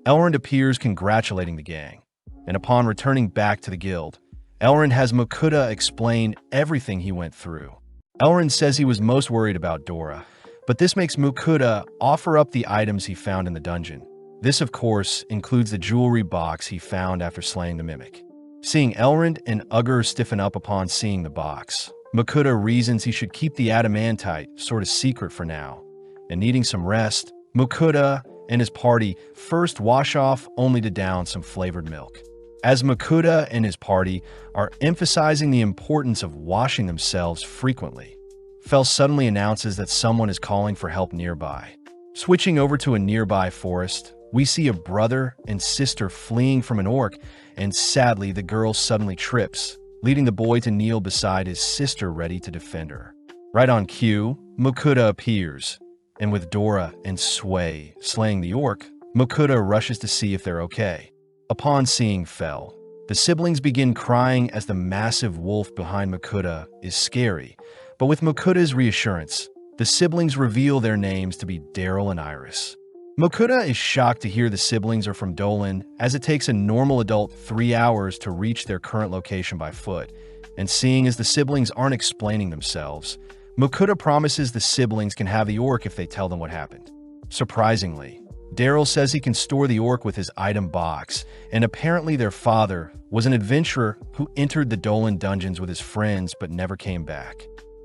Elrond appears congratulating the gang, and upon returning back to the guild, Elrond has Mokuda explain everything he went through. Elrond says he was most worried about Dora, but this makes Mokuda offer up the items he found in the dungeon. This, of course, includes the jewelry box he found after slaying the mimic. Seeing Elrond and Ugger stiffen up upon seeing the box, Mokuda reasons he should keep the adamantite sort of secret for now, and needing some rest, Mokuda and his party first wash off only to down some flavored milk. As Mokuda and his party are emphasizing the importance of washing themselves frequently, Fell suddenly announces that someone is calling for help nearby. Switching over to a nearby forest, we see a brother and sister fleeing from an orc, and sadly the girl suddenly trips, leading the boy to kneel beside his sister ready to defend her. Right on cue, Mokuda appears, and with Dora and Sway slaying the orc, Mokuda rushes to see if they're okay. Upon seeing Fell, the siblings begin crying as the massive wolf behind Mokuda is scary, but with Mokuda's reassurance, the siblings reveal their names to be Daryl and Iris. Mokuda is shocked to hear the siblings are from Dolan, as it takes a normal adult 3 hours to reach their current location by foot, and seeing as the siblings aren't explaining themselves, Mokuda promises the siblings can have the orc if they tell them what happened. Surprisingly, Daryl says he can store the orc with his item box, and apparently their father was an adventurer who entered the Dolan dungeons with his friends but never came back.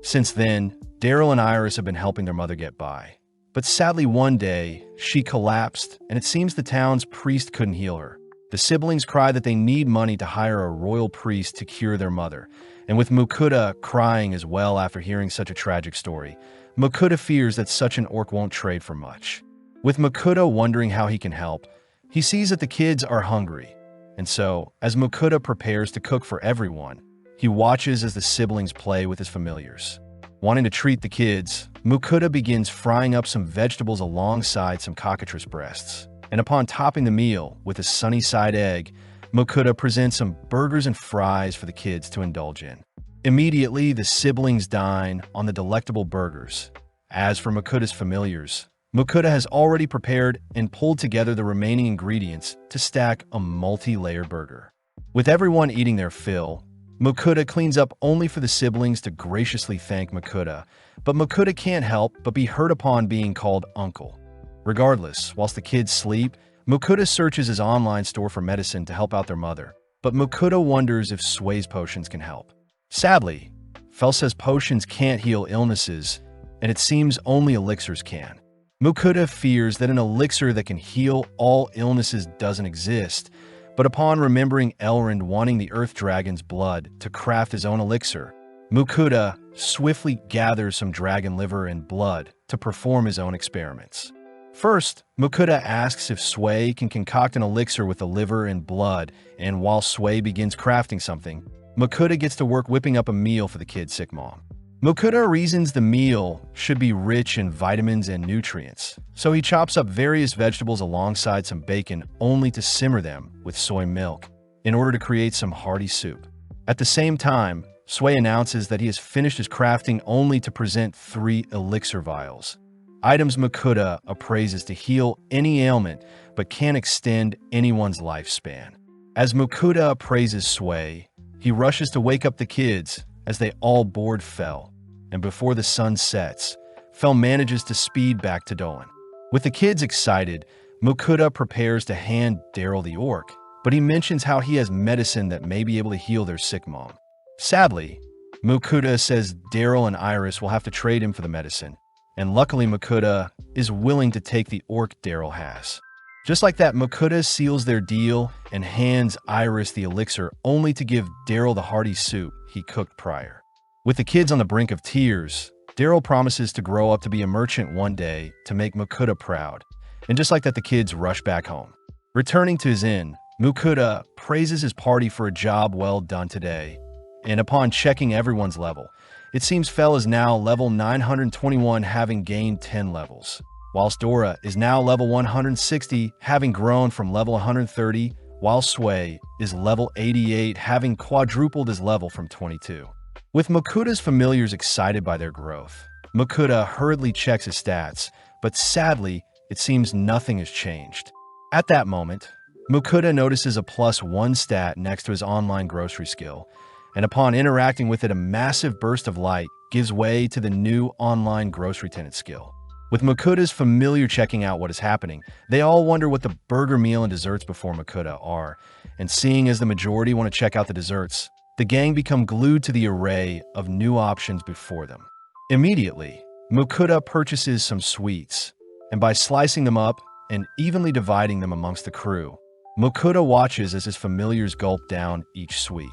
Since then, Daryl and Iris have been helping their mother get by. But sadly one day, she collapsed, and it seems the town's priest couldn't heal her. The siblings cry that they need money to hire a royal priest to cure their mother, and with Mokuda crying as well after hearing such a tragic story, Mokuda fears that such an orc won't trade for much. With Mokuda wondering how he can help, he sees that the kids are hungry, and so, as Mokuda prepares to cook for everyone, he watches as the siblings play with his familiars. Wanting to treat the kids, Mokuda begins frying up some vegetables alongside some cockatrice breasts, and upon topping the meal with a sunny side egg, Mokuda presents some burgers and fries for the kids to indulge in. Immediately, the siblings dine on the delectable burgers. As for Mokuda's familiars, Mokuda has already prepared and pulled together the remaining ingredients to stack a multi-layer burger. With everyone eating their fill, Mokuda cleans up only for the siblings to graciously thank Mokuda, but Mokuda can't help but be hurt upon being called uncle. Regardless, whilst the kids sleep, Mokuda searches his online store for medicine to help out their mother, but Mokuda wonders if Sway's potions can help. Sadly, Fell says potions can't heal illnesses, and it seems only elixirs can. Mukuda fears that an elixir that can heal all illnesses doesn't exist, but upon remembering Elrond wanting the Earth Dragon's blood to craft his own elixir, Mukuda swiftly gathers some dragon liver and blood to perform his own experiments. First, Mukuda asks if Sway can concoct an elixir with the liver and blood, and while Sway begins crafting something, Mukuda gets to work whipping up a meal for the kid's sick mom. Mukuda reasons the meal should be rich in vitamins and nutrients, so he chops up various vegetables alongside some bacon only to simmer them with soy milk in order to create some hearty soup. At the same time, Sway announces that he has finished his crafting only to present 3 elixir vials, items Mukuda appraises to heal any ailment but can extend anyone's lifespan. As Mukuda appraises Sway, he rushes to wake up the kids as they all board Fel, and before the sun sets, Fel manages to speed back to Dolan. With the kids excited, Mukuda prepares to hand Daryl the orc, but he mentions how he has medicine that may be able to heal their sick mom. Sadly, Mukuda says Daryl and Iris will have to trade him for the medicine, and luckily Mukuda is willing to take the orc Daryl has. Just like that, Mukuda seals their deal and hands Iris the elixir only to give Daryl the hearty soup he cooked prior. With the kids on the brink of tears, Daryl promises to grow up to be a merchant one day to make Mukuda proud, and just like that the kids rush back home. Returning to his inn, Mukuda praises his party for a job well done today, and upon checking everyone's level, it seems Fel is now level 921 having gained 10 levels, whilst Dora is now level 160 having grown from level 130, while Sway is level 88 having quadrupled his level from 22. With Mukuda's familiars excited by their growth, Mukuda hurriedly checks his stats, but sadly, it seems nothing has changed. At that moment, Mukuda notices a +1 stat next to his online grocery skill, and upon interacting with it, a massive burst of light gives way to the new online grocery tenant skill. With Mukuda's familiar checking out what is happening, they all wonder what the burger meal and desserts before Mukuda are, and seeing as the majority want to check out the desserts, the gang become glued to the array of new options before them. Immediately, Mukuda purchases some sweets, and by slicing them up and evenly dividing them amongst the crew, Mukuda watches as his familiars gulp down each sweet.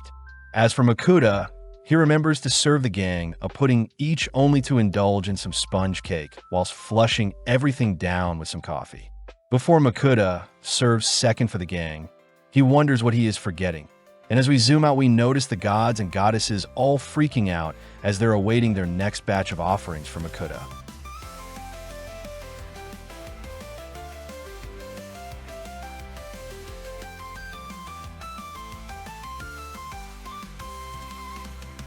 As for Mukuda, he remembers to serve the gang, putting each only to indulge in some sponge cake whilst flushing everything down with some coffee. Before Mukuda serves second for the gang, he wonders what he is forgetting. And as we zoom out, we notice the gods and goddesses all freaking out as they're awaiting their next batch of offerings for Mukuda.